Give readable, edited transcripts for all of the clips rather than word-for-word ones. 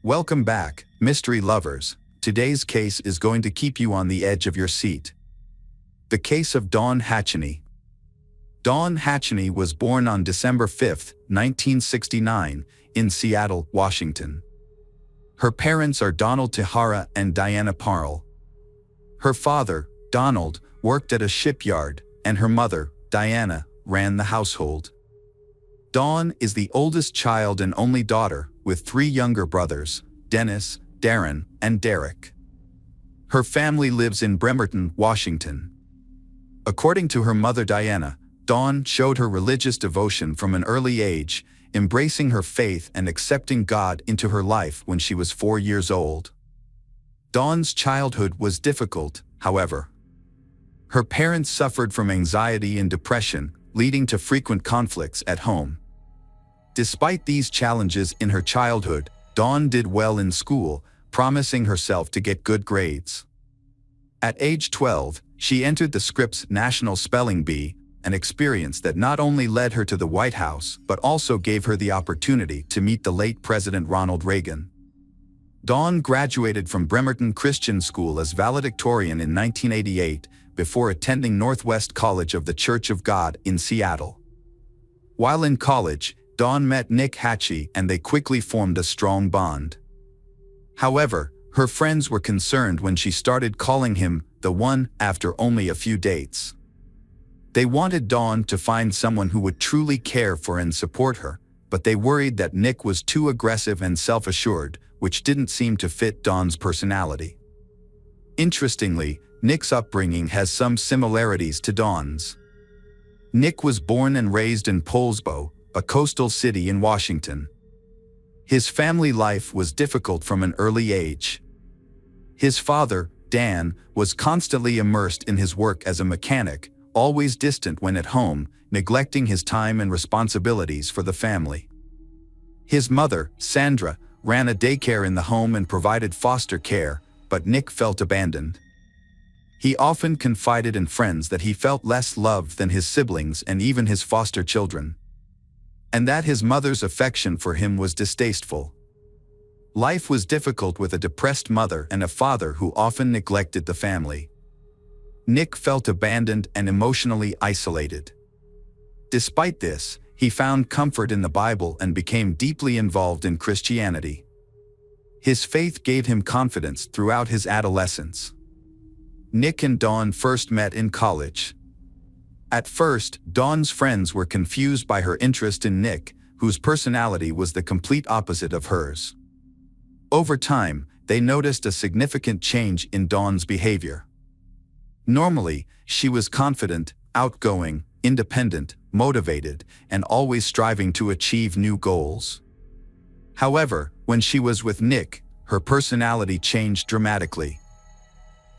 Welcome back, mystery lovers. Today's case is going to keep you on the edge of your seat. The case of Dawn Hacheney. Dawn Hacheney was born on December 5, 1969, in Seattle, Washington. Her parents are Donald Tihara and Diana Parle. Her father, Donald, worked at a shipyard, and her mother, Diana, ran the household. Dawn is the oldest child and only daughter, with 3 younger brothers, Dennis, Darren, and Derek. Her family lives in Bremerton, Washington. According to her mother Diana, Dawn showed her religious devotion from an early age, embracing her faith and accepting God into her life when she was 4 years old. Dawn's childhood was difficult, however. Her parents suffered from anxiety and depression, leading to frequent conflicts at home. Despite these challenges in her childhood, Dawn did well in school, promising herself to get good grades. At age 12, she entered the Scripps National Spelling Bee, an experience that not only led her to the White House but also gave her the opportunity to meet the late President Ronald Reagan. Dawn graduated from Bremerton Christian School as valedictorian in 1988 before attending Northwest College of the Church of God in Seattle. While in college, Dawn met Nick Hacheney and they quickly formed a strong bond. However, her friends were concerned when she started calling him the one after only a few dates. They wanted Dawn to find someone who would truly care for and support her, but they worried that Nick was too aggressive and self-assured, which didn't seem to fit Dawn's personality. Interestingly, Nick's upbringing has some similarities to Dawn's. Nick was born and raised in Poulsbo, a coastal city in Washington. His family life was difficult from an early age. His father, Dan, was constantly immersed in his work as a mechanic, always distant when at home, neglecting his time and responsibilities for the family. His mother, Sandra, ran a daycare in the home and provided foster care, but Nick felt abandoned. He often confided in friends that he felt less loved than his siblings and even his foster children, and that his mother's affection for him was distasteful. Life was difficult with a depressed mother and a father who often neglected the family. Nick felt abandoned and emotionally isolated. Despite this, he found comfort in the Bible and became deeply involved in Christianity. His faith gave him confidence throughout his adolescence. Nick and Dawn first met in college. At first, Dawn's friends were confused by her interest in Nick, whose personality was the complete opposite of hers. Over time, they noticed a significant change in Dawn's behavior. Normally, she was confident, outgoing, independent, motivated, and always striving to achieve new goals. However, when she was with Nick, her personality changed dramatically.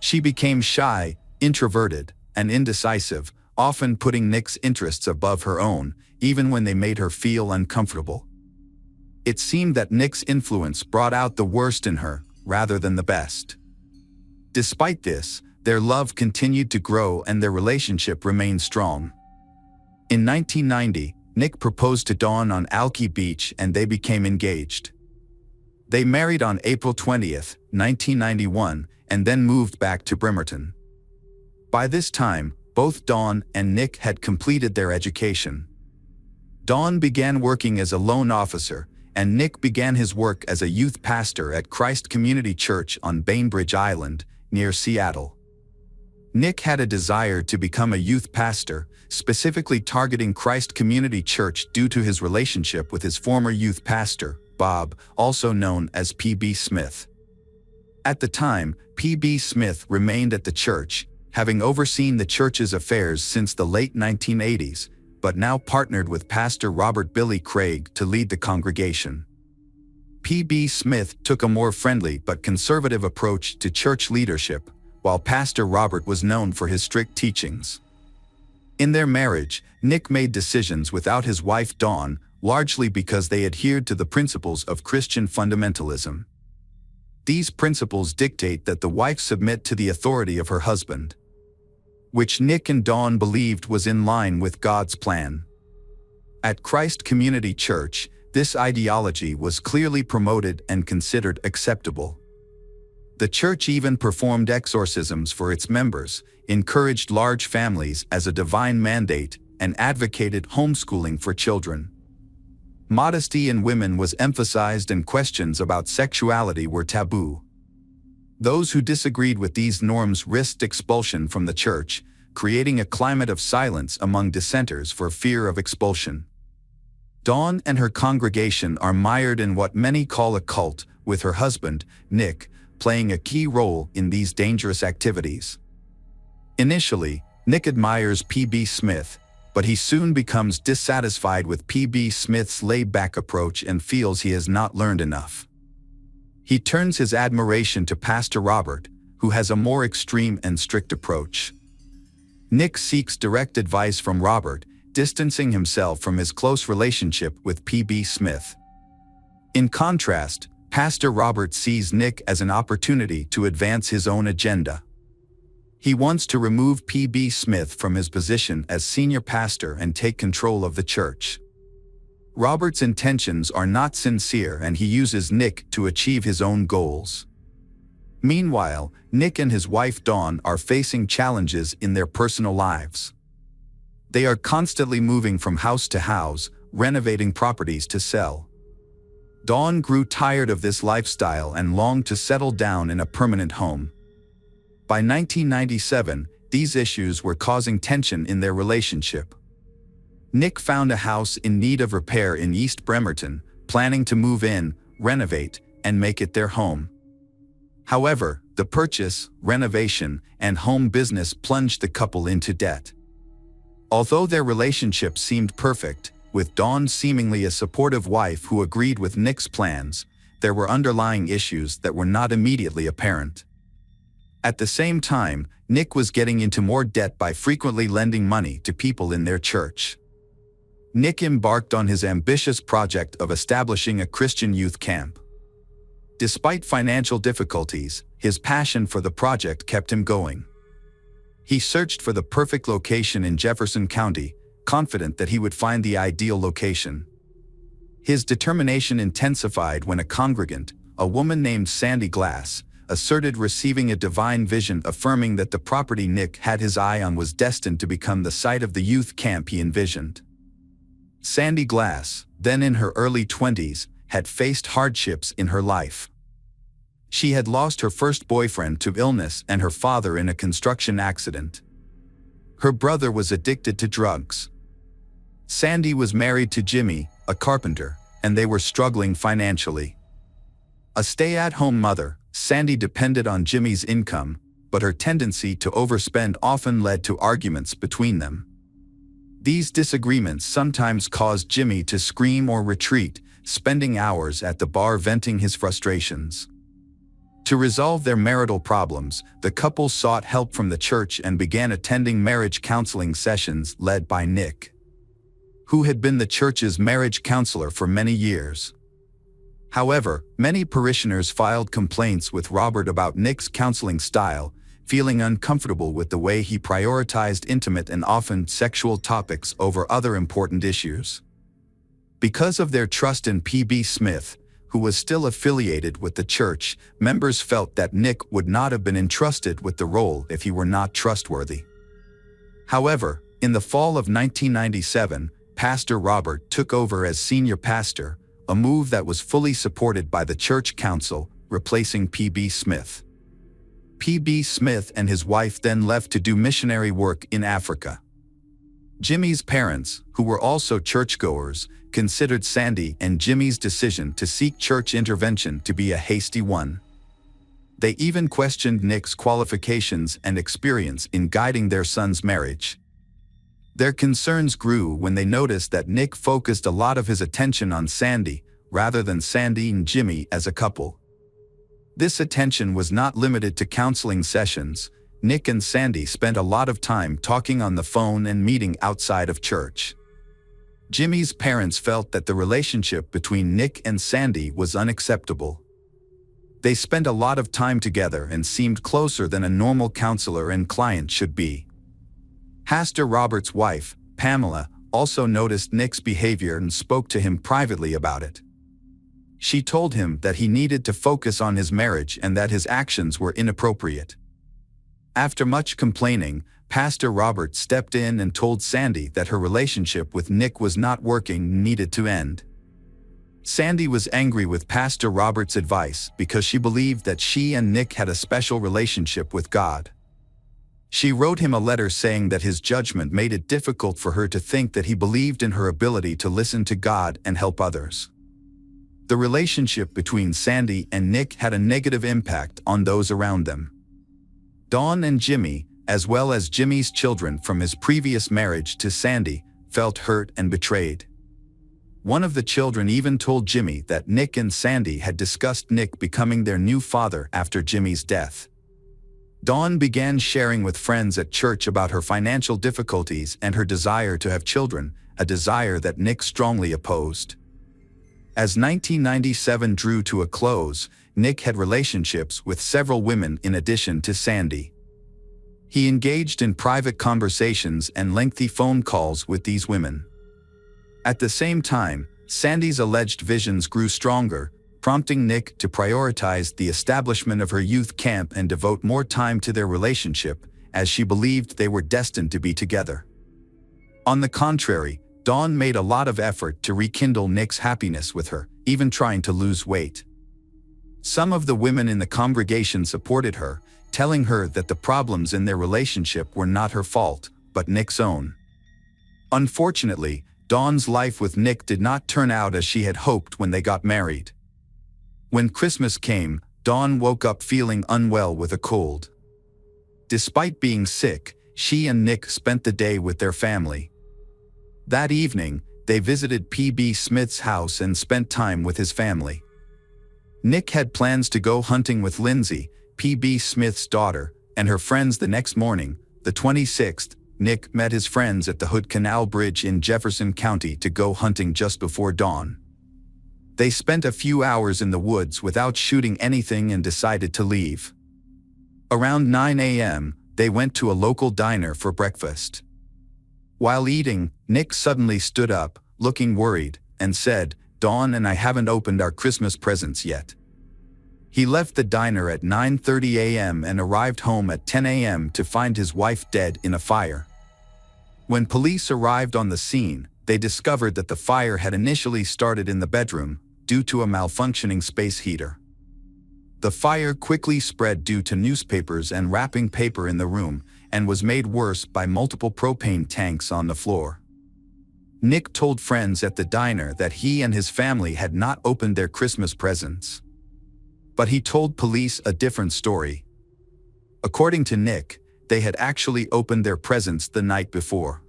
She became shy, introverted, and indecisive, often putting Nick's interests above her own, even when they made her feel uncomfortable. It seemed that Nick's influence brought out the worst in her, rather than the best. Despite this, their love continued to grow and their relationship remained strong. In 1990, Nick proposed to Dawn on Alki Beach and they became engaged. They married on April 20, 1991, and then moved back to Bremerton. By this time, both Dawn and Nick had completed their education. Dawn began working as a loan officer, and Nick began his work as a youth pastor at Christ Community Church on Bainbridge Island, near Seattle. Nick had a desire to become a youth pastor, specifically targeting Christ Community Church due to his relationship with his former youth pastor, Bob, also known as P.B. Smith. At the time, P.B. Smith remained at the church, having overseen the church's affairs since the late 1980s, but now partnered with Pastor Robert Billy Craig to lead the congregation. P.B. Smith took a more friendly but conservative approach to church leadership, while Pastor Robert was known for his strict teachings. In their marriage, Nick made decisions without his wife Dawn, largely because they adhered to the principles of Christian fundamentalism. These principles dictate that the wife submit to the authority of her husband, which Nick and Dawn believed was in line with God's plan. At Christ Community Church, This ideology was clearly promoted and considered acceptable. The church even performed exorcisms for its members, encouraged large families as a divine mandate, and advocated homeschooling for children. Modesty in women was emphasized and questions about sexuality were taboo. Those who disagreed with these norms risked expulsion from the church, creating a climate of silence among dissenters for fear of expulsion. Dawn and her congregation are mired in what many call a cult, with her husband, Nick, playing a key role in these dangerous activities. Initially, Nick admires P.B. Smith, but he soon becomes dissatisfied with P.B. Smith's laid-back approach and feels he has not learned enough. He turns his admiration to Pastor Robert, who has a more extreme and strict approach. Nick seeks direct advice from Robert, distancing himself from his close relationship with P.B. Smith. In contrast, Pastor Robert sees Nick as an opportunity to advance his own agenda. He wants to remove P.B. Smith from his position as senior pastor and take control of the church. Robert's intentions are not sincere and he uses Nick to achieve his own goals. Meanwhile, Nick and his wife Dawn are facing challenges in their personal lives. They are constantly moving from house to house, renovating properties to sell. Dawn grew tired of this lifestyle and longed to settle down in a permanent home. By 1997, these issues were causing tension in their relationship. Nick found a house in need of repair in East Bremerton, planning to move in, renovate, and make it their home. However, the purchase, renovation, and home business plunged the couple into debt. Although their relationship seemed perfect, with Dawn seemingly a supportive wife who agreed with Nick's plans, there were underlying issues that were not immediately apparent. At the same time, Nick was getting into more debt by frequently lending money to people in their church. Nick embarked on his ambitious project of establishing a Christian youth camp. Despite financial difficulties, his passion for the project kept him going. He searched for the perfect location in Jefferson County, confident that he would find the ideal location. His determination intensified when a congregant, a woman named Sandy Glass, asserted receiving a divine vision affirming that the property Nick had his eye on was destined to become the site of the youth camp he envisioned. Sandy Glass, then in her early 20s, had faced hardships in her life. She had lost her first boyfriend to illness and her father in a construction accident. Her brother was addicted to drugs. Sandy was married to Jimmy, a carpenter, and they were struggling financially. A stay-at-home mother, Sandy depended on Jimmy's income, but her tendency to overspend often led to arguments between them. These disagreements sometimes caused Jimmy to scream or retreat, spending hours at the bar venting his frustrations. To resolve their marital problems, the couple sought help from the church and began attending marriage counseling sessions led by Nick, who had been the church's marriage counselor for many years. However, many parishioners filed complaints with Robert about Nick's counseling style, feeling uncomfortable with the way he prioritized intimate and often sexual topics over other important issues. Because of their trust in P.B. Smith, who was still affiliated with the church, members felt that Nick would not have been entrusted with the role if he were not trustworthy. However, in the fall of 1997, Pastor Robert took over as senior pastor, a move that was fully supported by the church council, replacing P.B. Smith. P.B. Smith and his wife then left to do missionary work in Africa. Jimmy's parents, who were also churchgoers, considered Sandy and Jimmy's decision to seek church intervention to be a hasty one. They even questioned Nick's qualifications and experience in guiding their son's marriage. Their concerns grew when they noticed that Nick focused a lot of his attention on Sandy, rather than Sandy and Jimmy as a couple. This attention was not limited to counseling sessions. Nick and Sandy spent a lot of time talking on the phone and meeting outside of church. Jimmy's parents felt that the relationship between Nick and Sandy was unacceptable. They spent a lot of time together and seemed closer than a normal counselor and client should be. Pastor Robert's wife, Pamela, also noticed Nick's behavior and spoke to him privately about it. She told him that he needed to focus on his marriage and that his actions were inappropriate. After much complaining, Pastor Robert stepped in and told Sandy that her relationship with Nick was not working and needed to end. Sandy was angry with Pastor Robert's advice because she believed that she and Nick had a special relationship with God. She wrote him a letter saying that his judgment made it difficult for her to think that he believed in her ability to listen to God and help others. The relationship between Sandy and Nick had a negative impact on those around them. Dawn and Jimmy, as well as Jimmy's children from his previous marriage to Sandy, felt hurt and betrayed. One of the children even told Jimmy that Nick and Sandy had discussed Nick becoming their new father after Jimmy's death. Dawn began sharing with friends at church about her financial difficulties and her desire to have children, a desire that Nick strongly opposed. As 1997 drew to a close, Nick had relationships with several women in addition to Sandy. He engaged in private conversations and lengthy phone calls with these women. At the same time, Sandy's alleged visions grew stronger, prompting Nick to prioritize the establishment of her youth camp and devote more time to their relationship, as she believed they were destined to be together. On the contrary, Dawn made a lot of effort to rekindle Nick's happiness with her, even trying to lose weight. Some of the women in the congregation supported her, telling her that the problems in their relationship were not her fault, but Nick's own. Unfortunately, Dawn's life with Nick did not turn out as she had hoped when they got married. When Christmas came, Dawn woke up feeling unwell with a cold. Despite being sick, she and Nick spent the day with their family. That evening, they visited P.B. Smith's house and spent time with his family. Nick had plans to go hunting with Lindsay, P.B. Smith's daughter, and her friends the next morning, the 26th. Nick met his friends at the Hood Canal Bridge in Jefferson County to go hunting just before dawn. They spent a few hours in the woods without shooting anything and decided to leave. Around 9 a.m., they went to a local diner for breakfast. While eating, Nick suddenly stood up, looking worried, and said, "Dawn and I haven't opened our Christmas presents yet." He left the diner at 9:30 a.m. and arrived home at 10 a.m. to find his wife dead in a fire. When police arrived on the scene, they discovered that the fire had initially started in the bedroom, due to a malfunctioning space heater. The fire quickly spread due to newspapers and wrapping paper in the room, and was made worse by multiple propane tanks on the floor. Nick told friends at the diner that he and his family had not opened their Christmas presents. But he told police a different story. According to Nick, they had actually opened their presents the night before.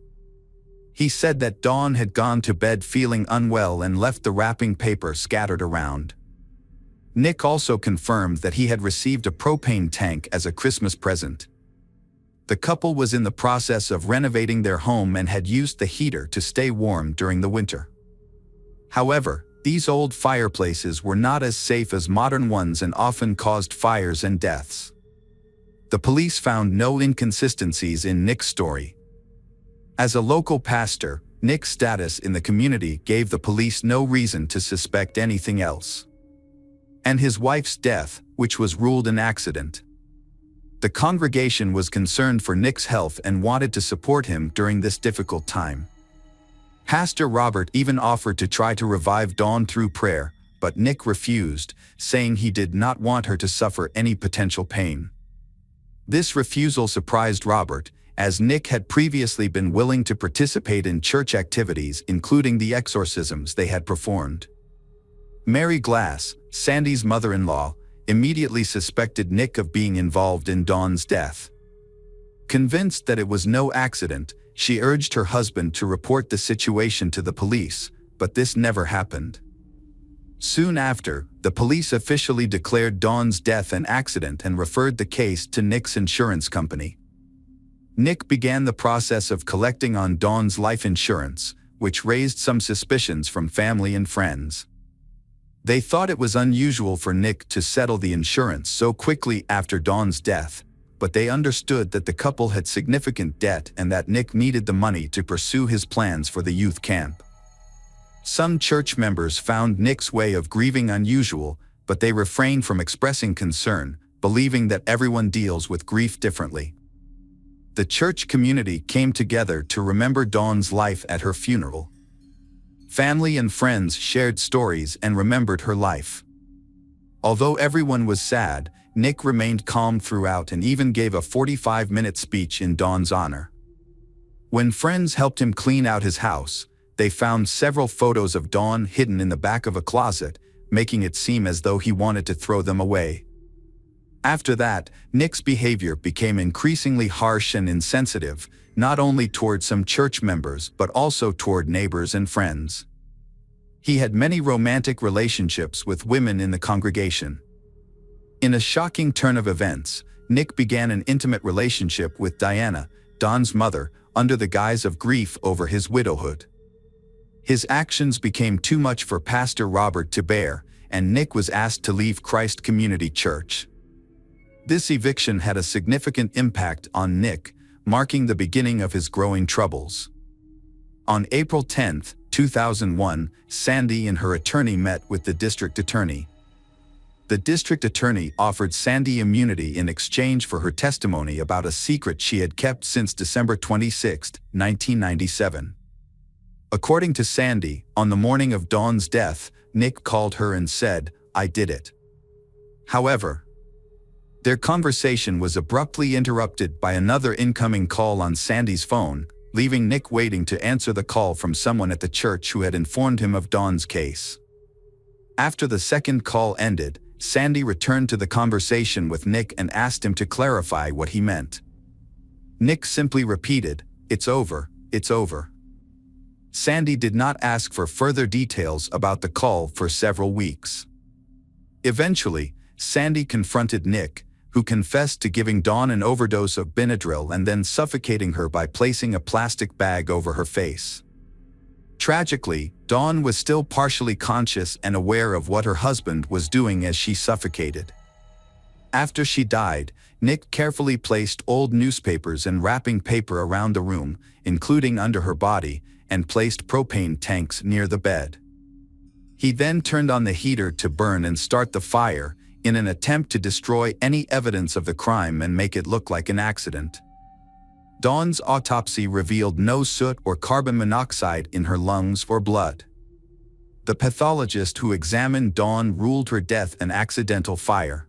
He said that Dawn had gone to bed feeling unwell and left the wrapping paper scattered around. Nick also confirmed that he had received a propane tank as a Christmas present. The couple was in the process of renovating their home and had used the heater to stay warm during the winter. However, these old fireplaces were not as safe as modern ones and often caused fires and deaths. The police found no inconsistencies in Nick's story. As a local pastor, Nick's status in the community gave the police no reason to suspect anything else. And his wife's death, which was ruled an accident. The congregation was concerned for Nick's health and wanted to support him during this difficult time. Pastor Robert even offered to try to revive Dawn through prayer, but Nick refused, saying he did not want her to suffer any potential pain. This refusal surprised Robert, as Nick had previously been willing to participate in church activities, including the exorcisms they had performed. Mary Glass, Sandy's mother-in-law, immediately suspected Nick of being involved in Dawn's death. Convinced that it was no accident, she urged her husband to report the situation to the police, but this never happened. Soon after, the police officially declared Dawn's death an accident and referred the case to Nick's insurance company. Nick began the process of collecting on Dawn's life insurance, which raised some suspicions from family and friends. They thought it was unusual for Nick to settle the insurance so quickly after Dawn's death, but they understood that the couple had significant debt and that Nick needed the money to pursue his plans for the youth camp. Some church members found Nick's way of grieving unusual, but they refrained from expressing concern, believing that everyone deals with grief differently. The church community came together to remember Dawn's life at her funeral. Family and friends shared stories and remembered her life. Although everyone was sad, Nick remained calm throughout and even gave a 45-minute speech in Dawn's honor. When friends helped him clean out his house, they found several photos of Dawn hidden in the back of a closet, making it seem as though he wanted to throw them away. After that, Nick's behavior became increasingly harsh and insensitive, not only toward some church members but also toward neighbors and friends. He had many romantic relationships with women in the congregation. In a shocking turn of events, Nick began an intimate relationship with Diana, Dawn's mother, under the guise of grief over his widowhood. His actions became too much for Pastor Robert to bear, and Nick was asked to leave Christ Community Church. This eviction had a significant impact on Nick, marking the beginning of his growing troubles. On April 10, 2001, Sandy and her attorney met with the district attorney. The district attorney offered Sandy immunity in exchange for her testimony about a secret she had kept since December 26, 1997. According to Sandy, on the morning of Dawn's death, Nick called her and said, "I did it." However, their conversation was abruptly interrupted by another incoming call on Sandy's phone, leaving Nick waiting to answer the call from someone at the church who had informed him of Dawn's case. After the second call ended, Sandy returned to the conversation with Nick and asked him to clarify what he meant. Nick simply repeated, "It's over, it's over." Sandy did not ask for further details about the call for several weeks. Eventually, Sandy confronted Nick, who confessed to giving Dawn an overdose of Benadryl and then suffocating her by placing a plastic bag over her face. Tragically, Dawn was still partially conscious and aware of what her husband was doing as she suffocated. After she died, Nick carefully placed old newspapers and wrapping paper around the room, including under her body, and placed propane tanks near the bed. He then turned on the heater to burn and start the fire, in an attempt to destroy any evidence of the crime and make it look like an accident. Dawn's autopsy revealed no soot or carbon monoxide in her lungs or blood. The pathologist who examined Dawn ruled her death an accidental fire.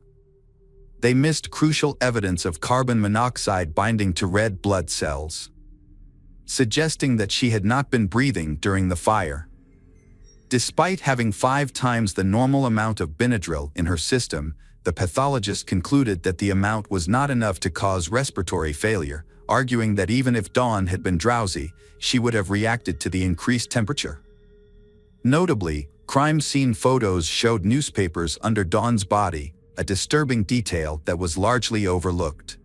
They missed crucial evidence of carbon monoxide binding to red blood cells, suggesting that she had not been breathing during the fire. Despite having 5 times the normal amount of Benadryl in her system, the pathologist concluded that the amount was not enough to cause respiratory failure, arguing that even if Dawn had been drowsy, she would have reacted to the increased temperature. Notably, crime scene photos showed newspapers under Dawn's body, a disturbing detail that was largely overlooked.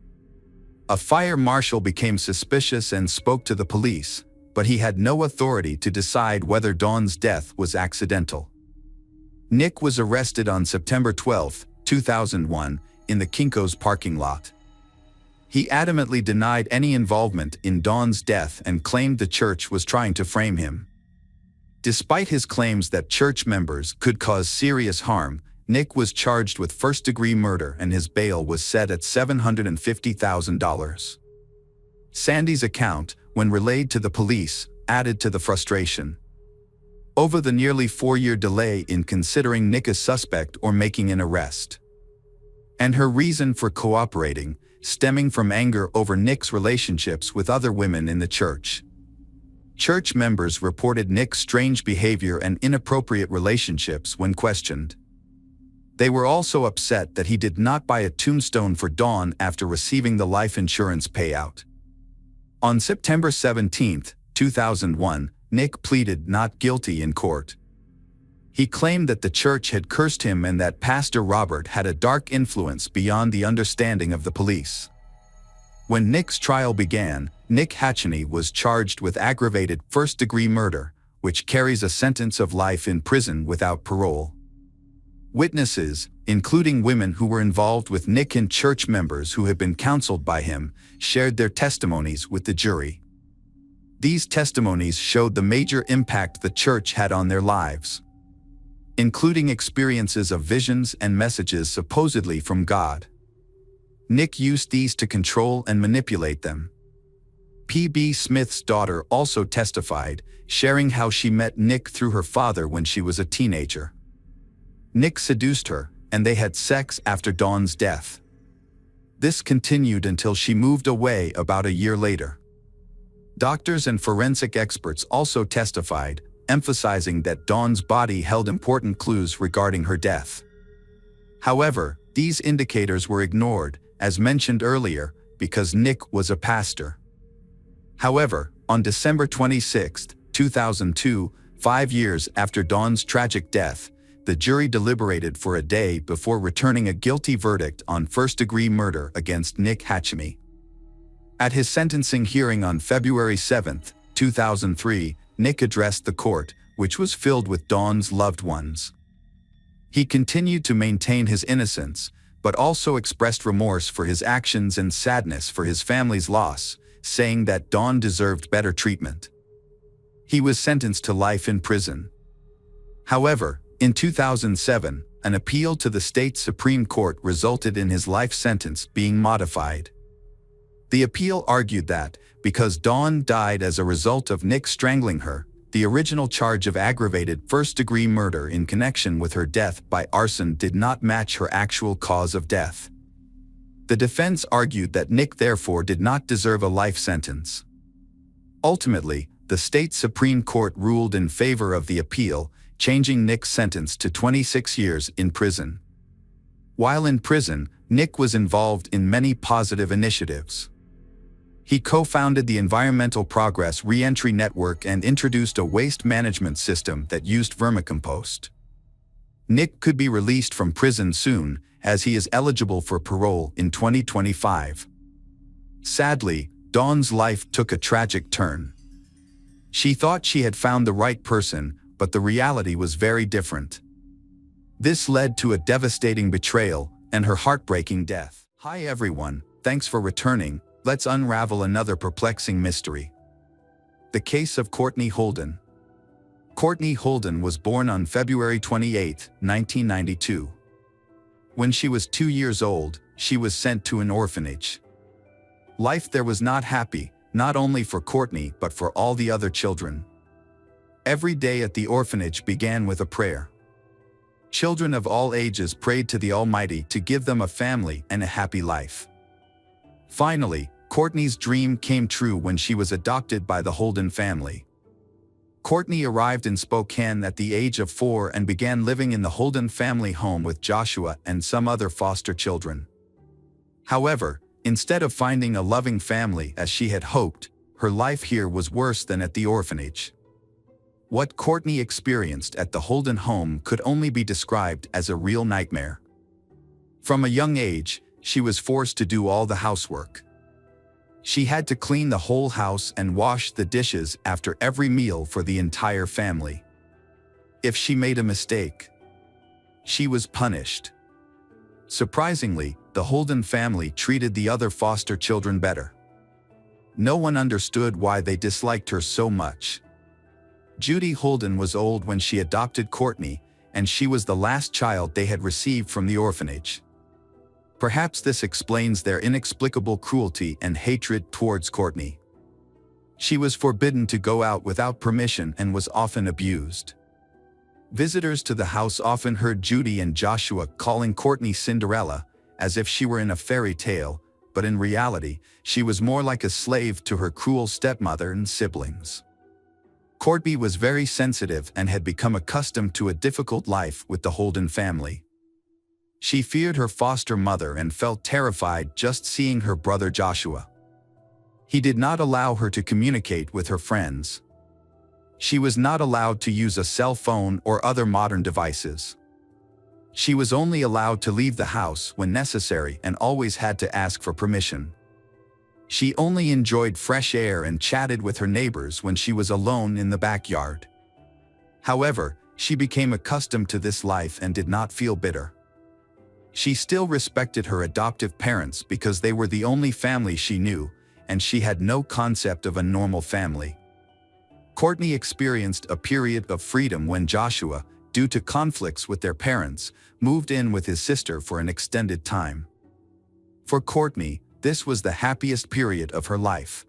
A fire marshal became suspicious and spoke to the police, but he had no authority to decide whether Dawn's death was accidental. Nick was arrested on September 12, 2001, in the Kinko's parking lot. He adamantly denied any involvement in Dawn's death and claimed the church was trying to frame him. Despite his claims that church members could cause serious harm, Nick was charged with first-degree murder and his bail was set at $750,000. Sandy's account, when relayed to the police, added to the frustration. Over the nearly 4-year delay in considering Nick a suspect or making an arrest, and her reason for cooperating, stemming from anger over Nick's relationships with other women in the church. Church members reported Nick's strange behavior and inappropriate relationships when questioned. They were also upset that he did not buy a tombstone for Dawn after receiving the life insurance payout. On September 17, 2001, Nick pleaded not guilty in court. He claimed that the church had cursed him and that Pastor Robert had a dark influence beyond the understanding of the police. When Nick's trial began, Nick Hacheney was charged with aggravated first-degree murder, which carries a sentence of life in prison without parole. Witnesses, including women who were involved with Nick and church members who had been counseled by him, shared their testimonies with the jury. These testimonies showed the major impact the church had on their lives, including experiences of visions and messages supposedly from God. Nick used these to control and manipulate them. P.B. Smith's daughter also testified, sharing how she met Nick through her father when she was a teenager. Nick seduced her, and they had sex after Dawn's death. This continued until she moved away about a year later. Doctors and forensic experts also testified, emphasizing that Dawn's body held important clues regarding her death. However, these indicators were ignored, as mentioned earlier, because Nick was a pastor. However, on December 26, 2002, 5 years after Dawn's tragic death, the jury deliberated for a day before returning a guilty verdict on first-degree murder against Nick Hacheney. At his sentencing hearing on February 7, 2003, Nick addressed the court, which was filled with Dawn's loved ones. He continued to maintain his innocence, but also expressed remorse for his actions and sadness for his family's loss, saying that Dawn deserved better treatment. He was sentenced to life in prison. However, in 2007, an appeal to the state Supreme Court resulted in his life sentence being modified. The appeal argued that, because Dawn died as a result of Nick strangling her, the original charge of aggravated first-degree murder in connection with her death by arson did not match her actual cause of death. The defense argued that Nick therefore did not deserve a life sentence. Ultimately, the state Supreme Court ruled in favor of the appeal, changing Nick's sentence to 26 years in prison. While in prison, Nick was involved in many positive initiatives. He co-founded the Environmental Progress Reentry Network and introduced a waste management system that used vermicompost. Nick could be released from prison soon, as he is eligible for parole in 2025. Sadly, Dawn's life took a tragic turn. She thought she had found the right person, but the reality was very different. This led to a devastating betrayal and her heartbreaking death. Hi everyone, thanks for returning. Let's unravel another perplexing mystery. The case of Courtney Holden. Courtney Holden was born on February 28, 1992. When she was 2 years old, she was sent to an orphanage. Life there was not happy, not only for Courtney but for all the other children. Every day at the orphanage began with a prayer. Children of all ages prayed to the Almighty to give them a family and a happy life. Finally, Courtney's dream came true when she was adopted by the Holden family. Courtney arrived in Spokane at the age of 4 and began living in the Holden family home with Joshua and some other foster children. However, instead of finding a loving family as she had hoped, her life here was worse than at the orphanage. What Courtney experienced at the Holden home could only be described as a real nightmare. From a young age, she was forced to do all the housework. She had to clean the whole house and wash the dishes after every meal for the entire family. If she made a mistake, she was punished. Surprisingly, the Holden family treated the other foster children better. No one understood why they disliked her so much. Judy Holden was old when she adopted Courtney, and she was the last child they had received from the orphanage. Perhaps this explains their inexplicable cruelty and hatred towards Courtney. She was forbidden to go out without permission and was often abused. Visitors to the house often heard Judy and Joshua calling Courtney Cinderella, as if she were in a fairy tale, but in reality, she was more like a slave to her cruel stepmother and siblings. Courtney was very sensitive and had become accustomed to a difficult life with the Holden family. She feared her foster mother and felt terrified just seeing her brother Joshua. He did not allow her to communicate with her friends. She was not allowed to use a cell phone or other modern devices. She was only allowed to leave the house when necessary and always had to ask for permission. She only enjoyed fresh air and chatted with her neighbors when she was alone in the backyard. However, she became accustomed to this life and did not feel bitter. She still respected her adoptive parents because they were the only family she knew, and she had no concept of a normal family. Courtney experienced a period of freedom when Joshua, due to conflicts with their parents, moved in with his sister for an extended time. For Courtney, this was the happiest period of her life.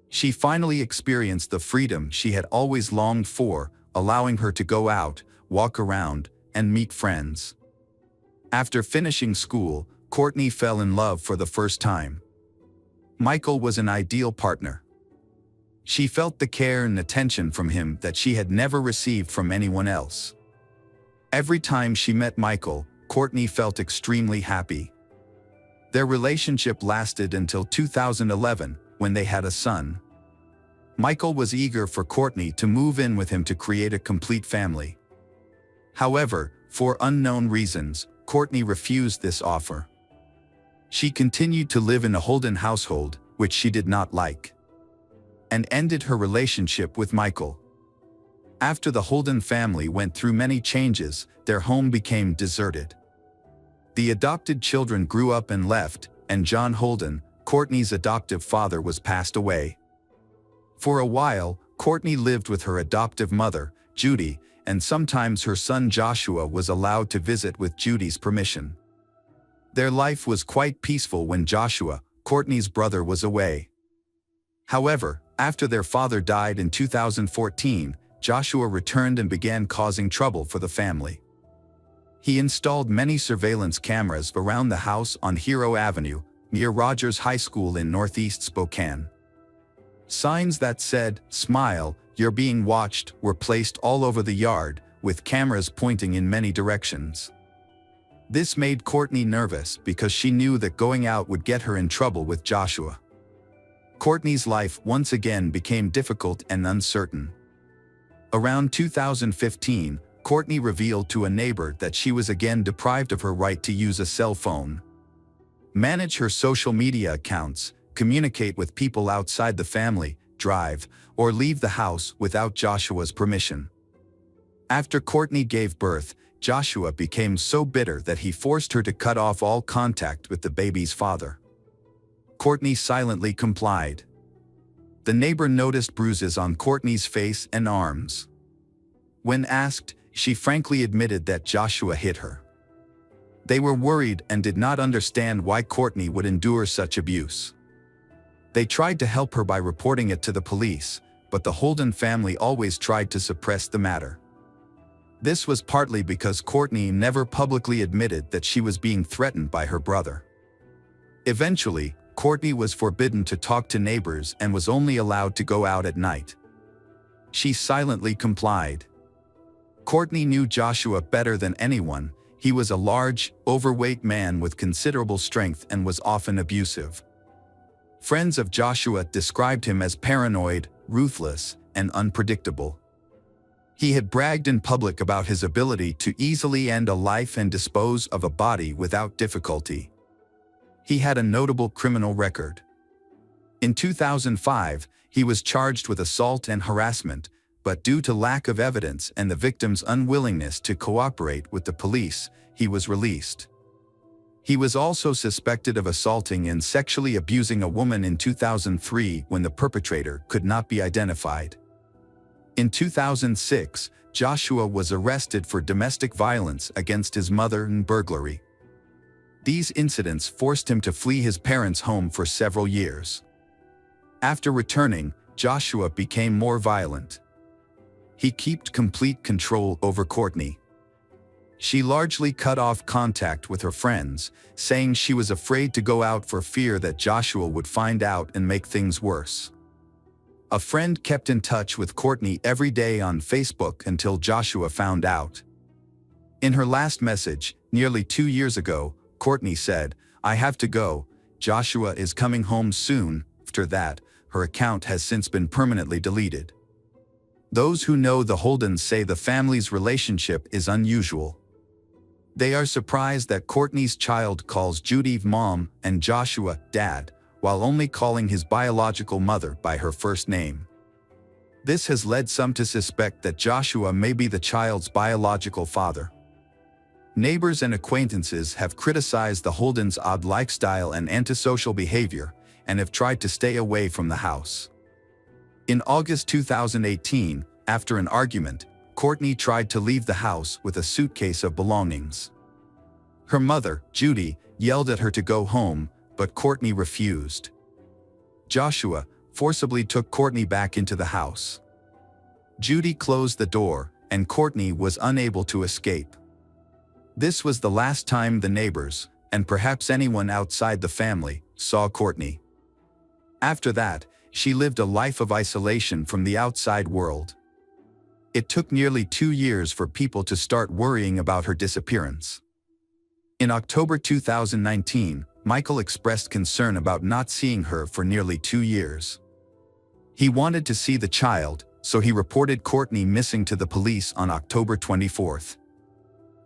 She finally experienced the freedom she had always longed for, allowing her to go out, walk around, and meet friends. After finishing school, Courtney fell in love for the first time. Michael was an ideal partner. She felt the care and attention from him that she had never received from anyone else. Every time she met Michael, Courtney felt extremely happy. Their relationship lasted until 2011, when they had a son. Michael was eager for Courtney to move in with him to create a complete family. However, for unknown reasons, Courtney refused this offer. She continued to live in a Holden household, which she did not like, and ended her relationship with Michael. After the Holden family went through many changes, their home became deserted. The adopted children grew up and left, and John Holden, Courtney's adoptive father, was passed away. For a while, Courtney lived with her adoptive mother, Judy, and sometimes her son Joshua was allowed to visit with Judy's permission. Their life was quite peaceful when Joshua, Courtney's brother, was away. However, after their father died in 2014, Joshua returned and began causing trouble for the family. He installed many surveillance cameras around the house on Hero Avenue, near Rogers High School in Northeast Spokane. Signs that said, "Smile, you're being watched," were placed all over the yard, with cameras pointing in many directions. This made Courtney nervous because she knew that going out would get her in trouble with Joshua. Courtney's life once again became difficult and uncertain. Around 2015, Courtney revealed to a neighbor that she was again deprived of her right to use a cell phone, manage her social media accounts, communicate with people outside the family, drive, or leave the house without Joshua's permission. After Courtney gave birth, Joshua became so bitter that he forced her to cut off all contact with the baby's father. Courtney silently complied. The neighbor noticed bruises on Courtney's face and arms. When asked, she frankly admitted that Joshua hit her. They were worried and did not understand why Courtney would endure such abuse. They tried to help her by reporting it to the police, but the Holden family always tried to suppress the matter. This was partly because Courtney never publicly admitted that she was being threatened by her brother. Eventually, Courtney was forbidden to talk to neighbors and was only allowed to go out at night. She silently complied. Courtney knew Joshua better than anyone. He was a large, overweight man with considerable strength and was often abusive. Friends of Joshua described him as paranoid, ruthless, and unpredictable. He had bragged in public about his ability to easily end a life and dispose of a body without difficulty. He had a notable criminal record. In 2005, he was charged with assault and harassment, but due to lack of evidence and the victim's unwillingness to cooperate with the police, he was released. He was also suspected of assaulting and sexually abusing a woman in 2003 when the perpetrator could not be identified. In 2006, Joshua was arrested for domestic violence against his mother and burglary. These incidents forced him to flee his parents' home for several years. After returning, Joshua became more violent. He kept complete control over Courtney. She largely cut off contact with her friends, saying she was afraid to go out for fear that Joshua would find out and make things worse. A friend kept in touch with Courtney every day on Facebook until Joshua found out. In her last message, nearly 2 years ago, Courtney said, "I have to go. Joshua is coming home soon." After that, her account has since been permanently deleted. Those who know the Holdens say the family's relationship is unusual. They are surprised that Courtney's child calls Judy mom and Joshua dad, while only calling his biological mother by her first name. This has led some to suspect that Joshua may be the child's biological father. Neighbors and acquaintances have criticized the Holdens' odd lifestyle and antisocial behavior, and have tried to stay away from the house. In August 2018, after an argument, Courtney tried to leave the house with a suitcase of belongings. Her mother, Judy, yelled at her to go home, but Courtney refused. Joshua forcibly took Courtney back into the house. Judy closed the door, and Courtney was unable to escape. This was the last time the neighbors, and perhaps anyone outside the family, saw Courtney. After that, she lived a life of isolation from the outside world. It took nearly 2 years for people to start worrying about her disappearance. In October 2019, Michael expressed concern about not seeing her for nearly 2 years. He wanted to see the child, so he reported Courtney missing to the police on October 24th.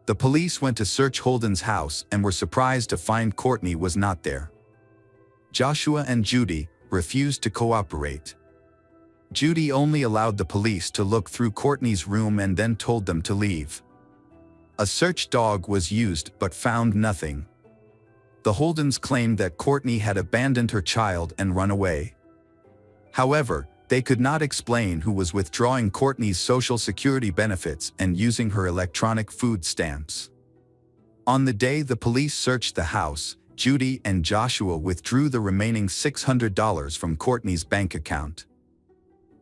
The police went to search Holden's house and were surprised to find Courtney was not there. Joshua and Judy refused to cooperate. Judy only allowed the police to look through Courtney's room and then told them to leave. A search dog was used but found nothing. The Holdens claimed that Courtney had abandoned her child and run away. However, they could not explain who was withdrawing Courtney's Social Security benefits and using her electronic food stamps. On the day the police searched the house, Judy and Joshua withdrew the remaining $600 from Courtney's bank account.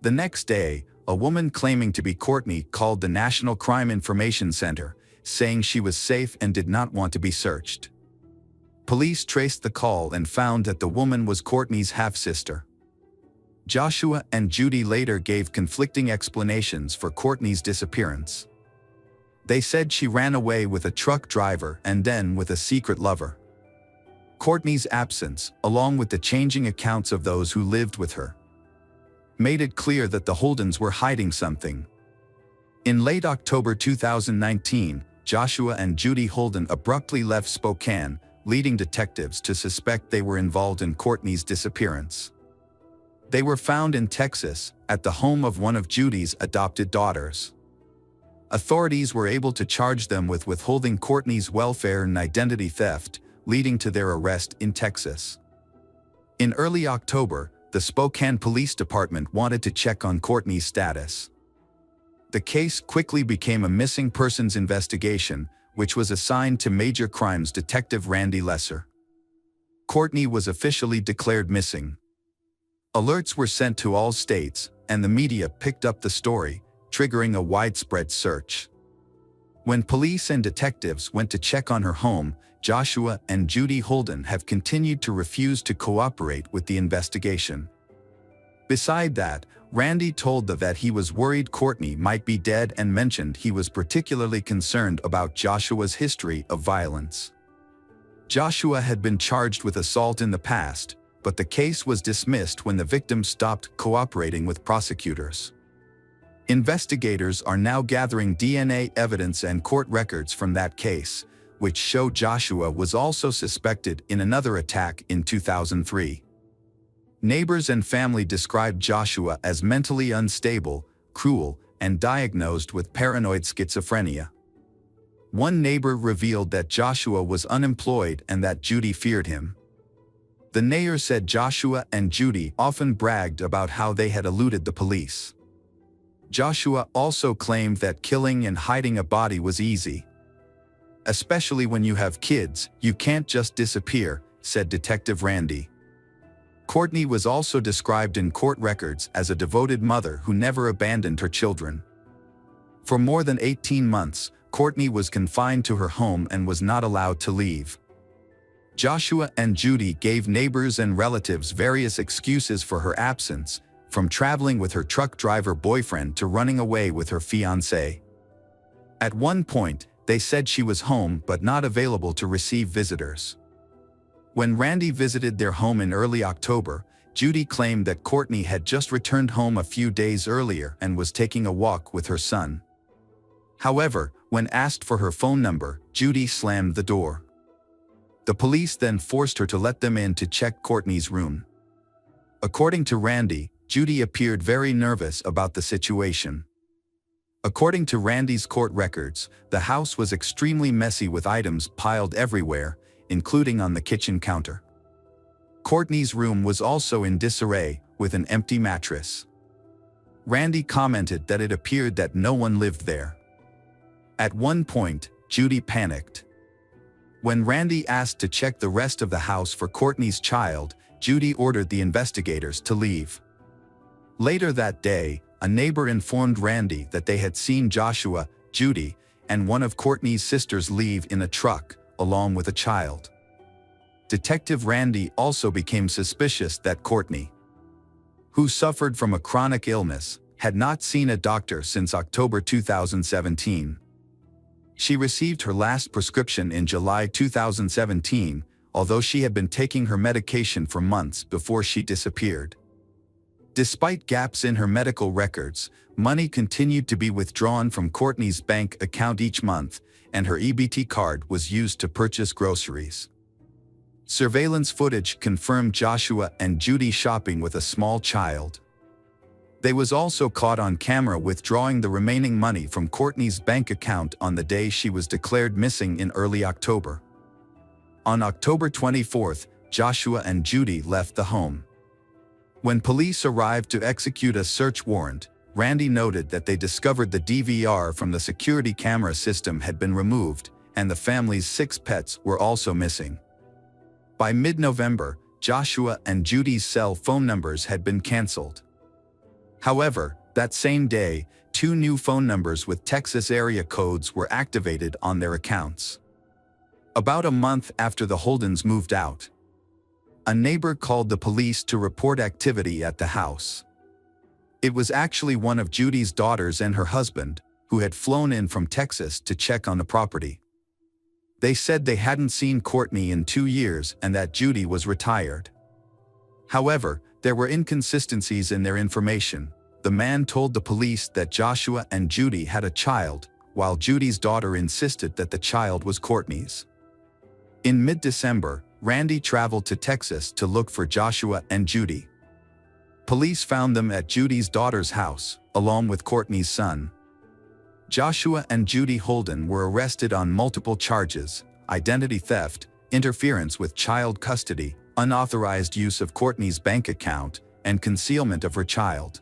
The next day, a woman claiming to be Courtney called the National Crime Information Center, saying she was safe and did not want to be searched. Police traced the call and found that the woman was Courtney's half-sister. Joshua and Judy later gave conflicting explanations for Courtney's disappearance. They said she ran away with a truck driver and then with a secret lover. Courtney's absence, along with the changing accounts of those who lived with her, made it clear that the Holdens were hiding something. In late October 2019, Joshua and Judy Holden abruptly left Spokane, leading detectives to suspect they were involved in Courtney's disappearance. They were found in Texas, at the home of one of Judy's adopted daughters. Authorities were able to charge them with withholding Courtney's welfare and identity theft, leading to their arrest in Texas. In early October, the Spokane Police Department wanted to check on Courtney's status. The case quickly became a missing persons investigation, which was assigned to Major Crimes Detective Randy Lesser. Courtney was officially declared missing. Alerts were sent to all states, and the media picked up the story, triggering a widespread search. When police and detectives went to check on her home, Joshua and Judy Holden have continued to refuse to cooperate with the investigation. Beside that, Randy told them that he was worried Courtney might be dead and mentioned he was particularly concerned about Joshua's history of violence. Joshua had been charged with assault in the past, but the case was dismissed when the victim stopped cooperating with prosecutors. Investigators are now gathering DNA evidence and court records from that case, which show Joshua was also suspected in another attack in 2003. Neighbors and family described Joshua as mentally unstable, cruel, and diagnosed with paranoid schizophrenia. One neighbor revealed that Joshua was unemployed and that Judy feared him. The neighbor said Joshua and Judy often bragged about how they had eluded the police. Joshua also claimed that killing and hiding a body was easy. Especially when you have kids, you can't just disappear, said Detective Randy. Courtney was also described in court records as a devoted mother who never abandoned her children. For more than 18 months, Courtney was confined to her home and was not allowed to leave. Joshua and Judy gave neighbors and relatives various excuses for her absence, from traveling with her truck driver boyfriend to running away with her fiancé. At one point, they said she was home but not available to receive visitors. When Randy visited their home in early October, Judy claimed that Courtney had just returned home a few days earlier and was taking a walk with her son. However, when asked for her phone number, Judy slammed the door. The police then forced her to let them in to check Courtney's room. According to Randy, Judy appeared very nervous about the situation. According to Randy's court records, the house was extremely messy with items piled everywhere, including on the kitchen counter. Courtney's room was also in disarray, with an empty mattress. Randy commented that it appeared that no one lived there. At one point, Judy panicked. When Randy asked to check the rest of the house for Courtney's child, Judy ordered the investigators to leave. Later that day, a neighbor informed Randy that they had seen Joshua, Judy, and one of Courtney's sisters leave in a truck, along with a child. Detective Randy also became suspicious that Courtney, who suffered from a chronic illness, had not seen a doctor since October 2017. She received her last prescription in July 2017, although she had been taking her medication for months before she disappeared. Despite gaps in her medical records, money continued to be withdrawn from Courtney's bank account each month, and her EBT card was used to purchase groceries. Surveillance footage confirmed Joshua and Judy shopping with a small child. They was also caught on camera withdrawing the remaining money from Courtney's bank account on the day she was declared missing in early October. On October 24th, Joshua and Judy left the home. When police arrived to execute a search warrant, Randy noted that they discovered the DVR from the security camera system had been removed, and the family's 6 pets were also missing. By mid-November, Joshua and Judy's cell phone numbers had been canceled. However, that same day, 2 new phone numbers with Texas area codes were activated on their accounts. About a month after the Holdens moved out, a neighbor called the police to report activity at the house. It was actually one of Judy's daughters and her husband, who had flown in from Texas to check on the property. They said they hadn't seen Courtney in 2 years and that Judy was retired. However, there were inconsistencies in their information. The man told the police that Joshua and Judy had a child, while Judy's daughter insisted that the child was Courtney's. In mid-December, Randy traveled to Texas to look for Joshua and Judy. Police found them at Judy's daughter's house, along with Courtney's son. Joshua and Judy Holden were arrested on multiple charges: identity theft, interference with child custody, unauthorized use of Courtney's bank account, and concealment of her child.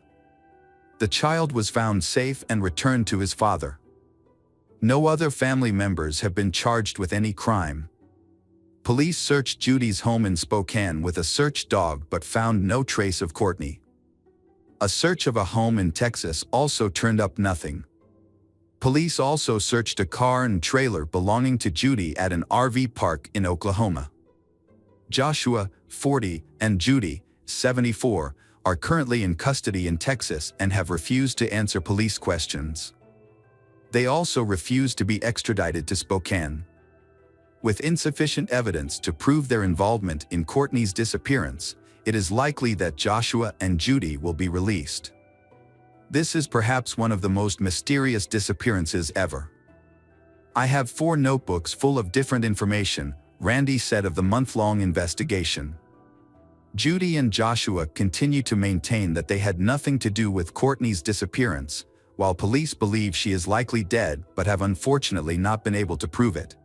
The child was found safe and returned to his father. No other family members have been charged with any crime. Police searched Judy's home in Spokane with a search dog but found no trace of Courtney. A search of a home in Texas also turned up nothing. Police also searched a car and trailer belonging to Judy at an RV park in Oklahoma. Joshua, 40, and Judy, 74, are currently in custody in Texas and have refused to answer police questions. They also refused to be extradited to Spokane. With insufficient evidence to prove their involvement in Courtney's disappearance, it is likely that Joshua and Judy will be released. This is perhaps one of the most mysterious disappearances ever. I have 4 notebooks full of different information, Randy said of the month-long investigation. Judy and Joshua continue to maintain that they had nothing to do with Courtney's disappearance, while police believe she is likely dead but have unfortunately not been able to prove it.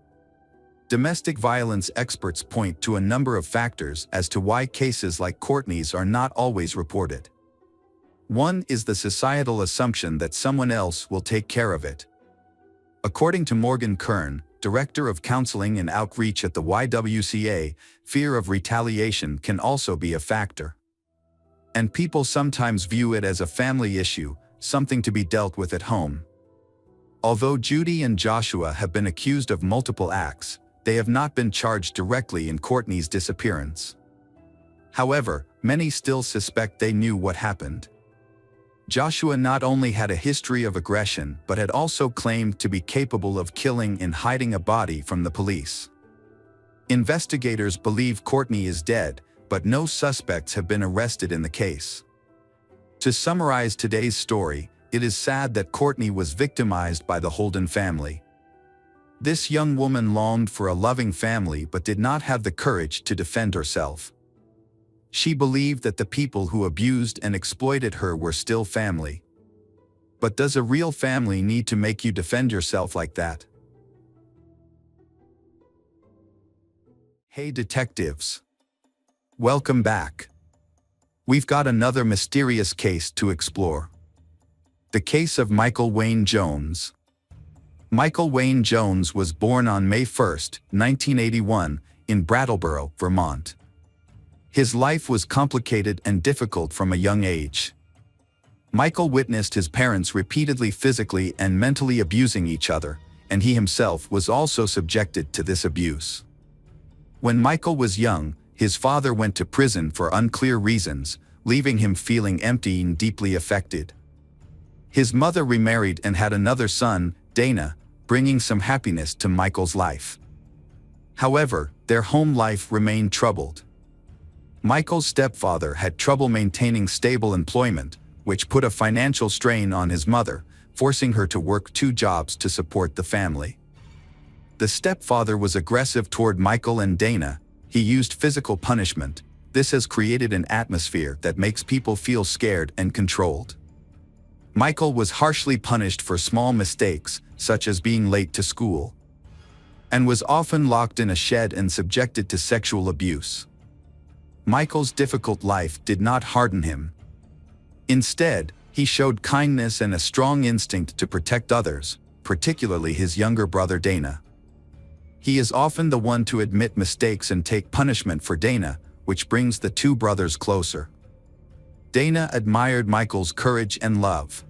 Domestic violence experts point to a number of factors as to why cases like Courtney's are not always reported. One is the societal assumption that someone else will take care of it. According to Morgan Kern, Director of Counseling and Outreach at the YWCA, fear of retaliation can also be a factor. And people sometimes view it as a family issue, something to be dealt with at home. Although Judy and Joshua have been accused of multiple acts, they have not been charged directly in Courtney's disappearance. However, many still suspect they knew what happened. Joshua not only had a history of aggression but had also claimed to be capable of killing and hiding a body from the police. Investigators believe Courtney is dead, but no suspects have been arrested in the case. To summarize today's story, it is sad that Courtney was victimized by the Holden family. This young woman longed for a loving family but did not have the courage to defend herself. She believed that the people who abused and exploited her were still family. But does a real family need to make you defend yourself like that? Hey detectives. Welcome back. We've got another mysterious case to explore. The case of Michael Wayne Jones. Michael Wayne Jones was born on May 1, 1981, in Brattleboro, Vermont. His life was complicated and difficult from a young age. Michael witnessed his parents repeatedly physically and mentally abusing each other, and he himself was also subjected to this abuse. When Michael was young, his father went to prison for unclear reasons, leaving him feeling empty and deeply affected. His mother remarried and had another son, Dana, bringing some happiness to Michael's life. However, their home life remained troubled. Michael's stepfather had trouble maintaining stable employment, which put a financial strain on his mother, forcing her to work 2 jobs to support the family. The stepfather was aggressive toward Michael and Dana. He used physical punishment. This has created an atmosphere that makes people feel scared and controlled. Michael was harshly punished for small mistakes, such as being late to school, and was often locked in a shed and subjected to sexual abuse. Michael's difficult life did not harden him. Instead, he showed kindness and a strong instinct to protect others, particularly his younger brother Dana. He is often the one to admit mistakes and take punishment for Dana, which brings the 2 brothers closer. Dana admired Michael's courage and love.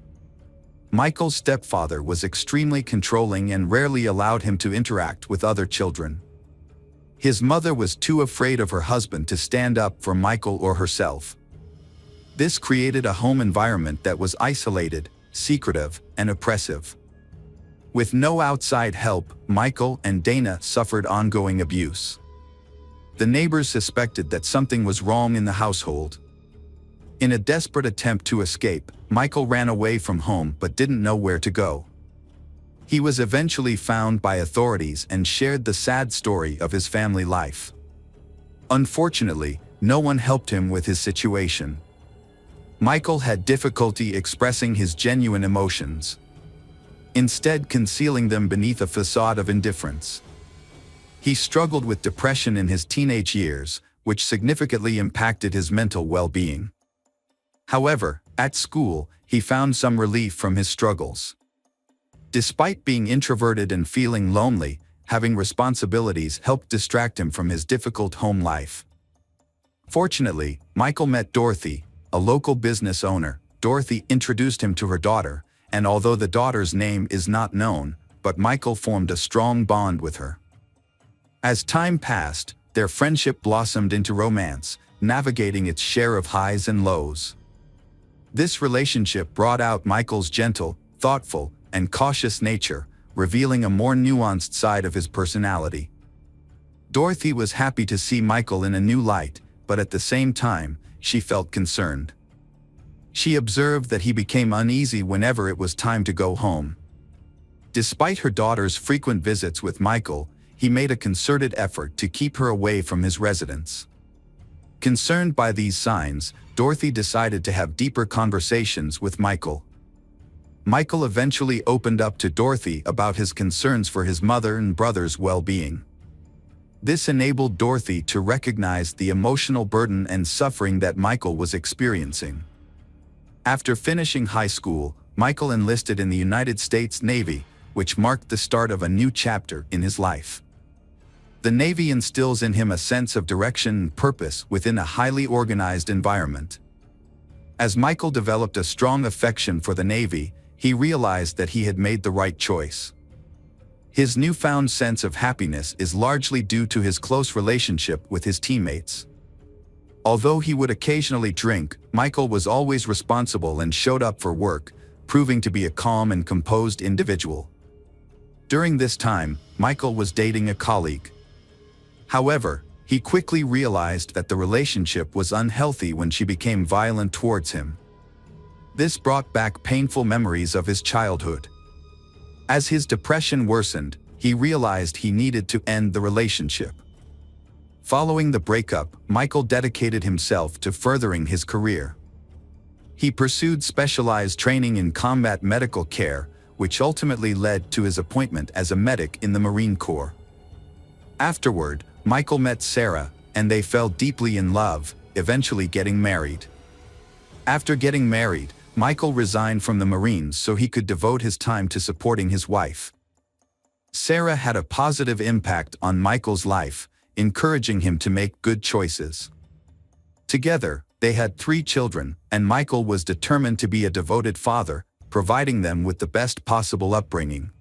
Michael's stepfather was extremely controlling and rarely allowed him to interact with other children. His mother was too afraid of her husband to stand up for Michael or herself. This created a home environment that was isolated, secretive, and oppressive. With no outside help, Michael and Dana suffered ongoing abuse. The neighbors suspected that something was wrong in the household. In a desperate attempt to escape, Michael ran away from home but didn't know where to go. He was eventually found by authorities and shared the sad story of his family life. Unfortunately, no one helped him with his situation. Michael had difficulty expressing his genuine emotions, instead concealing them beneath a facade of indifference. He struggled with depression in his teenage years, which significantly impacted his mental well-being. However, at school, he found some relief from his struggles. Despite being introverted and feeling lonely, having responsibilities helped distract him from his difficult home life. Fortunately, Michael met Dorothy, a local business owner. Dorothy introduced him to her daughter, and although the daughter's name is not known, but Michael formed a strong bond with her. As time passed, their friendship blossomed into romance, navigating its share of highs and lows. This relationship brought out Michael's gentle, thoughtful, and cautious nature, revealing a more nuanced side of his personality. Dorothy was happy to see Michael in a new light, but at the same time, she felt concerned. She observed that he became uneasy whenever it was time to go home. Despite her daughter's frequent visits with Michael, he made a concerted effort to keep her away from his residence. Concerned by these signs, Dorothy decided to have deeper conversations with Michael. Michael eventually opened up to Dorothy about his concerns for his mother and brother's well-being. This enabled Dorothy to recognize the emotional burden and suffering that Michael was experiencing. After finishing high school, Michael enlisted in the United States Navy, which marked the start of a new chapter in his life. The Navy instills in him a sense of direction and purpose within a highly organized environment. As Michael developed a strong affection for the Navy, he realized that he had made the right choice. His newfound sense of happiness is largely due to his close relationship with his teammates. Although he would occasionally drink, Michael was always responsible and showed up for work, proving to be a calm and composed individual. During this time, Michael was dating a colleague. However, he quickly realized that the relationship was unhealthy when she became violent towards him. This brought back painful memories of his childhood. As his depression worsened, he realized he needed to end the relationship. Following the breakup, Michael dedicated himself to furthering his career. He pursued specialized training in combat medical care, which ultimately led to his appointment as a medic in the Marine Corps. Afterward, Michael met Sarah, and they fell deeply in love, eventually getting married. After getting married, Michael resigned from the Marines so he could devote his time to supporting his wife. Sarah had a positive impact on Michael's life, encouraging him to make good choices. Together, they had 3 children, and Michael was determined to be a devoted father, providing them with the best possible upbringing.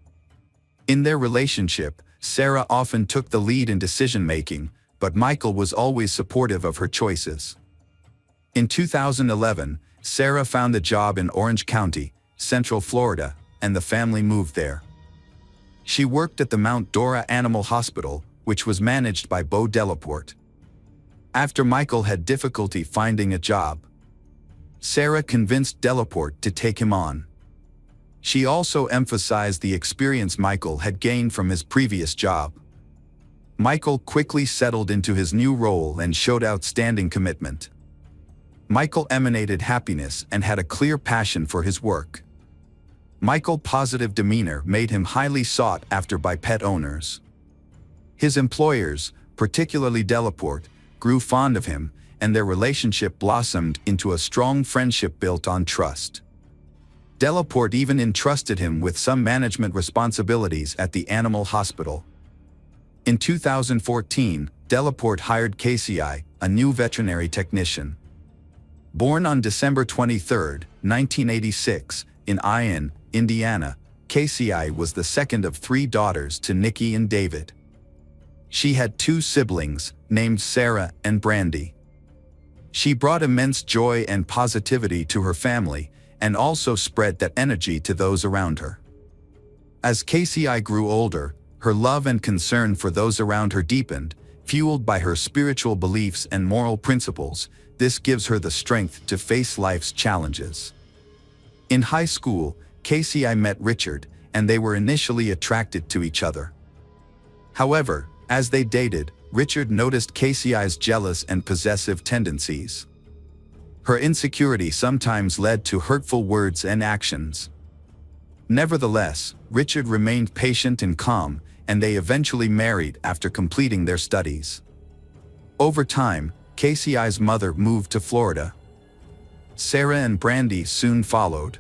In their relationship, Sarah often took the lead in decision-making, but Michael was always supportive of her choices. In 2011, Sarah found a job in Orange County, Central Florida, and the family moved there. She worked at the Mount Dora Animal Hospital, which was managed by Bo Delaporte. After Michael had difficulty finding a job, Sarah convinced Delaporte to take him on. She also emphasized the experience Michael had gained from his previous job. Michael quickly settled into his new role and showed outstanding commitment. Michael emanated happiness and had a clear passion for his work. Michael's positive demeanor made him highly sought after by pet owners. His employers, particularly Delaporte, grew fond of him, and their relationship blossomed into a strong friendship built on trust. Delaporte even entrusted him with some management responsibilities at the animal hospital. In 2014, Delaporte hired KCI, a new veterinary technician. Born on December 23, 1986, in Ion, Indiana, KCI was the second of 3 daughters to Nikki and David. She had 2 siblings, named Sarah and Brandy. She brought immense joy and positivity to her family, and also spread that energy to those around her. As KCI grew older, her love and concern for those around her deepened, fueled by her spiritual beliefs and moral principles. This gives her the strength to face life's challenges. In high school, KCI met Richard, and they were initially attracted to each other. However, as they dated, Richard noticed KCI's jealous and possessive tendencies. Her insecurity sometimes led to hurtful words and actions. Nevertheless, Richard remained patient and calm, and they eventually married after completing their studies. Over time, KCI's mother moved to Florida. Sarah and Brandy soon followed.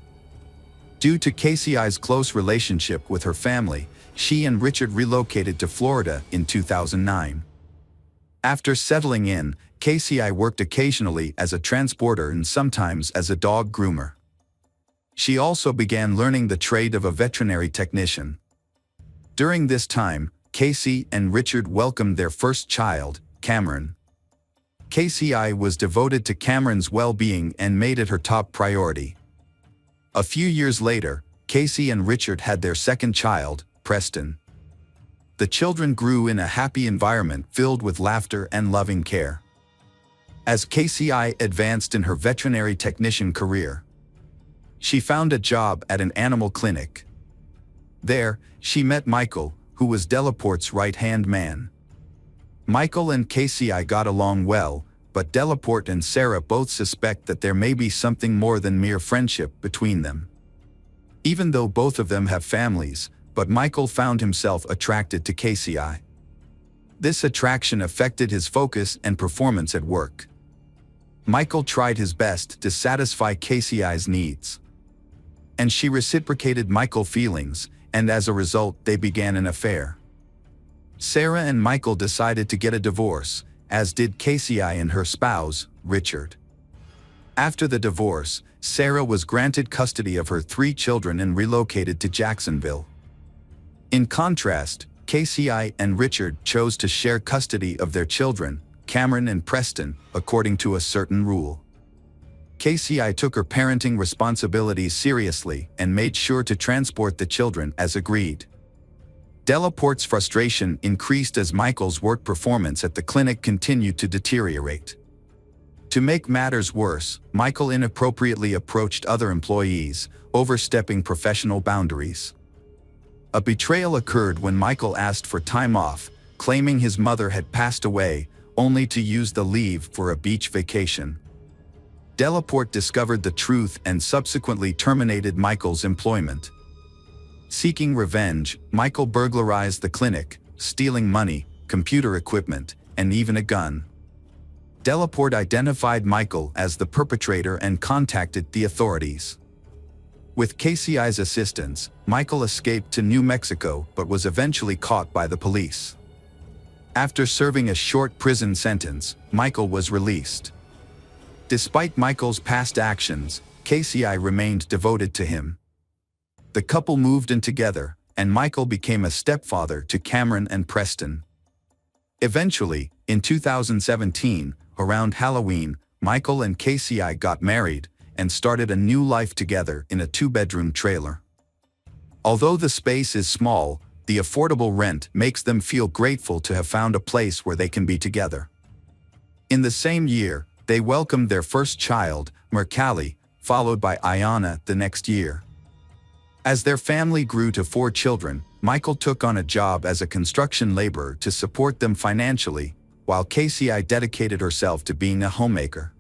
Due to KCI's close relationship with her family, she and Richard relocated to Florida in 2009. After settling in, KCI worked occasionally as a transporter and sometimes as a dog groomer. She also began learning the trade of a veterinary technician. During this time, KC and Richard welcomed their first child, Cameron. KCI was devoted to Cameron's well-being and made it her top priority. A few years later, KC and Richard had their second child, Preston. The children grew in a happy environment filled with laughter and loving care. As KCI advanced in her veterinary technician career, she found a job at an animal clinic. There, she met Michael, who was Delaporte's right-hand man. Michael and KCI got along well, but Delaporte and Sarah both suspect that there may be something more than mere friendship between them. Even though both of them have families, but Michael found himself attracted to KCI. This attraction affected his focus and performance at work. Michael tried his best to satisfy KCI's needs, and she reciprocated Michael's feelings, and as a result they began an affair. Sarah and Michael decided to get a divorce, as did KCI and her spouse, Richard. After the divorce, Sarah was granted custody of her 3 children and relocated to Jacksonville. In contrast, KCI and Richard chose to share custody of their children, Cameron and Preston, according to a certain rule. KCI took her parenting responsibilities seriously and made sure to transport the children as agreed. Delaporte's frustration increased as Michael's work performance at the clinic continued to deteriorate. To make matters worse, Michael inappropriately approached other employees, overstepping professional boundaries. A betrayal occurred when Michael asked for time off, claiming his mother had passed away, only to use the leave for a beach vacation. Delaporte discovered the truth and subsequently terminated Michael's employment. Seeking revenge, Michael burglarized the clinic, stealing money, computer equipment, and even a gun. Delaporte identified Michael as the perpetrator and contacted the authorities. With KCI's assistance, Michael escaped to New Mexico but was eventually caught by the police. After serving a short prison sentence, Michael was released. Despite Michael's past actions, KCI remained devoted to him. The couple moved in together, and Michael became a stepfather to Cameron and Preston. Eventually, in 2017, around Halloween, Michael and KCI got married and started a new life together in a 2-bedroom trailer. Although the space is small, the affordable rent makes them feel grateful to have found a place where they can be together. In the same year, they welcomed their first child, Mercalli, followed by Ayana the next year. As their family grew to 4 children, Michael took on a job as a construction laborer to support them financially, while KCI dedicated herself to being a homemaker.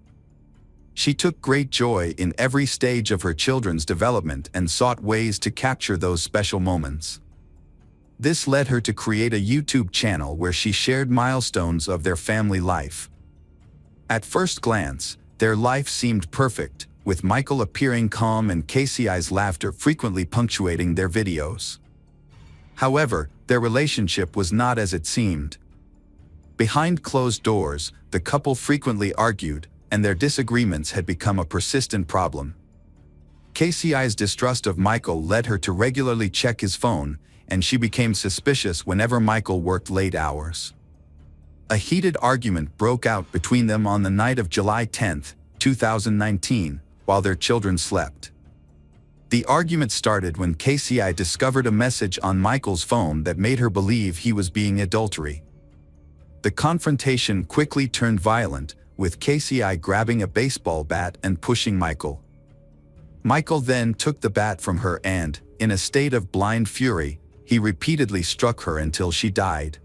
She took great joy in every stage of her children's development and sought ways to capture those special moments. This led her to create a YouTube channel where she shared milestones of their family life. At first glance, their life seemed perfect, with Michael appearing calm and KCI's laughter frequently punctuating their videos. However, their relationship was not as it seemed. Behind closed doors, the couple frequently argued, and their disagreements had become a persistent problem. KCI's distrust of Michael led her to regularly check his phone, and she became suspicious whenever Michael worked late hours. A heated argument broke out between them on the night of July 10, 2019, while their children slept. The argument started when KCI discovered a message on Michael's phone that made her believe he was being adultery. The confrontation quickly turned violent, with KCI grabbing a baseball bat and pushing Michael. Michael then took the bat from her and, in a state of blind fury, he repeatedly struck her until she died.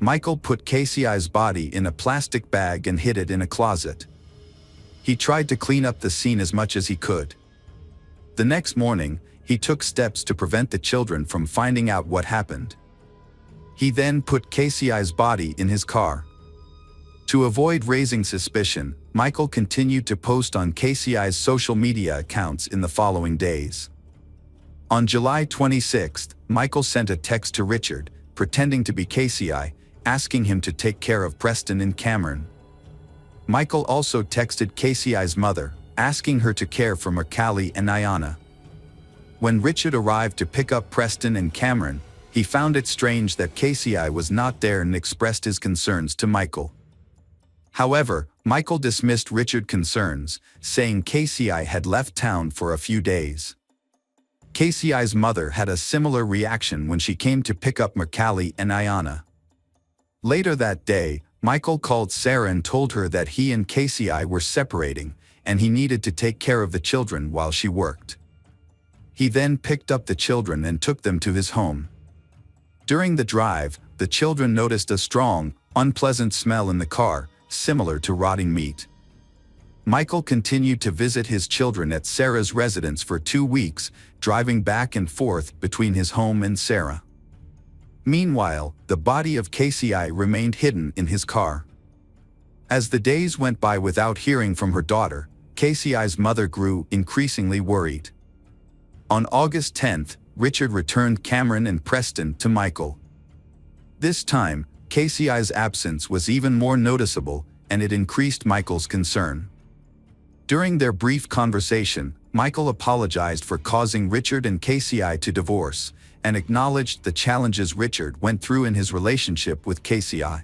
Michael put KCI's body in a plastic bag and hid it in a closet. He tried to clean up the scene as much as he could. The next morning, he took steps to prevent the children from finding out what happened. He then put KCI's body in his car. To avoid raising suspicion, Michael continued to post on KCI's social media accounts in the following days. On July 26, Michael sent a text to Richard, pretending to be KCI, asking him to take care of Preston and Cameron. Michael also texted KCI's mother, asking her to care for Mercalli and Ayana. When Richard arrived to pick up Preston and Cameron, he found it strange that KCI was not there and expressed his concerns to Michael. However, Michael dismissed Richard's concerns, saying KCI had left town for a few days. KCI's mother had a similar reaction when she came to pick up Mercalli and Ayana. Later that day, Michael called Sarah and told her that he and KCI were separating, and he needed to take care of the children while she worked. He then picked up the children and took them to his home. During the drive, the children noticed a strong, unpleasant smell in the car, similar to rotting meat. Michael continued to visit his children at Sarah's residence for 2 weeks, driving back and forth between his home and Sarah. Meanwhile, the body of KCI remained hidden in his car. As the days went by without hearing from her daughter, KCI's mother grew increasingly worried. On August 10th, Richard returned Cameron and Preston to Michael. This time, KCI's absence was even more noticeable, and it increased Michael's concern. During their brief conversation, Michael apologized for causing Richard and KCI to divorce, and acknowledged the challenges Richard went through in his relationship with KCI.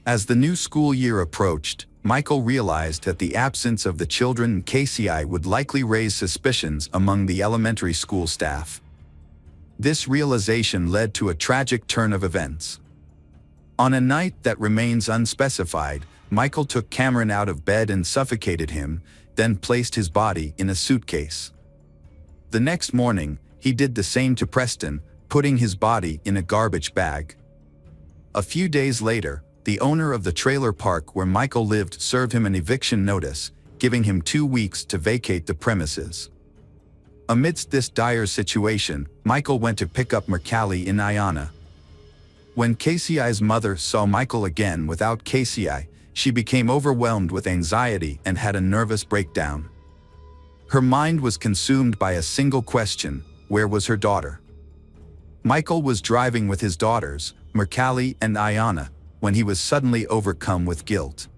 As the new school year approached, Michael realized that the absence of the children and KCI would likely raise suspicions among the elementary school staff. This realization led to a tragic turn of events. On a night that remains unspecified, Michael took Cameron out of bed and suffocated him, then placed his body in a suitcase. The next morning, he did the same to Preston, putting his body in a garbage bag. A few days later, the owner of the trailer park where Michael lived served him an eviction notice, giving him 2 weeks to vacate the premises. Amidst this dire situation, Michael went to pick up Mercalli in Iona. When KCI's mother saw Michael again without KCI, she became overwhelmed with anxiety and had a nervous breakdown. Her mind was consumed by a single question: where was her daughter? Michael was driving with his daughters, Mercalli and Iona, when he was suddenly overcome with guilt.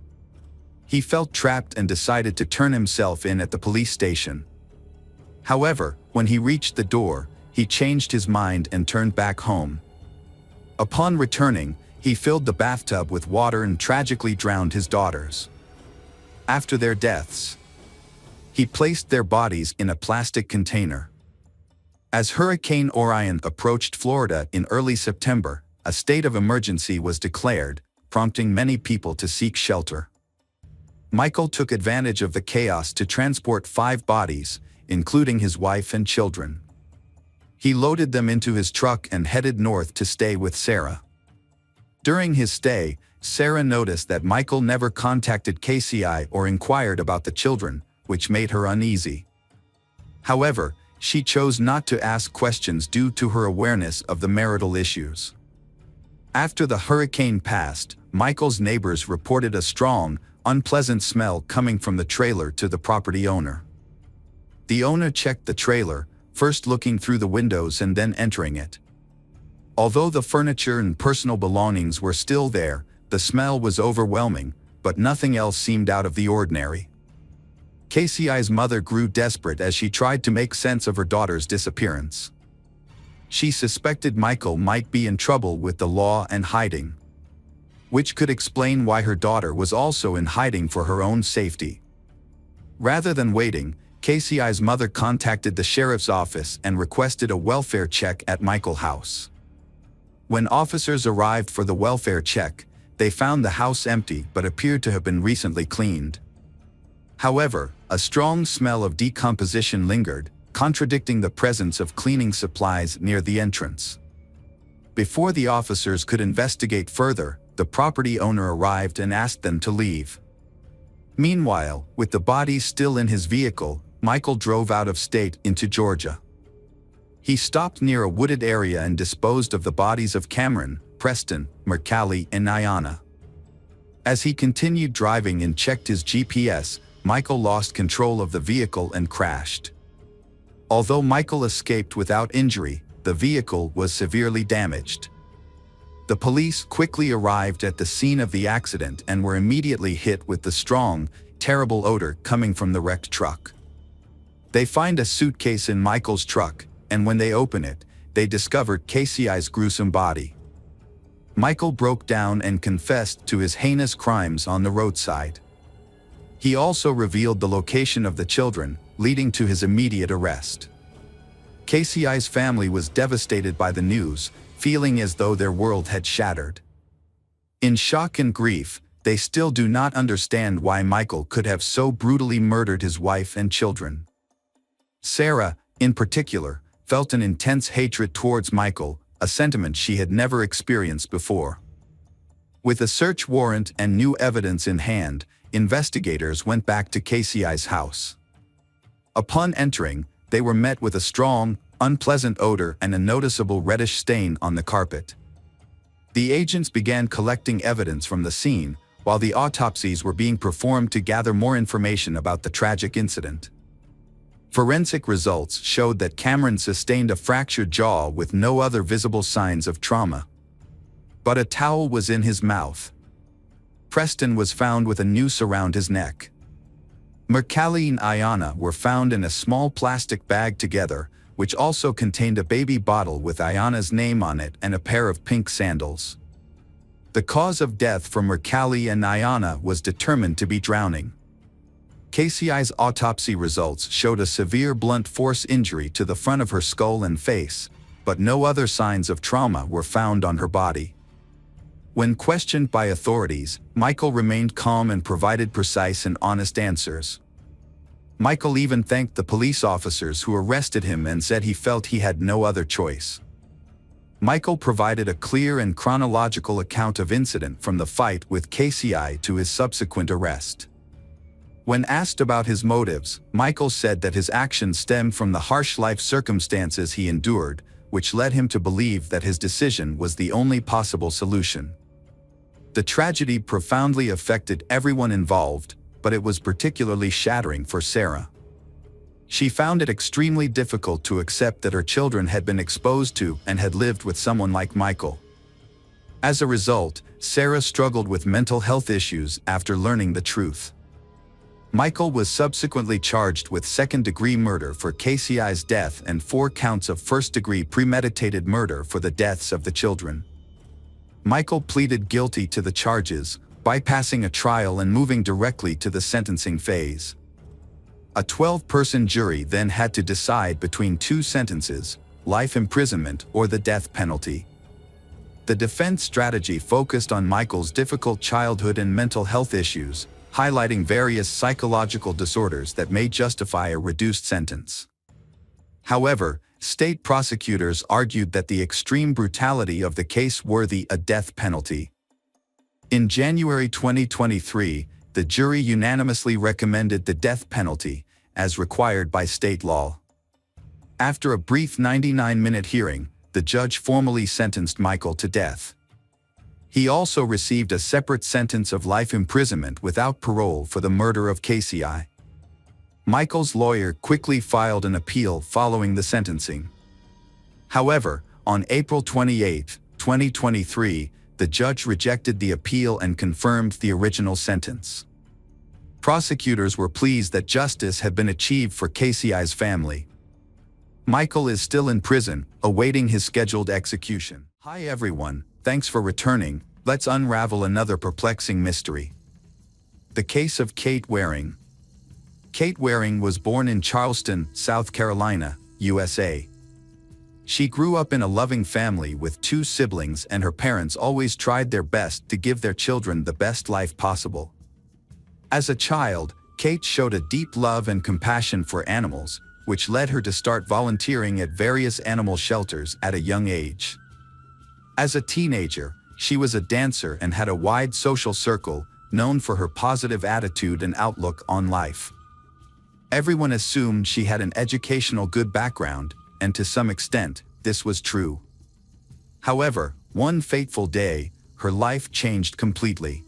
He felt trapped and decided to turn himself in at the police station. However, when he reached the door, he changed his mind and turned back home. Upon returning, he filled the bathtub with water and tragically drowned his daughters. After their deaths, he placed their bodies in a plastic container. As Hurricane Orion approached Florida in early September, a state of emergency was declared, prompting many people to seek shelter. Michael took advantage of the chaos to transport 5 bodies, including his wife and children. He loaded them into his truck and headed north to stay with Sarah. During his stay, Sarah noticed that Michael never contacted KCI or inquired about the children, which made her uneasy. However, she chose not to ask questions due to her awareness of the marital issues. After the hurricane passed, Michael's neighbors reported a strong, unpleasant smell coming from the trailer to the property owner. The owner checked the trailer, first looking through the windows and then entering it. Although the furniture and personal belongings were still there, the smell was overwhelming, but nothing else seemed out of the ordinary. KCI's mother grew desperate as she tried to make sense of her daughter's disappearance. She suspected Michael might be in trouble with the law and hiding, which could explain why her daughter was also in hiding for her own safety. Rather than waiting, KCI's mother contacted the sheriff's office and requested a welfare check at Michael's house. When officers arrived for the welfare check, they found the house empty but appeared to have been recently cleaned. However, a strong smell of decomposition lingered, contradicting the presence of cleaning supplies near the entrance. Before the officers could investigate further, the property owner arrived and asked them to leave. Meanwhile, with the bodies still in his vehicle, Michael drove out of state into Georgia. He stopped near a wooded area and disposed of the bodies of Cameron, Preston, Mercalli, and Iona. As he continued driving and checked his GPS, Michael lost control of the vehicle and crashed. Although Michael escaped without injury, the vehicle was severely damaged. The police quickly arrived at the scene of the accident and were immediately hit with the strong, terrible odor coming from the wrecked truck. They find a suitcase in Michael's truck, and when they open it, they discovered KCI's gruesome body. Michael broke down and confessed to his heinous crimes on the roadside. He also revealed the location of the children, leading to his immediate arrest. KCI's family was devastated by the news, feeling as though their world had shattered. In shock and grief, they still do not understand why Michael could have so brutally murdered his wife and children. Sarah, in particular, felt an intense hatred towards Michael, a sentiment she had never experienced before. With a search warrant and new evidence in hand, investigators went back to KCI's house. Upon entering, they were met with a strong, unpleasant odor and a noticeable reddish stain on the carpet. The agents began collecting evidence from the scene, while the autopsies were being performed to gather more information about the tragic incident. Forensic results showed that Cameron sustained a fractured jaw with no other visible signs of trauma. But a towel was in his mouth. Preston was found with a noose around his neck. Mercalli and Iona were found in a small plastic bag together, which also contained a baby bottle with Iona's name on it and a pair of pink sandals. The cause of death for Mercalli and Iona was determined to be drowning. KCI's autopsy results showed a severe blunt force injury to the front of her skull and face, but no other signs of trauma were found on her body. When questioned by authorities, Michael remained calm and provided precise and honest answers. Michael even thanked the police officers who arrested him and said he felt he had no other choice. Michael provided a clear and chronological account of incident from the fight with KCI to his subsequent arrest. When asked about his motives, Michael said that his actions stemmed from the harsh life circumstances he endured, which led him to believe that his decision was the only possible solution. The tragedy profoundly affected everyone involved, but it was particularly shattering for Sarah. She found it extremely difficult to accept that her children had been exposed to and had lived with someone like Michael. As a result, Sarah struggled with mental health issues after learning the truth. Michael was subsequently charged with second-degree murder for KCI's death and 4 counts of first-degree premeditated murder for the deaths of the children. Michael pleaded guilty to the charges, bypassing a trial and moving directly to the sentencing phase. A 12-person jury then had to decide between 2 sentences, life imprisonment or the death penalty. The defense strategy focused on Michael's difficult childhood and mental health issues, highlighting various psychological disorders that may justify a reduced sentence. However, state prosecutors argued that the extreme brutality of the case worthy a death penalty. In January 2023, the jury unanimously recommended the death penalty, as required by state law. After a brief 99-minute hearing, the judge formally sentenced Michael to death. He also received a separate sentence of life imprisonment without parole for the murder of KCI. Michael's lawyer quickly filed an appeal following the sentencing. However, on April 28, 2023, the judge rejected the appeal and confirmed the original sentence. Prosecutors were pleased that justice had been achieved for KCI's family. Michael is still in prison, awaiting his scheduled execution. Hi everyone, thanks for returning. Let's unravel another perplexing mystery. The case of Kate Waring. Kate Waring was born in Charleston, South Carolina, USA. She grew up in a loving family with 2 siblings, and her parents always tried their best to give their children the best life possible. As a child, Kate showed a deep love and compassion for animals, which led her to start volunteering at various animal shelters at a young age. As a teenager, she was a dancer and had a wide social circle, known for her positive attitude and outlook on life. Everyone assumed she had an educational good background, and to some extent, this was true. However, one fateful day, her life changed completely.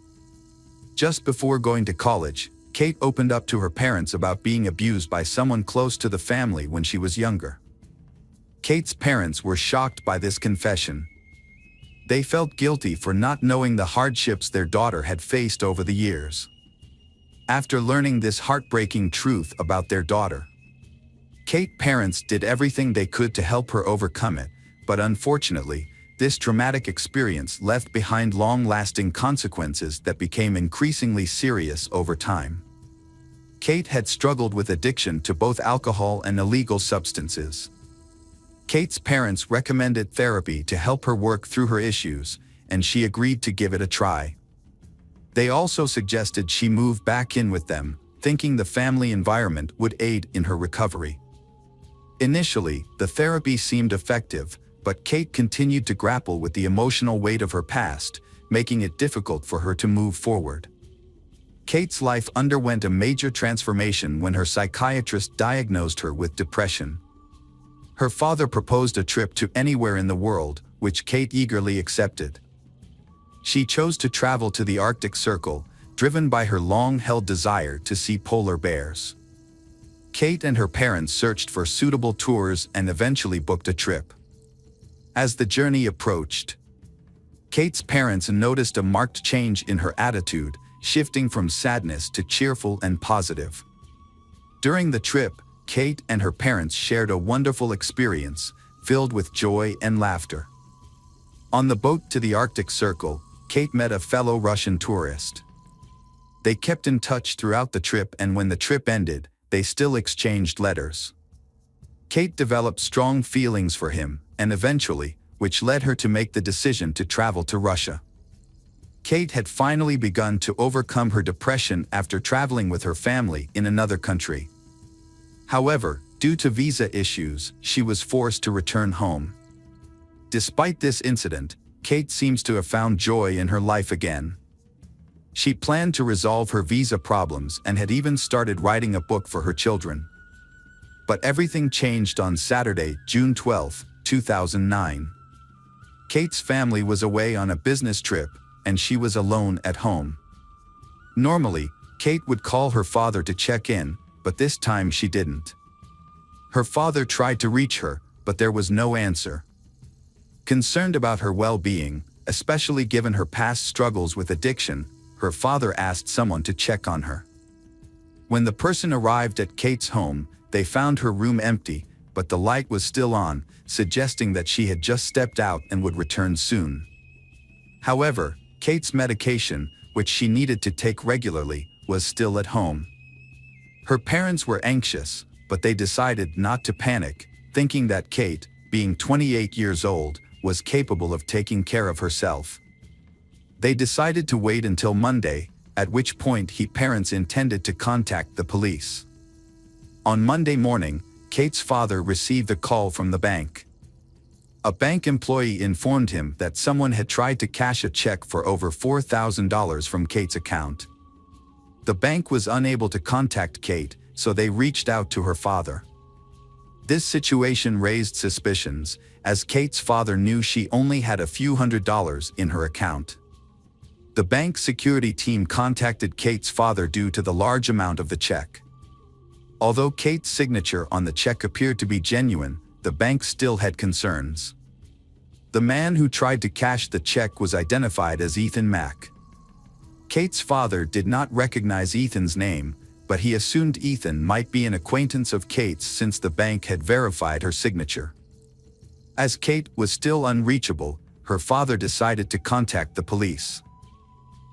Just before going to college, Kate opened up to her parents about being abused by someone close to the family when she was younger. Kate's parents were shocked by this confession. They felt guilty for not knowing the hardships their daughter had faced over the years. After learning this heartbreaking truth about their daughter, Kate's parents did everything they could to help her overcome it, but unfortunately, this traumatic experience left behind long-lasting consequences that became increasingly serious over time. Kate had struggled with addiction to both alcohol and illegal substances. Kate's parents recommended therapy to help her work through her issues, and she agreed to give it a try. They also suggested she move back in with them, thinking the family environment would aid in her recovery. Initially, the therapy seemed effective, but Kate continued to grapple with the emotional weight of her past, making it difficult for her to move forward. Kate's life underwent a major transformation when her psychiatrist diagnosed her with depression. Her father proposed a trip to anywhere in the world, which Kate eagerly accepted. She chose to travel to the Arctic Circle, driven by her long-held desire to see polar bears. Kate and her parents searched for suitable tours and eventually booked a trip. As the journey approached, Kate's parents noticed a marked change in her attitude, shifting from sadness to cheerful and positive. During the trip, Kate and her parents shared a wonderful experience, filled with joy and laughter. On the boat to the Arctic Circle, Kate met a fellow Russian tourist. They kept in touch throughout the trip, and when the trip ended, they still exchanged letters. Kate developed strong feelings for him, and eventually, which led her to make the decision to travel to Russia. Kate had finally begun to overcome her depression after traveling with her family in another country. However, due to visa issues, she was forced to return home. Despite this incident, Kate seems to have found joy in her life again. She planned to resolve her visa problems and had even started writing a book for her children. But everything changed on Saturday, June 12, 2009. Kate's family was away on a business trip, and she was alone at home. Normally, Kate would call her father to check in, but this time she didn't. Her father tried to reach her, but there was no answer. Concerned about her well-being, especially given her past struggles with addiction, her father asked someone to check on her. When the person arrived at Kate's home, they found her room empty, but the light was still on, suggesting that she had just stepped out and would return soon. However, Kate's medication, which she needed to take regularly, was still at home. Her parents were anxious, but they decided not to panic, thinking that Kate, being 28 years old, was capable of taking care of herself. They decided to wait until Monday, at which point parents intended to contact the police. On Monday morning, Kate's father received a call from the bank. A bank employee informed him that someone had tried to cash a check for over $4,000 from Kate's account. The bank was unable to contact Kate, so they reached out to her father. This situation raised suspicions, as Kate's father knew she only had a few $100s in her account. The bank security team contacted Kate's father due to the large amount of the check. Although Kate's signature on the check appeared to be genuine, the bank still had concerns. The man who tried to cash the check was identified as Ethan Mack. Kate's father did not recognize Ethan's name, but he assumed Ethan might be an acquaintance of Kate's since the bank had verified her signature. As Kate was still unreachable, her father decided to contact the police.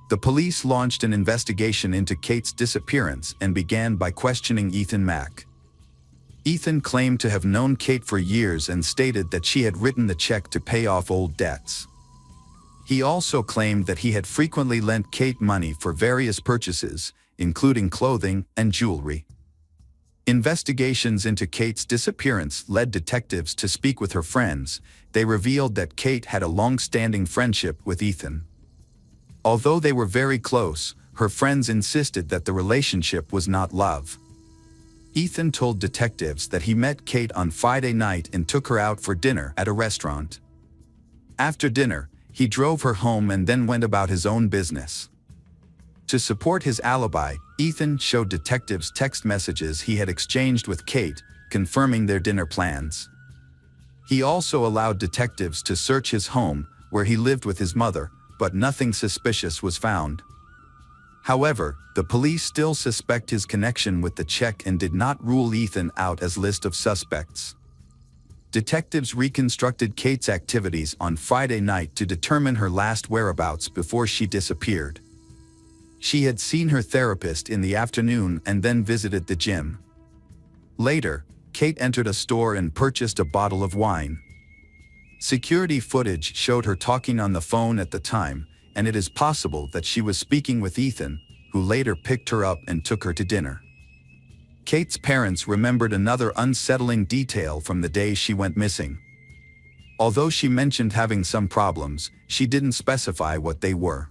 The police launched an investigation into Kate's disappearance and began by questioning Ethan Mack. Ethan claimed to have known Kate for years and stated that she had written the check to pay off old debts. He also claimed that he had frequently lent Kate money for various purchases, including clothing and jewelry. Investigations into Kate's disappearance led detectives to speak with her friends. They revealed that Kate had a long-standing friendship with Ethan. Although they were very close, her friends insisted that the relationship was not love. Ethan told detectives that he met Kate on Friday night and took her out for dinner at a restaurant. After dinner, he drove her home and then went about his own business. To support his alibi, Ethan showed detectives text messages he had exchanged with Kate, confirming their dinner plans. He also allowed detectives to search his home, where he lived with his mother, but nothing suspicious was found. However, the police still suspect his connection with the check and did not rule Ethan out as list of suspects. Detectives reconstructed Kate's activities on Friday night to determine her last whereabouts before she disappeared. She had seen her therapist in the afternoon and then visited the gym. Later, Kate entered a store and purchased a bottle of wine. Security footage showed her talking on the phone at the time, and it is possible that she was speaking with Ethan, who later picked her up and took her to dinner. Kate's parents remembered another unsettling detail from the day she went missing. Although she mentioned having some problems, she didn't specify what they were.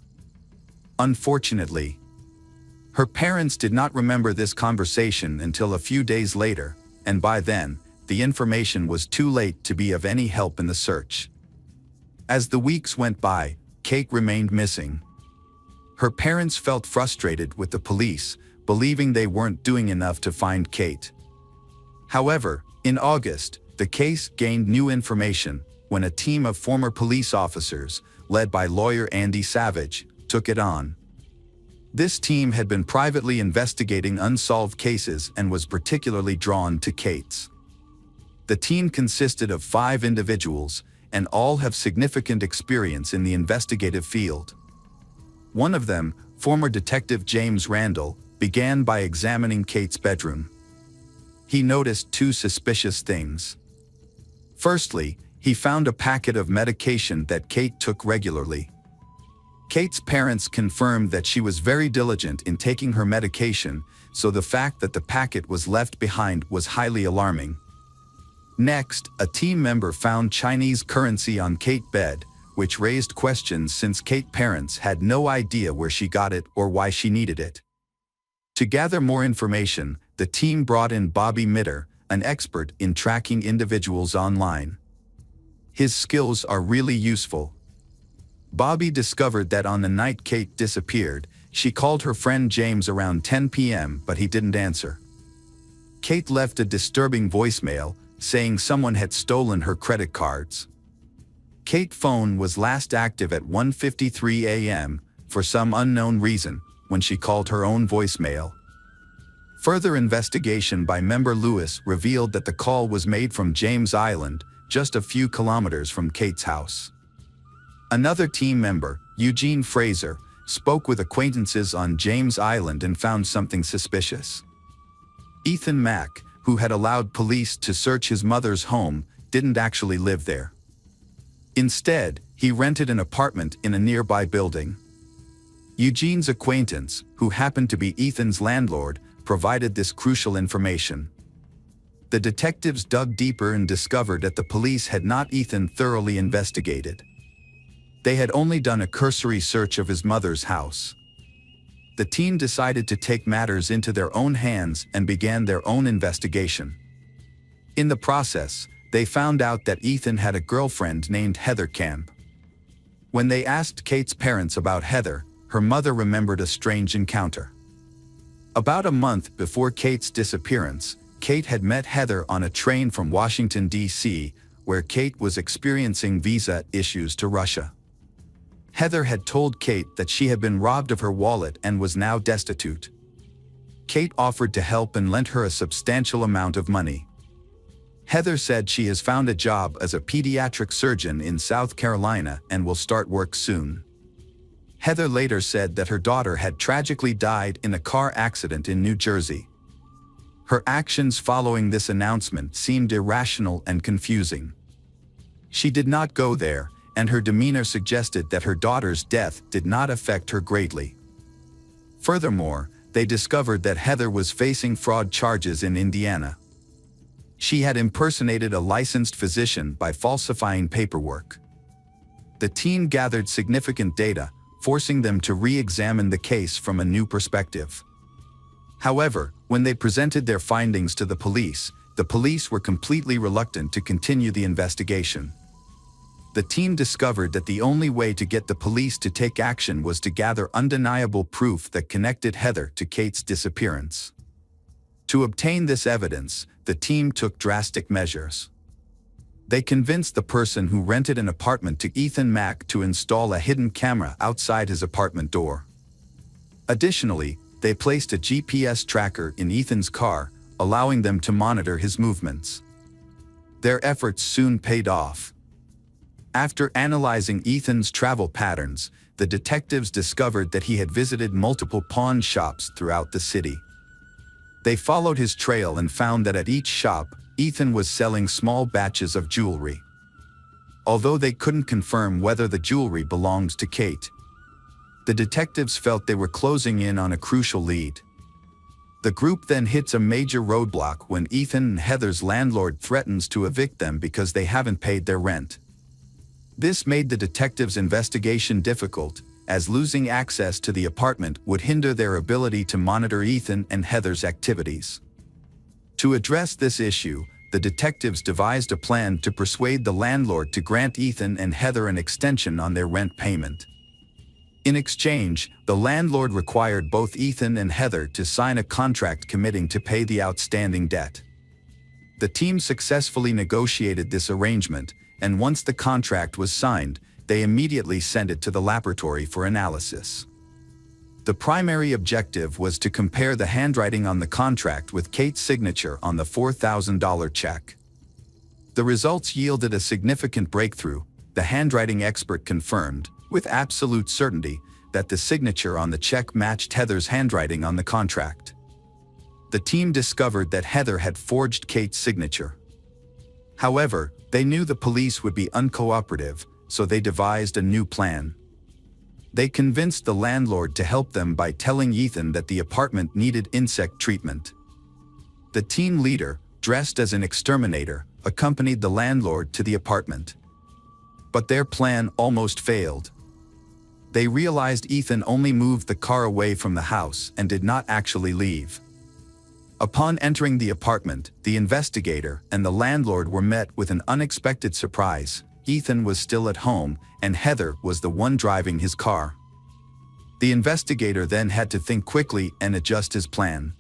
Unfortunately, her parents did not remember this conversation until a few days later, and by then, the information was too late to be of any help in the search. As the weeks went by, Kate remained missing. Her parents felt frustrated with the police, believing they weren't doing enough to find Kate. However, in August, the case gained new information when a team of former police officers, led by lawyer Andy Savage, took it on. This team had been privately investigating unsolved cases and was particularly drawn to Kate's. The team consisted of 5 individuals, and all have significant experience in the investigative field. One of them, former Detective James Randall, began by examining Kate's bedroom. He noticed 2 suspicious things. Firstly, he found a packet of medication that Kate took regularly. Kate's parents confirmed that she was very diligent in taking her medication, so the fact that the packet was left behind was highly alarming. Next, a team member found Chinese currency on Kate's bed, which raised questions since Kate's parents had no idea where she got it or why she needed it. To gather more information, the team brought in Bobby Mitter, an expert in tracking individuals online. His skills are really useful. Bobby discovered that on the night Kate disappeared, she called her friend James around 10 p.m. but he didn't answer. Kate left a disturbing voicemail, saying someone had stolen her credit cards. Kate's phone was last active at 1:53 a.m., for some unknown reason, when she called her own voicemail. Further investigation by member Lewis revealed that the call was made from James Island, just a few kilometers from Kate's house. Another team member, Eugene Fraser, spoke with acquaintances on James Island and found something suspicious. Ethan Mack, who had allowed police to search his mother's home, didn't actually live there. Instead, he rented an apartment in a nearby building. Eugene's acquaintance, who happened to be Ethan's landlord, provided this crucial information. The detectives dug deeper and discovered that the police had not Ethan thoroughly investigated. They had only done a cursory search of his mother's house. The team decided to take matters into their own hands and began their own investigation. In the process, they found out that Ethan had a girlfriend named Heather Camp. When they asked Kate's parents about Heather, her mother remembered a strange encounter. About a month before Kate's disappearance, Kate had met Heather on a train from Washington, D.C., where Kate was experiencing visa issues to Russia. Heather had told Kate that she had been robbed of her wallet and was now destitute. Kate offered to help and lent her a substantial amount of money. Heather said she has found a job as a pediatric surgeon in South Carolina and will start work soon. Heather later said that her daughter had tragically died in a car accident in New Jersey. Her actions following this announcement seemed irrational and confusing. She did not go there, and her demeanor suggested that her daughter's death did not affect her greatly. Furthermore, they discovered that Heather was facing fraud charges in Indiana. She had impersonated a licensed physician by falsifying paperwork. The team gathered significant data, forcing them to re-examine the case from a new perspective. However, when they presented their findings to the police were completely reluctant to continue the investigation. The team discovered that the only way to get the police to take action was to gather undeniable proof that connected Heather to Kate's disappearance. To obtain this evidence, the team took drastic measures. They convinced the person who rented an apartment to Ethan Mack to install a hidden camera outside his apartment door. Additionally, they placed a GPS tracker in Ethan's car, allowing them to monitor his movements. Their efforts soon paid off. After analyzing Ethan's travel patterns, the detectives discovered that he had visited multiple pawn shops throughout the city. They followed his trail and found that at each shop, Ethan was selling small batches of jewelry. Although they couldn't confirm whether the jewelry belonged to Kate, the detectives felt they were closing in on a crucial lead. The group then hits a major roadblock when Ethan and Heather's landlord threatens to evict them because they haven't paid their rent. This made the detectives' investigation difficult, as losing access to the apartment would hinder their ability to monitor Ethan and Heather's activities. To address this issue, the detectives devised a plan to persuade the landlord to grant Ethan and Heather an extension on their rent payment. In exchange, the landlord required both Ethan and Heather to sign a contract committing to pay the outstanding debt. The team successfully negotiated this arrangement, and once the contract was signed, they immediately sent it to the laboratory for analysis. The primary objective was to compare the handwriting on the contract with Kate's signature on the $4,000 check. The results yielded a significant breakthrough. The handwriting expert confirmed, with absolute certainty, that the signature on the check matched Heather's handwriting on the contract. The team discovered that Heather had forged Kate's signature. However, they knew the police would be uncooperative, so they devised a new plan. They convinced the landlord to help them by telling Ethan that the apartment needed insect treatment. The team leader, dressed as an exterminator, accompanied the landlord to the apartment. But their plan almost failed. They realized Ethan only moved the car away from the house and did not actually leave. Upon entering the apartment, the investigator and the landlord were met with an unexpected surprise. Ethan was still at home, and Heather was the one driving his car. The investigator then had to think quickly and adjust his plan.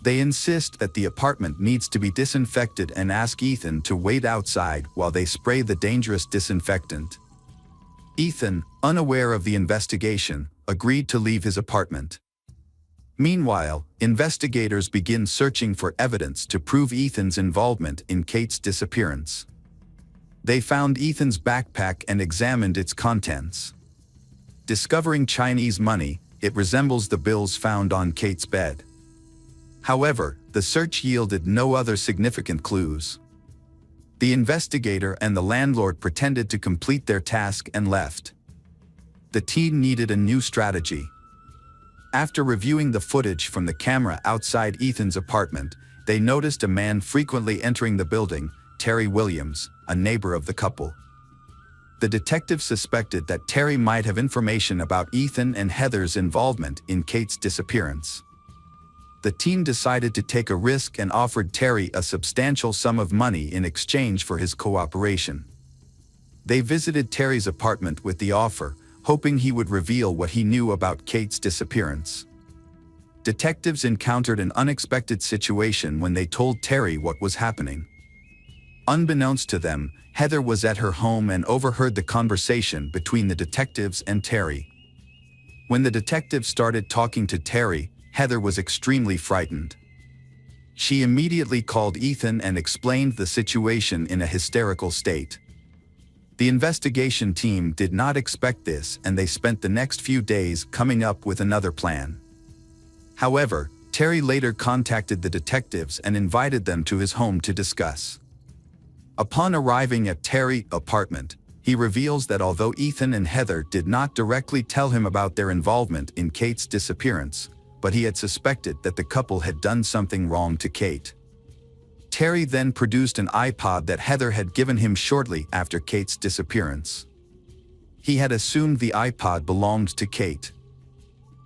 They insist that the apartment needs to be disinfected and ask Ethan to wait outside while they spray the dangerous disinfectant. Ethan, unaware of the investigation, agreed to leave his apartment. Meanwhile, investigators begin searching for evidence to prove Ethan's involvement in Kate's disappearance. They found Ethan's backpack and examined its contents. Discovering Chinese money, it resembles the bills found on Kate's bed. However, the search yielded no other significant clues. The investigator and the landlord pretended to complete their task and left. The team needed a new strategy. After reviewing the footage from the camera outside Ethan's apartment, they noticed a man frequently entering the building, Terry Williams, a neighbor of the couple. The detective suspected that Terry might have information about Ethan and Heather's involvement in Kate's disappearance. The team decided to take a risk and offered Terry a substantial sum of money in exchange for his cooperation. They visited Terry's apartment with the offer, hoping he would reveal what he knew about Kate's disappearance. Detectives encountered an unexpected situation when they told Terry what was happening. Unbeknownst to them, Heather was at her home and overheard the conversation between the detectives and Terry. When the detectives started talking to Terry, Heather was extremely frightened. She immediately called Ethan and explained the situation in a hysterical state. The investigation team did not expect this, and they spent the next few days coming up with another plan. However, Terry later contacted the detectives and invited them to his home to discuss. Upon arriving at Terry's apartment, he reveals that although Ethan and Heather did not directly tell him about their involvement in Kate's disappearance, but he had suspected that the couple had done something wrong to Kate. Terry then produced an iPod that Heather had given him shortly after Kate's disappearance. He had assumed the iPod belonged to Kate.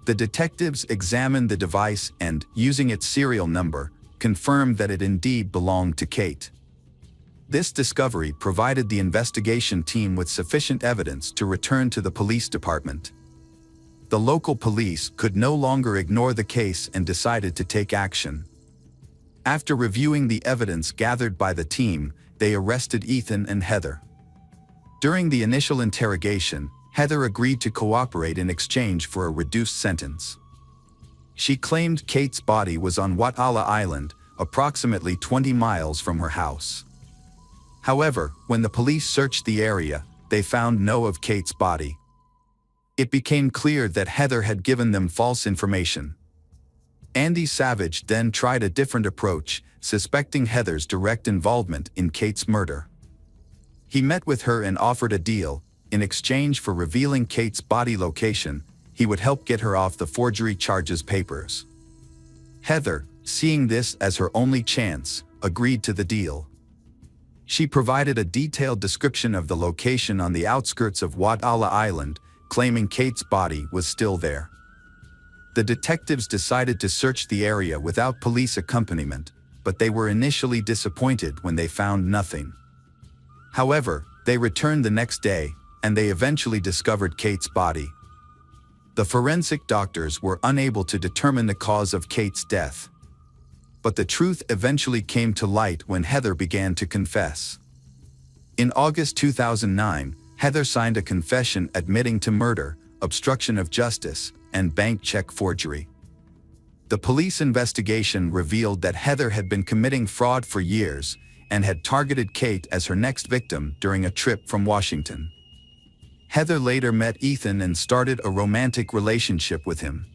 The detectives examined the device and, using its serial number, confirmed that it indeed belonged to Kate. This discovery provided the investigation team with sufficient evidence to return to the police department. The local police could no longer ignore the case and decided to take action. After reviewing the evidence gathered by the team, they arrested Ethan and Heather. During the initial interrogation, Heather agreed to cooperate in exchange for a reduced sentence. She claimed Kate's body was on Wat Allah Island, approximately 20 miles from her house. However, when the police searched the area, they found no of Kate's body. It became clear that Heather had given them false information. Andy Savage then tried a different approach, suspecting Heather's direct involvement in Kate's murder. He met with her and offered a deal. In exchange for revealing Kate's body location, he would help get her off the forgery charges papers. Heather, seeing this as her only chance, agreed to the deal. She provided a detailed description of the location on the outskirts of Wat Allah Island, claiming Kate's body was still there. The detectives decided to search the area without police accompaniment, but they were initially disappointed when they found nothing. However, they returned the next day, and they eventually discovered Kate's body. The forensic doctors were unable to determine the cause of Kate's death. But the truth eventually came to light when Heather began to confess. In August 2009, Heather signed a confession admitting to murder, obstruction of justice, and bank check forgery. The police investigation revealed that Heather had been committing fraud for years and had targeted Kate as her next victim during a trip from Washington. Heather later met Ethan and started a romantic relationship with him.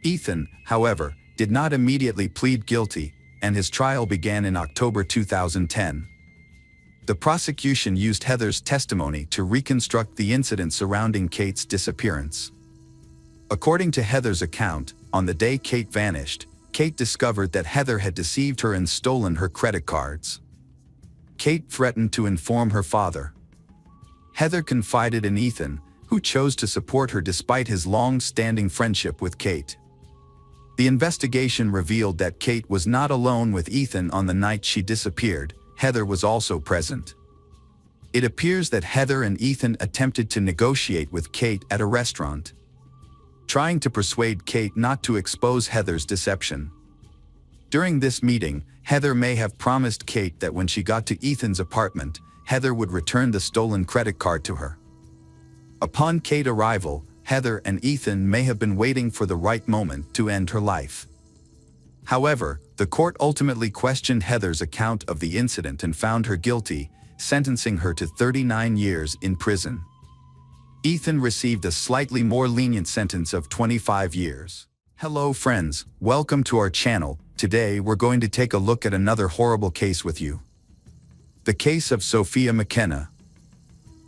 Ethan, however, did not immediately plead guilty, and his trial began in October 2010. The prosecution used Heather's testimony to reconstruct the incident surrounding Kate's disappearance. According to Heather's account, on the day Kate vanished, Kate discovered that Heather had deceived her and stolen her credit cards. Kate threatened to inform her father. Heather confided in Ethan, who chose to support her despite his long-standing friendship with Kate. The investigation revealed that Kate was not alone with Ethan on the night she disappeared. Heather was also present. It appears that Heather and Ethan attempted to negotiate with Kate at a restaurant, trying to persuade Kate not to expose Heather's deception. During this meeting, Heather may have promised Kate that when she got to Ethan's apartment, Heather would return the stolen credit card to her. Upon Kate's arrival, Heather and Ethan may have been waiting for the right moment to end her life. However, the court ultimately questioned Heather's account of the incident and found her guilty, sentencing her to 39 years in prison. Ethan received a slightly more lenient sentence of 25 years. Hello friends, welcome to our channel. Today we're going to take a look at another horrible case with you. The case of Sophia McKenna.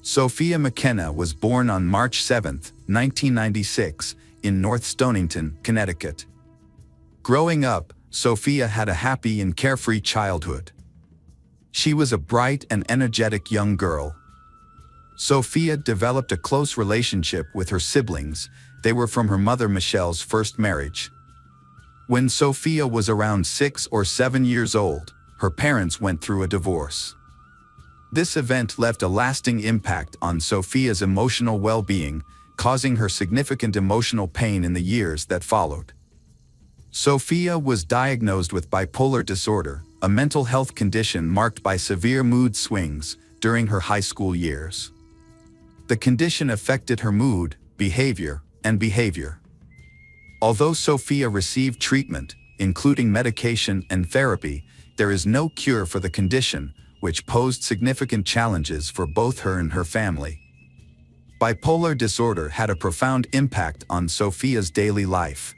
Sophia McKenna was born on March 7, 1996, in North Stonington, Connecticut. Growing up, Sophia had a happy and carefree childhood. She was a bright and energetic young girl. Sophia developed a close relationship with her siblings. They were from her mother Michelle's first marriage. When Sophia was around 6 or 7 years old, her parents went through a divorce. This event left a lasting impact on Sophia's emotional well-being, causing her significant emotional pain in the years that followed. Sophia was diagnosed with bipolar disorder, a mental health condition marked by severe mood swings during her high school years. The condition affected her mood, behavior. Although Sophia received treatment, including medication and therapy, there is no cure for the condition, which posed significant challenges for both her and her family. Bipolar disorder had a profound impact on Sophia's daily life,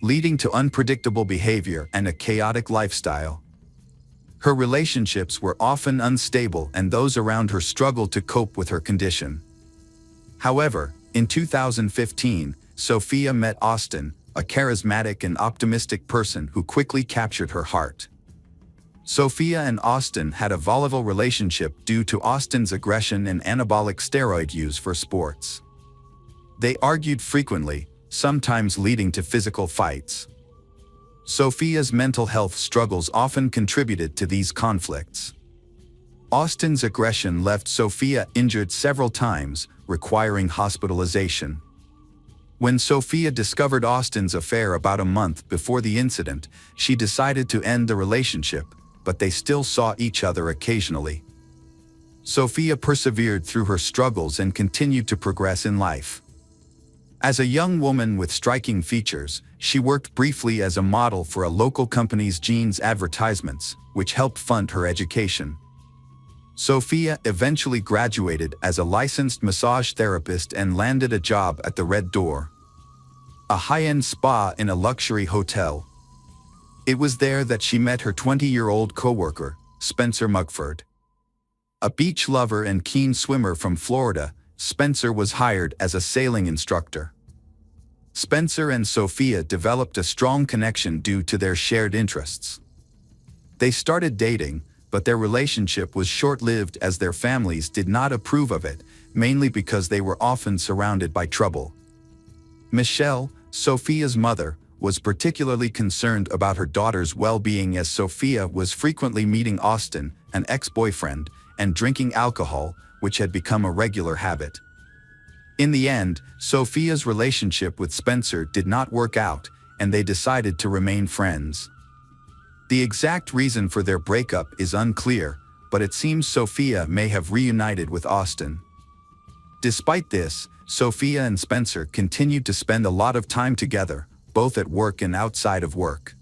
leading to unpredictable behavior and a chaotic lifestyle. Her relationships were often unstable and those around her struggled to cope with her condition. However, in 2015, Sophia met Austin, a charismatic and optimistic person who quickly captured her heart. Sophia and Austin had a volatile relationship due to Austin's aggression and anabolic steroid use for sports. They argued frequently, sometimes leading to physical fights. Sophia's mental health struggles often contributed to these conflicts. Austin's aggression left Sophia injured several times, requiring hospitalization. When Sophia discovered Austin's affair about a month before the incident, she decided to end the relationship, but they still saw each other occasionally. Sophia persevered through her struggles and continued to progress in life. As a young woman with striking features, she worked briefly as a model for a local company's jeans advertisements, which helped fund her education. Sophia eventually graduated as a licensed massage therapist and landed a job at the Red Door, a high-end spa in a luxury hotel. It was there that she met her 20-year-old co-worker, Spencer Mugford. A beach lover and keen swimmer from Florida, Spencer was hired as a sailing instructor. Spencer and Sophia developed a strong connection due to their shared interests. They started dating, but their relationship was short-lived as their families did not approve of it, mainly because they were often surrounded by trouble. Michelle, Sophia's mother, was particularly concerned about her daughter's well-being as Sophia was frequently meeting Austin, an ex-boyfriend, and drinking alcohol, which had become a regular habit. In the end, Sophia's relationship with Spencer did not work out, and they decided to remain friends. The exact reason for their breakup is unclear, but it seems Sophia may have reunited with Austin. Despite this, Sophia and Spencer continued to spend a lot of time together, both at work and outside of work.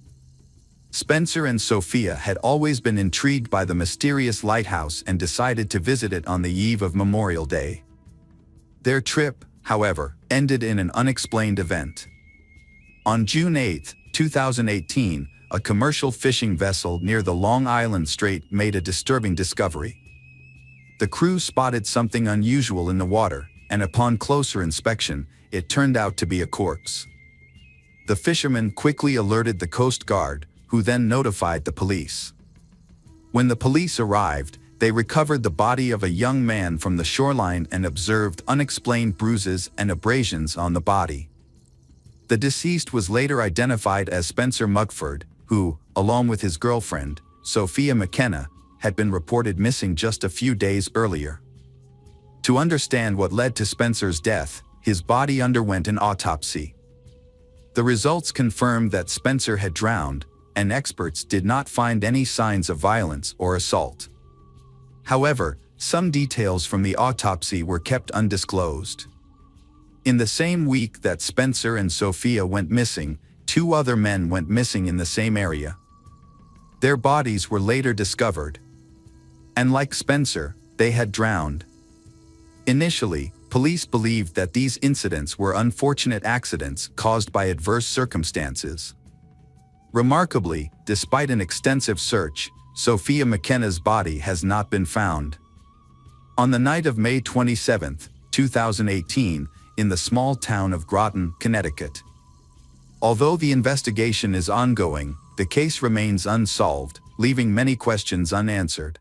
Spencer and Sophia had always been intrigued by the mysterious lighthouse and decided to visit it on the eve of Memorial Day. Their trip, however, ended in an unexplained event. On June 8, 2018, a commercial fishing vessel near the Long Island Strait made a disturbing discovery. The crew spotted something unusual in the water, and upon closer inspection, it turned out to be a corpse. The fishermen quickly alerted the Coast Guard, who then notified the police. When the police arrived, they recovered the body of a young man from the shoreline and observed unexplained bruises and abrasions on the body. The deceased was later identified as Spencer Mugford, who, along with his girlfriend, Sophia McKenna, had been reported missing just a few days earlier. To understand what led to Spencer's death, his body underwent an autopsy. The results confirmed that Spencer had drowned, and experts did not find any signs of violence or assault. However, some details from the autopsy were kept undisclosed. In the same week that Spencer and Sophia went missing, 2 other men went missing in the same area. Their bodies were later discovered. And like Spencer, they had drowned. Initially, police believed that these incidents were unfortunate accidents caused by adverse circumstances. Remarkably, despite an extensive search, Sophia McKenna's body has not been found. On the night of May 27, 2018, in the small town of Groton, Connecticut. Although the investigation is ongoing, the case remains unsolved, leaving many questions unanswered.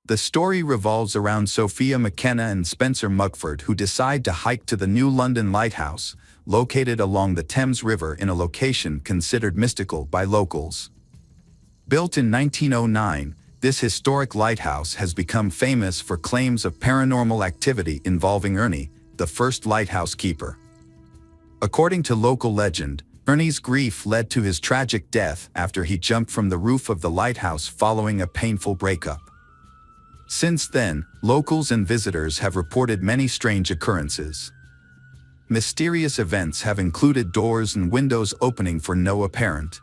The story revolves around Sophia McKenna and Spencer Mugford, who decide to hike to the New London Lighthouse, located along the Thames River in a location considered mystical by locals. Built in 1909, this historic lighthouse has become famous for claims of paranormal activity involving Ernie, the first lighthouse keeper. According to local legend, Ernie's grief led to his tragic death after he jumped from the roof of the lighthouse following a painful breakup. Since then, locals and visitors have reported many strange occurrences. Mysterious events have included doors and windows opening for no apparent,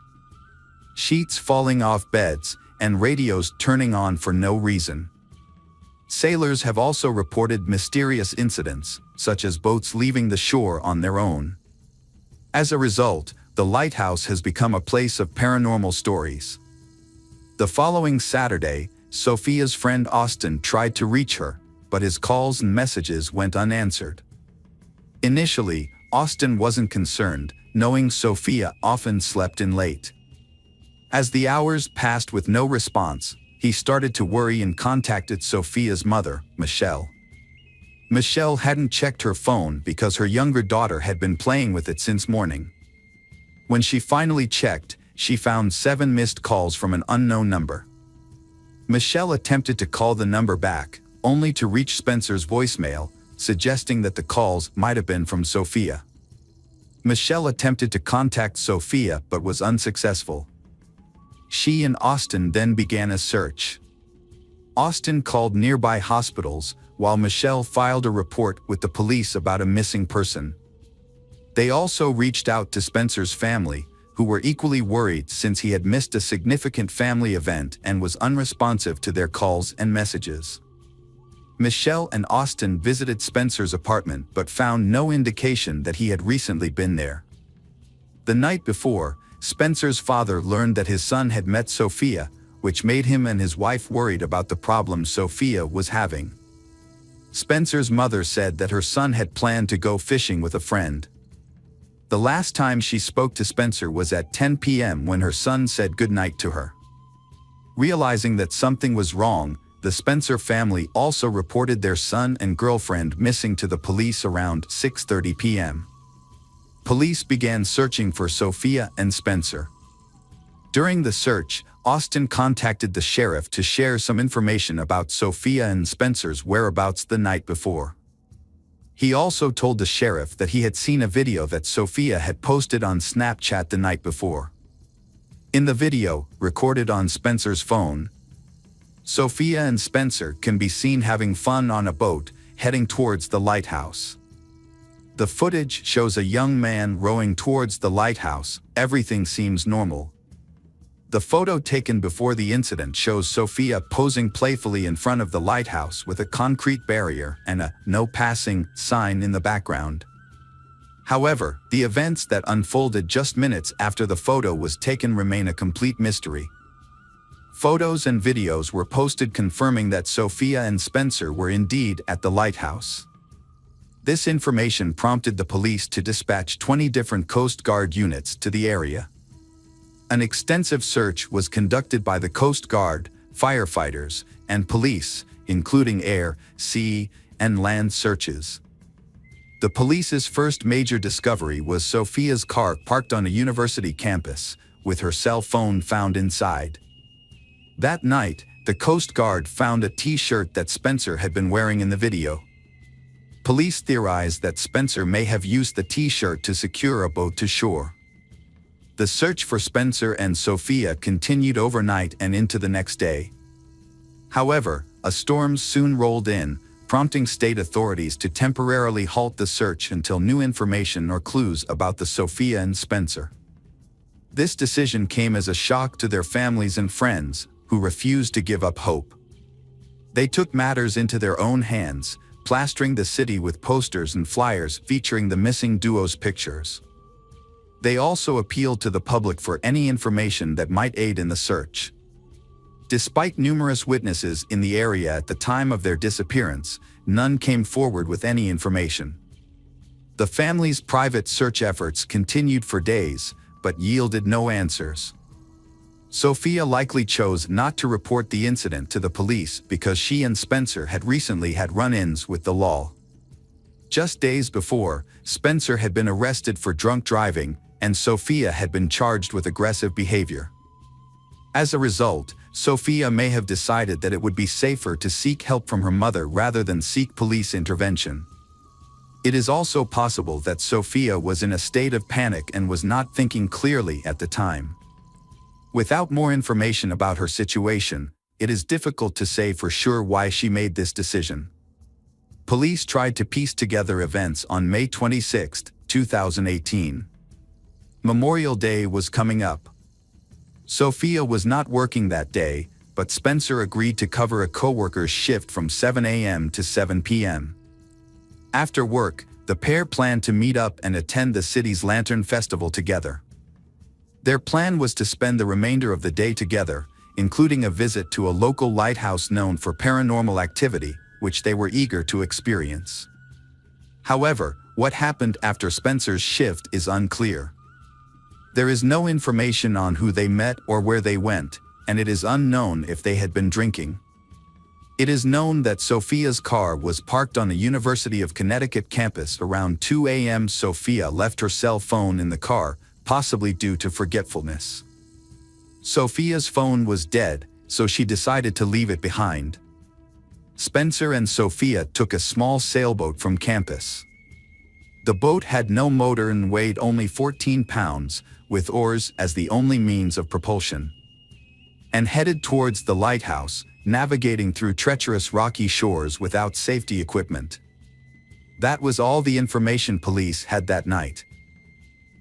sheets falling off beds, and radios turning on for no reason. Sailors have also reported mysterious incidents, such as boats leaving the shore on their own. As a result, the lighthouse has become a place of paranormal stories. The following Saturday, Sophia's friend Austin tried to reach her, but his calls and messages went unanswered. Initially, Austin wasn't concerned, knowing Sophia often slept in late. As the hours passed with no response, he started to worry and contacted Sophia's mother, Michelle. Michelle hadn't checked her phone because her younger daughter had been playing with it since morning. When she finally checked, she found 7 missed calls from an unknown number. Michelle attempted to call the number back, only to reach Spencer's voicemail, suggesting that the calls might have been from Sophia. Michelle attempted to contact Sophia but was unsuccessful. She and Austin then began a search. Austin called nearby hospitals, while Michelle filed a report with the police about a missing person. They also reached out to Spencer's family, who were equally worried since he had missed a significant family event and was unresponsive to their calls and messages. Michelle and Austin visited Spencer's apartment but found no indication that he had recently been there. The night before, Spencer's father learned that his son had met Sophia, which made him and his wife worried about the problems Sophia was having. Spencer's mother said that her son had planned to go fishing with a friend. The last time she spoke to Spencer was at 10 p.m. when her son said goodnight to her. Realizing that something was wrong, the Spencer family also reported their son and girlfriend missing to the police around 6:30 p.m. Police began searching for Sophia and Spencer. During the search, Austin contacted the sheriff to share some information about Sophia and Spencer's whereabouts the night before. He also told the sheriff that he had seen a video that Sophia had posted on Snapchat the night before. In the video, recorded on Spencer's phone, Sophia and Spencer can be seen having fun on a boat, heading towards the lighthouse. The footage shows a young man rowing towards the lighthouse. Everything seems normal. The photo taken before the incident shows Sophia posing playfully in front of the lighthouse with a concrete barrier and a "no passing" sign in the background. However, the events that unfolded just minutes after the photo was taken remain a complete mystery. Photos and videos were posted confirming that Sophia and Spencer were indeed at the lighthouse. This information prompted the police to dispatch 20 different Coast Guard units to the area. An extensive search was conducted by the Coast Guard, firefighters, and police, including air, sea, and land searches. The police's first major discovery was Sophia's car parked on a university campus, with her cell phone found inside. That night, the Coast Guard found a T-shirt that Spencer had been wearing in the video. Police theorized that Spencer may have used the T-shirt to secure a boat to shore. The search for Spencer and Sophia continued overnight and into the next day. However, a storm soon rolled in, prompting state authorities to temporarily halt the search until new information or clues about the Sophia and Spencer. This decision came as a shock to their families and friends, who refused to give up hope. They took matters into their own hands, plastering the city with posters and flyers featuring the missing duo's pictures. They also appealed to the public for any information that might aid in the search. Despite numerous witnesses in the area at the time of their disappearance, none came forward with any information. The family's private search efforts continued for days, but yielded no answers. Sophia likely chose not to report the incident to the police because she and Spencer had recently had run-ins with the law. Just days before, Spencer had been arrested for drunk driving, and Sophia had been charged with aggressive behavior. As a result, Sophia may have decided that it would be safer to seek help from her mother rather than seek police intervention. It is also possible that Sophia was in a state of panic and was not thinking clearly at the time. Without more information about her situation, it is difficult to say for sure why she made this decision. Police tried to piece together events on May 26, 2018. Memorial Day was coming up. Sophia was not working that day, but Spencer agreed to cover a coworker's shift from 7 a.m. to 7 p.m. After work, the pair planned to meet up and attend the city's Lantern Festival together. Their plan was to spend the remainder of the day together, including a visit to a local lighthouse known for paranormal activity, which they were eager to experience. However, what happened after Spencer's shift is unclear. There is no information on who they met or where they went, and it is unknown if they had been drinking. It is known that Sophia's car was parked on the University of Connecticut campus around 2 a.m. Sophia left her cell phone in the car, possibly due to forgetfulness. Sophia's phone was dead, so she decided to leave it behind. Spencer and Sophia took a small sailboat from campus. The boat had no motor and weighed only 14 pounds, with oars as the only means of propulsion, and headed towards the lighthouse, navigating through treacherous rocky shores without safety equipment. That was all the information police had that night.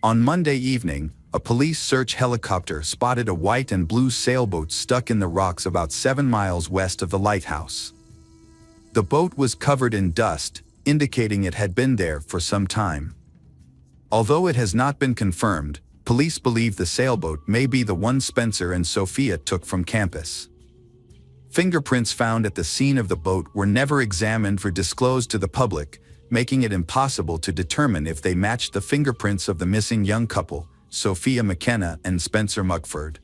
On Monday evening, a police search helicopter spotted a white and blue sailboat stuck in the rocks about 7 miles west of the lighthouse. The boat was covered in dust, indicating it had been there for some time. Although it has not been confirmed, police believe the sailboat may be the one Spencer and Sophia took from campus. Fingerprints found at the scene of the boat were never examined or disclosed to the public, making it impossible to determine if they matched the fingerprints of the missing young couple, Sophia McKenna and Spencer Mugford.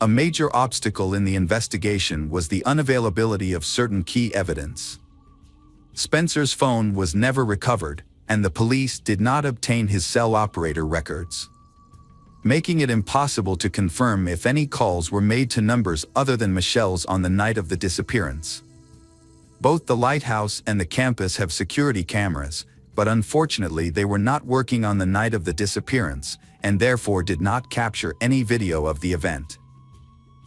A major obstacle in the investigation was the unavailability of certain key evidence. Spencer's phone was never recovered, and the police did not obtain his cell operator records, making it impossible to confirm if any calls were made to numbers other than Michelle's on the night of the disappearance. Both the lighthouse and the campus have security cameras, but unfortunately they were not working on the night of the disappearance, and therefore did not capture any video of the event.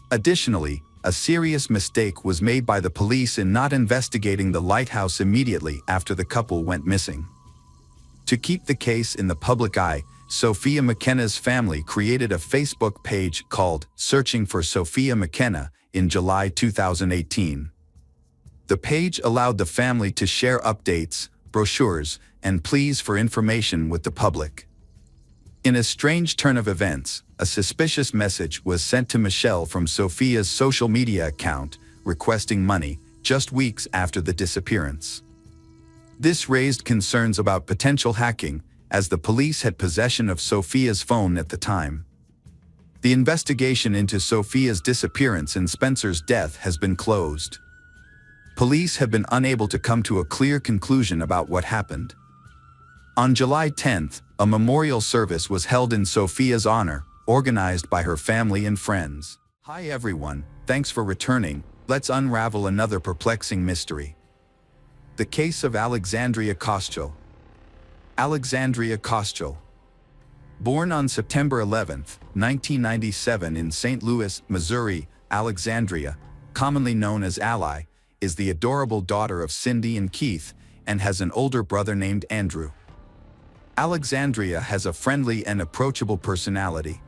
Additionally, a serious mistake was made by the police in not investigating the lighthouse immediately after the couple went missing. To keep the case in the public eye, Sophia McKenna's family created a Facebook page called Searching for Sophia McKenna in July 2018. The page allowed the family to share updates, brochures, and pleas for information with the public. In a strange turn of events, a suspicious message was sent to Michelle from Sophia's social media account, requesting money, just weeks after the disappearance. This raised concerns about potential hacking, as the police had possession of Sophia's phone at the time. The investigation into Sophia's disappearance and Spencer's death has been closed. Police have been unable to come to a clear conclusion about what happened. On July 10th, a memorial service was held in Sophia's honor, organized by her family and friends. Hi everyone, thanks for returning. Let's unravel another perplexing mystery. The case of Alexandria Koschel. Alexandria Koschel. Born on September 11, 1997 in St. Louis, Missouri, Alexandria, commonly known as Ally, is the adorable daughter of Cindy and Keith and has an older brother named Andrew. Alexandria has a friendly and approachable personality.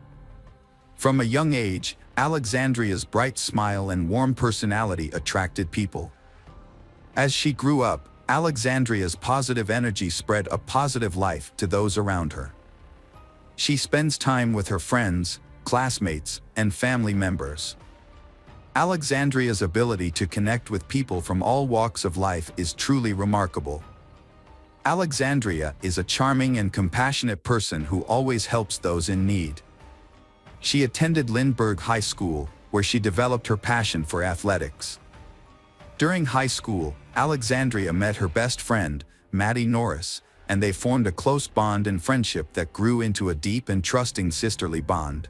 From a young age, Alexandria's bright smile and warm personality attracted people. As she grew up, Alexandria's positive energy spread a positive life to those around her. She spends time with her friends, classmates, and family members. Alexandria's ability to connect with people from all walks of life is truly remarkable. Alexandria is a charming and compassionate person who always helps those in need. She attended Lindbergh High School, where she developed her passion for athletics. During high school, Alexandria met her best friend, Maddie Norris, and they formed a close bond and friendship that grew into a deep and trusting sisterly bond.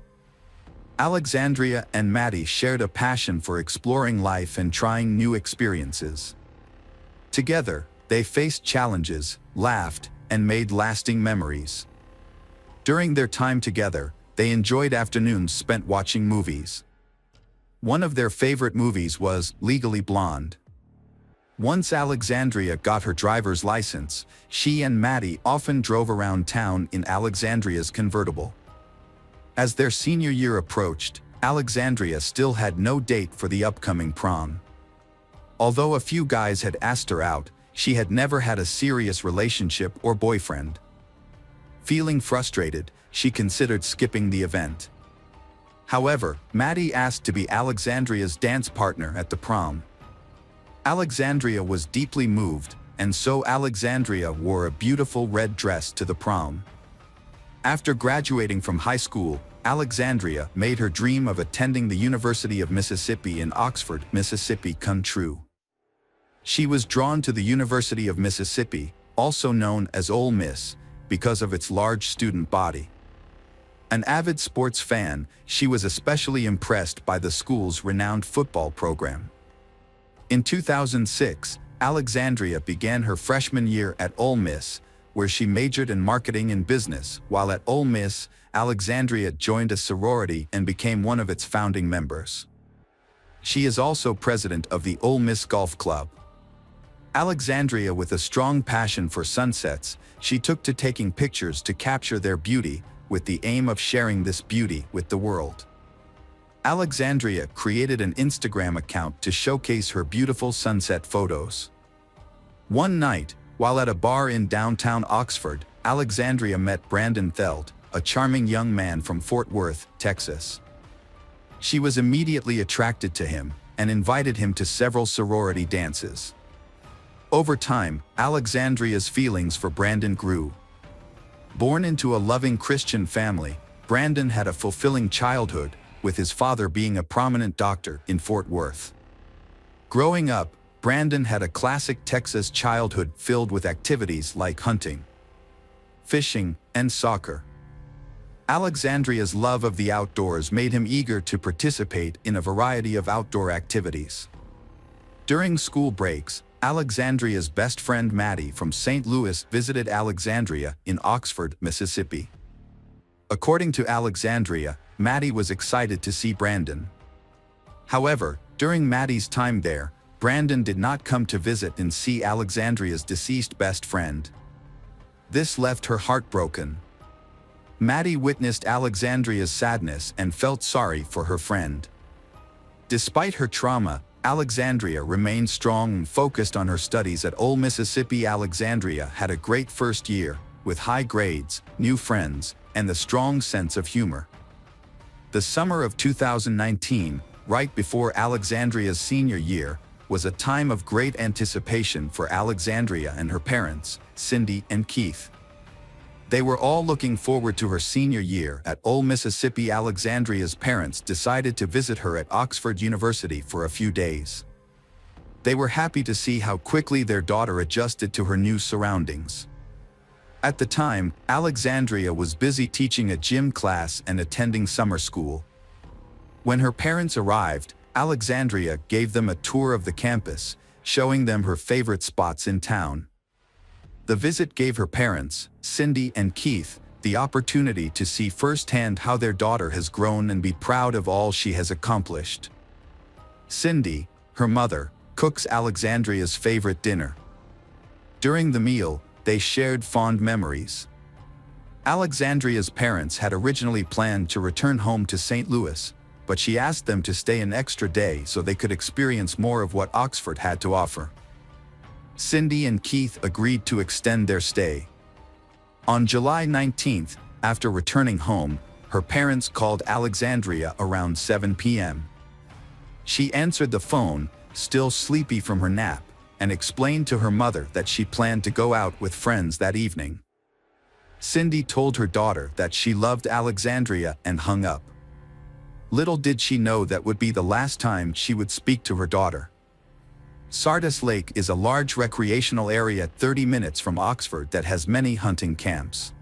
Alexandria and Maddie shared a passion for exploring life and trying new experiences. Together, they faced challenges, laughed, and made lasting memories. During their time together, they enjoyed afternoons spent watching movies. One of their favorite movies was Legally Blonde. Once Alexandria got her driver's license, she and Maddie often drove around town in Alexandria's convertible. As their senior year approached, Alexandria still had no date for the upcoming prom. Although a few guys had asked her out, she had never had a serious relationship or boyfriend. Feeling frustrated, she considered skipping the event. However, Maddie asked to be Alexandria's dance partner at the prom. Alexandria was deeply moved, and so Alexandria wore a beautiful red dress to the prom. After graduating from high school, Alexandria made her dream of attending the University of Mississippi in Oxford, Mississippi come true. She was drawn to the University of Mississippi, also known as Ole Miss, because of its large student body. An avid sports fan, she was especially impressed by the school's renowned football program. In 2006, Alexandria began her freshman year at Ole Miss, where she majored in marketing and business. While at Ole Miss, Alexandria joined a sorority and became one of its founding members. She is also president of the Ole Miss Golf Club. Alexandria, with a strong passion for sunsets, she took to taking pictures to capture their beauty, with the aim of sharing this beauty with the world. Alexandria created an Instagram account to showcase her beautiful sunset photos. One night, while at a bar in downtown Oxford, Alexandria met Brandon Theld, a charming young man from Fort Worth, Texas. She was immediately attracted to him and invited him to several sorority dances. Over time, Alexandria's feelings for Brandon grew. Born into a loving Christian family, Brandon had a fulfilling childhood, with his father being a prominent doctor in Fort Worth. Growing up, Brandon had a classic Texas childhood filled with activities like hunting, fishing, and soccer. Alexandria's love of the outdoors made him eager to participate in a variety of outdoor activities. During school breaks, Alexandria's best friend Maddie from St. Louis visited Alexandria in Oxford, Mississippi. According to Alexandria, Maddie was excited to see Brandon. However, during Maddie's time there, Brandon did not come to visit and see Alexandria's deceased best friend. This left her heartbroken. Maddie witnessed Alexandria's sadness and felt sorry for her friend. Despite her trauma, Alexandria remained strong and focused on her studies at Ole Mississippi. Alexandria had a great first year, with high grades, new friends, and a strong sense of humor. The summer of 2019, right before Alexandria's senior year, was a time of great anticipation for Alexandria and her parents, Cindy and Keith. They were all looking forward to her senior year at Ole Mississippi. Alexandria's parents decided to visit her at Oxford University for a few days. They were happy to see how quickly their daughter adjusted to her new surroundings. At the time, Alexandria was busy teaching a gym class and attending summer school. When her parents arrived, Alexandria gave them a tour of the campus, showing them her favorite spots in town. The visit gave her parents, Cindy and Keith, the opportunity to see firsthand how their daughter has grown and be proud of all she has accomplished. Cindy, her mother, cooks Alexandria's favorite dinner. During the meal, they shared fond memories. Alexandria's parents had originally planned to return home to St. Louis, but she asked them to stay an extra day so they could experience more of what Oxford had to offer. Cindy and Keith agreed to extend their stay. On July 19th, after returning home, her parents called Alexandria around 7 p.m. She answered the phone, still sleepy from her nap, and explained to her mother that she planned to go out with friends that evening. Cindy told her daughter that she loved Alexandria and hung up. Little did she know that would be the last time she would speak to her daughter. Sardis Lake is a large recreational area 30 minutes from Oxford that has many hunting camps.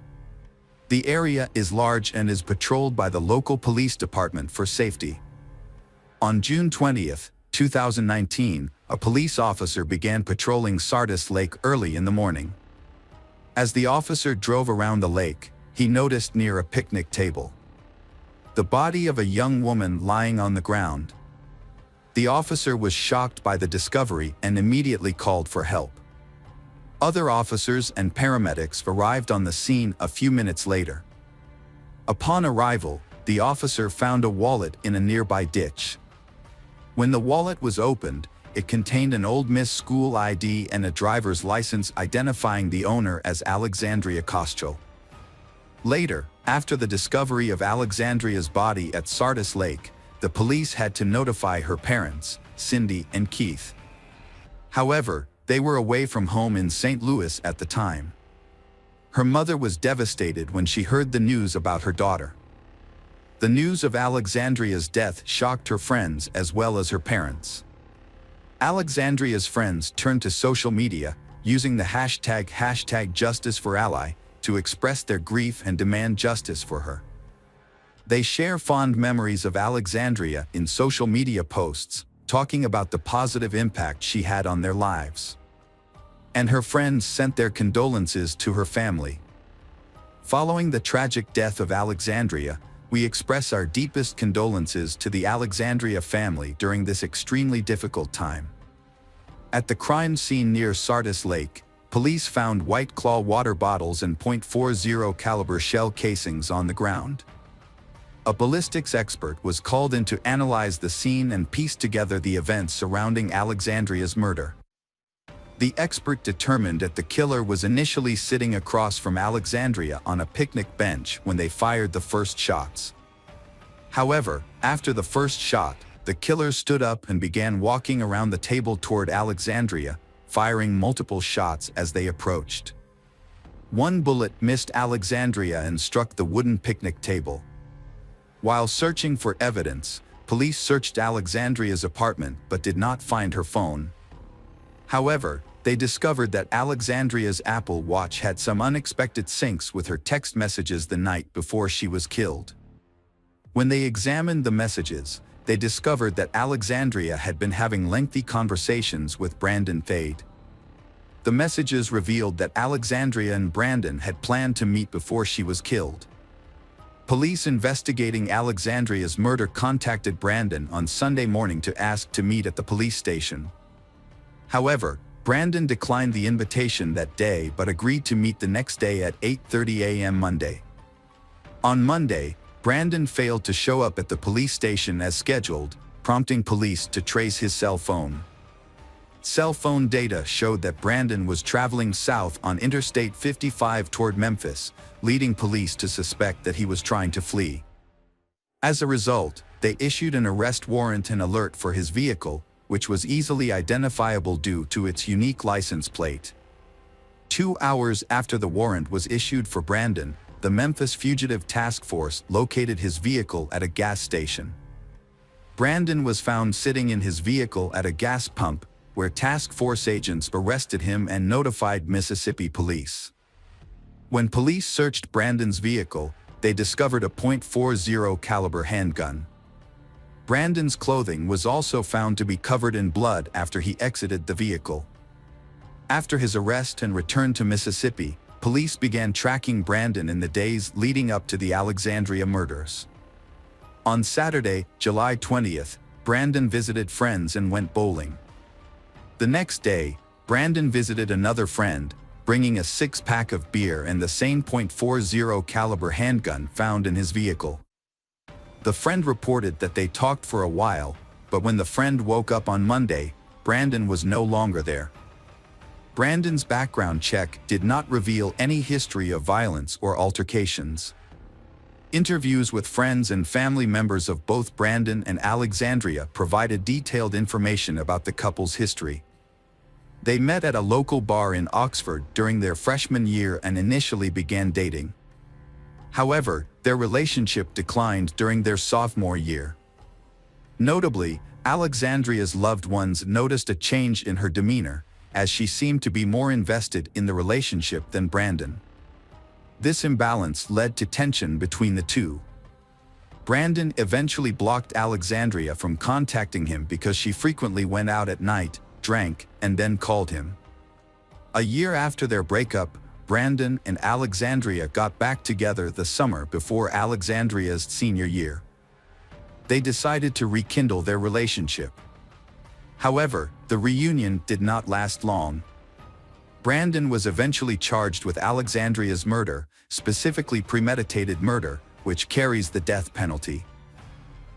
The area is large and is patrolled by the local police department for safety. On June 20th, 2019, a police officer began patrolling Sardis Lake early in the morning. As the officer drove around the lake, he noticed near a picnic table the body of a young woman lying on the ground. The officer was shocked by the discovery and immediately called for help. Other officers and paramedics arrived on the scene a few minutes later. Upon arrival, the officer found a wallet in a nearby ditch. When the wallet was opened, it contained an Ole Miss school ID and a driver's license identifying the owner as Alexandria Koschel. Later, after the discovery of Alexandria's body at Sardis Lake, the police had to notify her parents, Cindy and Keith. However, they were away from home in St. Louis at the time. Her mother was devastated when she heard the news about her daughter. The news of Alexandria's death shocked her friends as well as her parents. Alexandria's friends turned to social media, using the hashtag #JusticeForAllie, to express their grief and demand justice for her. They share fond memories of Alexandria in social media posts, talking about the positive impact she had on their lives. And her friends sent their condolences to her family. Following the tragic death of Alexandria, we express our deepest condolences to the Alexandria family during this extremely difficult time. At the crime scene near Sardis Lake, police found White Claw water bottles and .40 caliber shell casings on the ground. A ballistics expert was called in to analyze the scene and piece together the events surrounding Alexandria's murder. The expert determined that the killer was initially sitting across from Alexandria on a picnic bench when they fired the first shots. However, after the first shot, the killer stood up and began walking around the table toward Alexandria, firing multiple shots as they approached. One bullet missed Alexandria and struck the wooden picnic table. While searching for evidence, police searched Alexandria's apartment but did not find her phone. However, they discovered that Alexandria's Apple Watch had some unexpected syncs with her text messages the night before she was killed. When they examined the messages, they discovered that Alexandria had been having lengthy conversations with Brandon Fade. The messages revealed that Alexandria and Brandon had planned to meet before she was killed. Police investigating Alexandria's murder contacted Brandon on Sunday morning to ask to meet at the police station. However, Brandon declined the invitation that day but agreed to meet the next day at 8:30 a.m. Monday. On Monday, Brandon failed to show up at the police station as scheduled, prompting police to trace his cell phone. Cell phone data showed that Brandon was traveling south on Interstate 55 toward Memphis, leading police to suspect that he was trying to flee. As a result, they issued an arrest warrant and alert for his vehicle, which was easily identifiable due to its unique license plate. 2 hours after the warrant was issued for Brandon, the Memphis Fugitive Task Force located his vehicle at a gas station. Brandon was found sitting in his vehicle at a gas pump, where task force agents arrested him and notified Mississippi police. When police searched Brandon's vehicle, they discovered a .40 caliber handgun. Brandon's clothing was also found to be covered in blood after he exited the vehicle. After his arrest and return to Mississippi, police began tracking Brandon in the days leading up to the Alexandria murders. On Saturday, July 20th, Brandon visited friends and went bowling. The next day, Brandon visited another friend, bringing a 6-pack of beer and the same .40 caliber handgun found in his vehicle. The friend reported that they talked for a while, but when the friend woke up on Monday, Brandon was no longer there. Brandon's background check did not reveal any history of violence or altercations. Interviews with friends and family members of both Brandon and Alexandria provided detailed information about the couple's history. They met at a local bar in Oxford during their freshman year and initially began dating. However, their relationship declined during their sophomore year. Notably, Alexandria's loved ones noticed a change in her demeanor, as she seemed to be more invested in the relationship than Brandon. This imbalance led to tension between the two. Brandon eventually blocked Alexandria from contacting him because she frequently went out at night, drank, and then called him. A year after their breakup, Brandon and Alexandria got back together the summer before Alexandria's senior year. They decided to rekindle their relationship. However, the reunion did not last long. Brandon was eventually charged with Alexandria's murder, specifically premeditated murder, which carries the death penalty.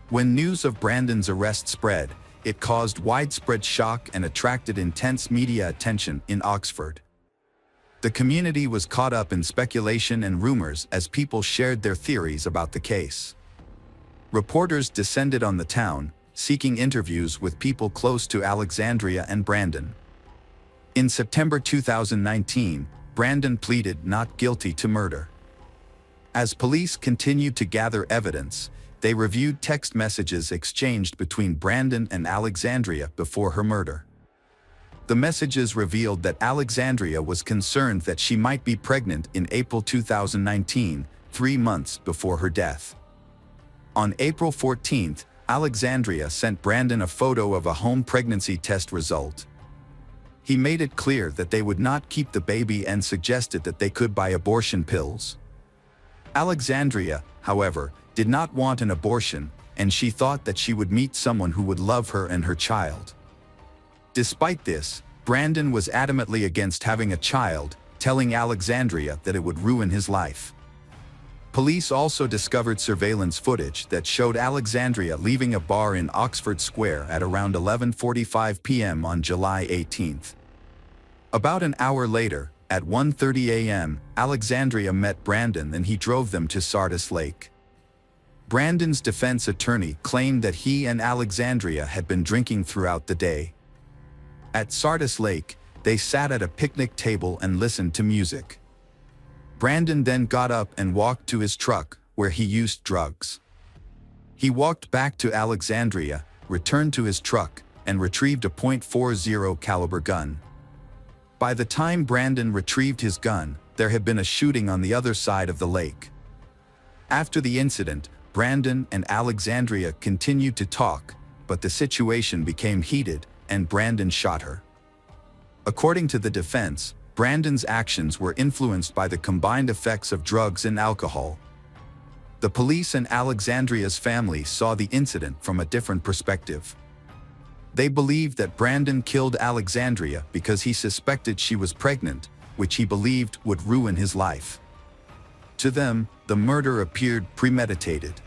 When news of Brandon's arrest spread, it caused widespread shock and attracted intense media attention in Oxford. The community was caught up in speculation and rumors as people shared their theories about the case. Reporters descended on the town, seeking interviews with people close to Alexandria and Brandon. In September 2019, Brandon pleaded not guilty to murder. As police continued to gather evidence, they reviewed text messages exchanged between Brandon and Alexandria before her murder. The messages revealed that Alexandria was concerned that she might be pregnant in April 2019, 3 months before her death. On April 14th, Alexandria sent Brandon a photo of a home pregnancy test result. He made it clear that they would not keep the baby and suggested that they could buy abortion pills. Alexandria, however, did not want an abortion, and she thought that she would meet someone who would love her and her child. Despite this, Brandon was adamantly against having a child, telling Alexandria that it would ruin his life. Police also discovered surveillance footage that showed Alexandria leaving a bar in Oxford Square at around 11:45 p.m. on July 18th. About an hour later, at 1:30 a.m., Alexandria met Brandon and he drove them to Sardis Lake. Brandon's defense attorney claimed that he and Alexandria had been drinking throughout the day. At Sardis Lake, they sat at a picnic table and listened to music. Brandon then got up and walked to his truck, where he used drugs. He walked back to Alexandria, returned to his truck, and retrieved a .40 caliber gun. By the time Brandon retrieved his gun, there had been a shooting on the other side of the lake. After the incident, Brandon and Alexandria continued to talk, but the situation became heated, and Brandon shot her. According to the defense, Brandon's actions were influenced by the combined effects of drugs and alcohol. The police and Alexandria's family saw the incident from a different perspective. They believed that Brandon killed Alexandria because he suspected she was pregnant, which he believed would ruin his life. To them, the murder appeared premeditated.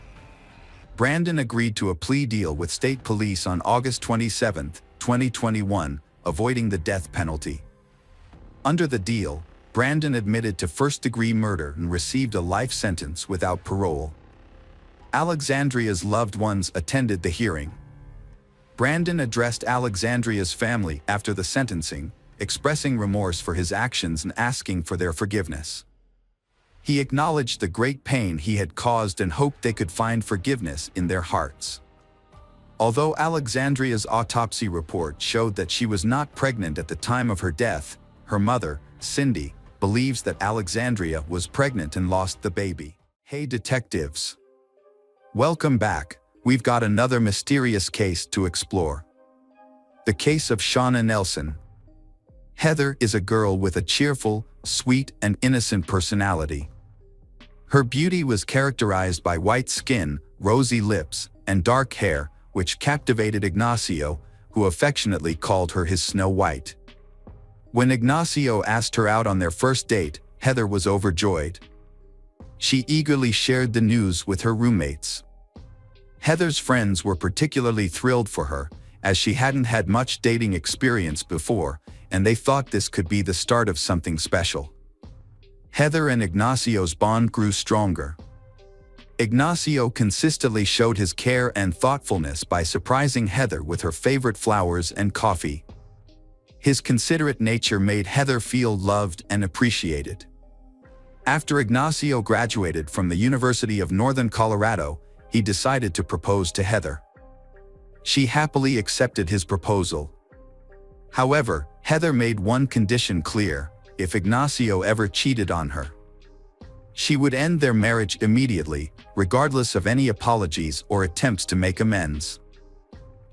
Brandon agreed to a plea deal with state police on August 27, 2021, avoiding the death penalty. Under the deal, Brandon admitted to first-degree murder and received a life sentence without parole. Alexandria's loved ones attended the hearing. Brandon addressed Alexandria's family after the sentencing, expressing remorse for his actions and asking for their forgiveness. He acknowledged the great pain he had caused and hoped they could find forgiveness in their hearts. Although Alexandria's autopsy report showed that she was not pregnant at the time of her death, her mother, Cindy, believes that Alexandria was pregnant and lost the baby. Hey detectives! Welcome back. We've got another mysterious case to explore. The case of Shauna Nelson. Heather is a girl with a cheerful, sweet, and innocent personality. Her beauty was characterized by white skin, rosy lips, and dark hair, which captivated Ignacio, who affectionately called her his Snow White. When Ignacio asked her out on their first date, Heather was overjoyed. She eagerly shared the news with her roommates. Heather's friends were particularly thrilled for her, as she hadn't had much dating experience before, and they thought this could be the start of something special. Heather and Ignacio's bond grew stronger. Ignacio consistently showed his care and thoughtfulness by surprising Heather with her favorite flowers and coffee. His considerate nature made Heather feel loved and appreciated. After Ignacio graduated from the University of Northern Colorado, he decided to propose to Heather. She happily accepted his proposal. However, Heather made one condition clear: if Ignacio ever cheated on her, she would end their marriage immediately, regardless of any apologies or attempts to make amends.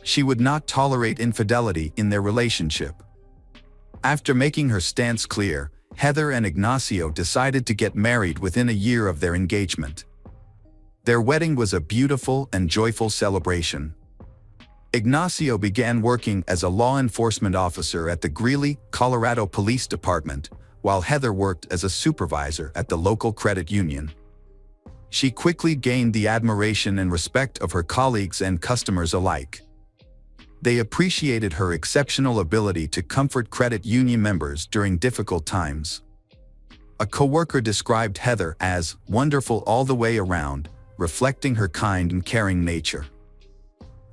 She would not tolerate infidelity in their relationship. After making her stance clear, Heather and Ignacio decided to get married within a year of their engagement. Their wedding was a beautiful and joyful celebration. Ignacio began working as a law enforcement officer at the Greeley, Colorado Police Department, while Heather worked as a supervisor at the local credit union. She quickly gained the admiration and respect of her colleagues and customers alike. They appreciated her exceptional ability to comfort credit union members during difficult times. A coworker described Heather as wonderful all the way around, reflecting her kind and caring nature.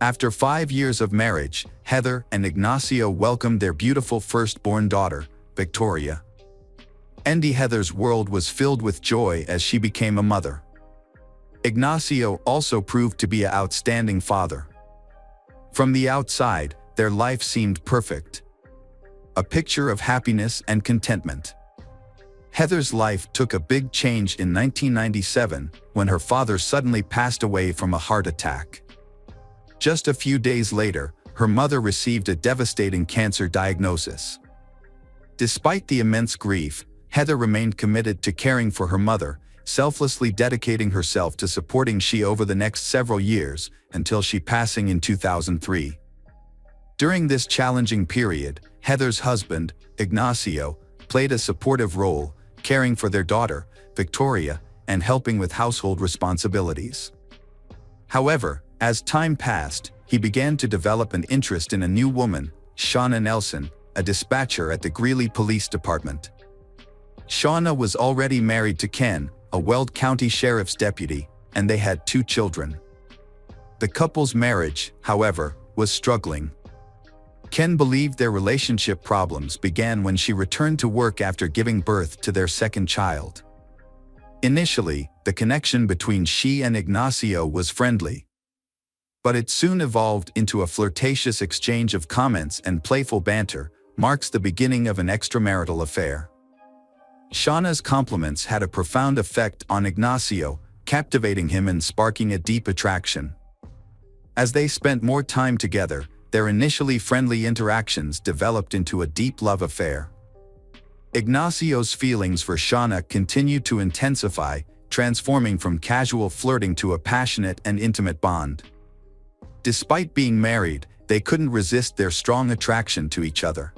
After 5 years of marriage, Heather and Ignacio welcomed their beautiful firstborn daughter, Victoria. Heather's world was filled with joy as she became a mother. Ignacio also proved to be an outstanding father. From the outside, their life seemed perfect. A picture of happiness and contentment. Heather's life took a big change in 1997 when her father suddenly passed away from a heart attack. Just a few days later, her mother received a devastating cancer diagnosis. Despite the immense grief, Heather remained committed to caring for her mother, selflessly dedicating herself to supporting she over the next several years until she passing in 2003. During this challenging period, Heather's husband, Ignacio, played a supportive role, caring for their daughter, Victoria, and helping with household responsibilities. However, as time passed, he began to develop an interest in a new woman, Shauna Nelson, a dispatcher at the Greeley Police Department. Shauna was already married to Ken, a Weld County Sheriff's deputy, and they had 2 children. The couple's marriage, however, was struggling. Ken believed their relationship problems began when she returned to work after giving birth to their second child. Initially, the connection between she and Ignacio was friendly. But it soon evolved into a flirtatious exchange of comments and playful banter, marks the beginning of an extramarital affair. Shauna's compliments had a profound effect on Ignacio, captivating him and sparking a deep attraction. As they spent more time together, their initially friendly interactions developed into a deep love affair. Ignacio's feelings for Shauna continued to intensify, transforming from casual flirting to a passionate and intimate bond. Despite being married, they couldn't resist their strong attraction to each other.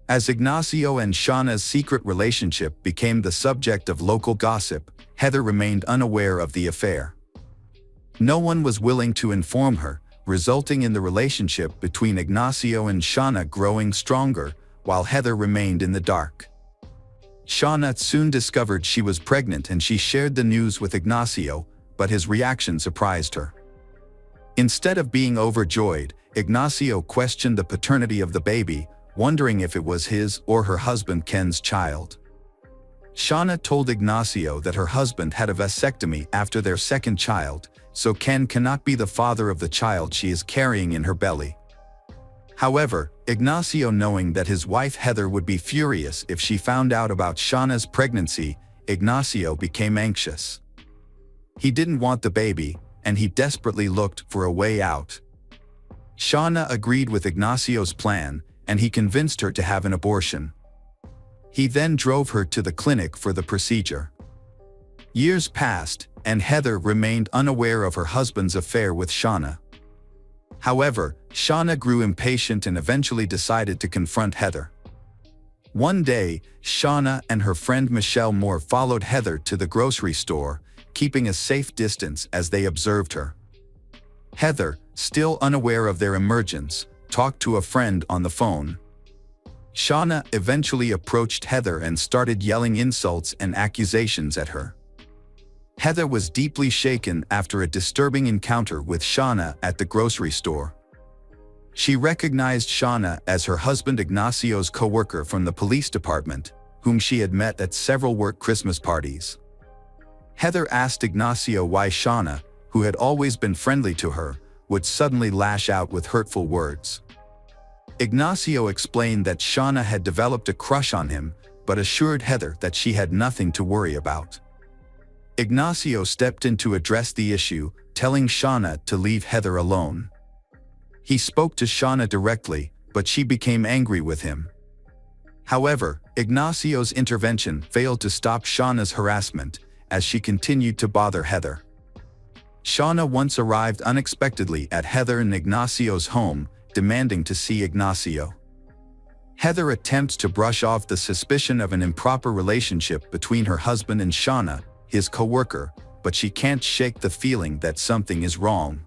As Ignacio and Shauna's secret relationship became the subject of local gossip, Heather remained unaware of the affair. No one was willing to inform her, resulting in the relationship between Ignacio and Shauna growing stronger, while Heather remained in the dark. Shauna soon discovered she was pregnant and she shared the news with Ignacio, but his reaction surprised her. Instead of being overjoyed, Ignacio questioned the paternity of the baby, wondering if it was his or her husband Ken's child. Shauna told Ignacio that her husband had a vasectomy after their second child, so Ken cannot be the father of the child she is carrying in her belly. However, Ignacio, knowing that his wife Heather would be furious if she found out about Shauna's pregnancy, Ignacio became anxious. He didn't want the baby, and he desperately looked for a way out. Shauna agreed with Ignacio's plan, and he convinced her to have an abortion. He then drove her to the clinic for the procedure. Years passed, and Heather remained unaware of her husband's affair with Shauna. However, Shauna grew impatient and eventually decided to confront Heather. One day, Shauna and her friend Michelle Moore followed Heather to the grocery store, keeping a safe distance as they observed her. Heather, still unaware of their emergence, talked to a friend on the phone. Shauna eventually approached Heather and started yelling insults and accusations at her. Heather was deeply shaken after a disturbing encounter with Shauna at the grocery store. She recognized Shauna as her husband Ignacio's co-worker from the police department, whom she had met at several work Christmas parties. Heather asked Ignacio why Shauna, who had always been friendly to her, would suddenly lash out with hurtful words. Ignacio explained that Shauna had developed a crush on him, but assured Heather that she had nothing to worry about. Ignacio stepped in to address the issue, telling Shauna to leave Heather alone. He spoke to Shauna directly, but she became angry with him. However, Ignacio's intervention failed to stop Shauna's harassment, as she continued to bother Heather. Shauna once arrived unexpectedly at Heather and Ignacio's home, demanding to see Ignacio. Heather attempts to brush off the suspicion of an improper relationship between her husband and Shauna, his co-worker, but she can't shake the feeling that something is wrong.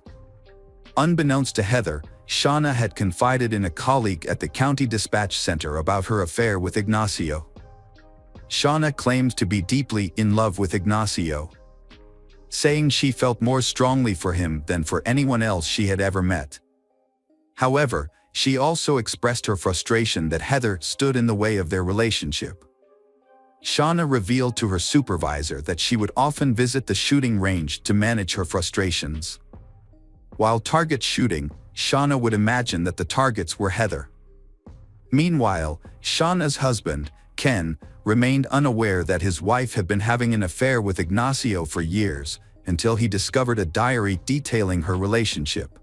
Unbeknownst to Heather, Shauna had confided in a colleague at the county dispatch center about her affair with Ignacio. Shauna claims to be deeply in love with Ignacio, saying she felt more strongly for him than for anyone else she had ever met. However, she also expressed her frustration that Heather stood in the way of their relationship. Shauna revealed to her supervisor that she would often visit the shooting range to manage her frustrations. While target shooting, Shauna would imagine that the targets were Heather. Meanwhile, Shauna's husband, Ken, remained unaware that his wife had been having an affair with Ignacio for years, until he discovered a diary detailing her relationship.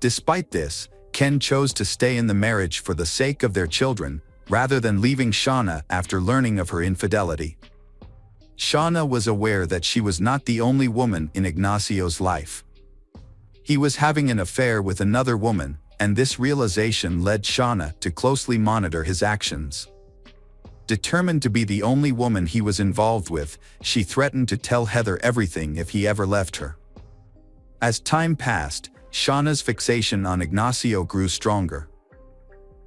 Despite this, Ken chose to stay in the marriage for the sake of their children, rather than leaving Shauna after learning of her infidelity. Shauna was aware that she was not the only woman in Ignacio's life. He was having an affair with another woman, and this realization led Shauna to closely monitor his actions. Determined to be the only woman he was involved with, she threatened to tell Heather everything if he ever left her. As time passed, Shauna's fixation on Ignacio grew stronger.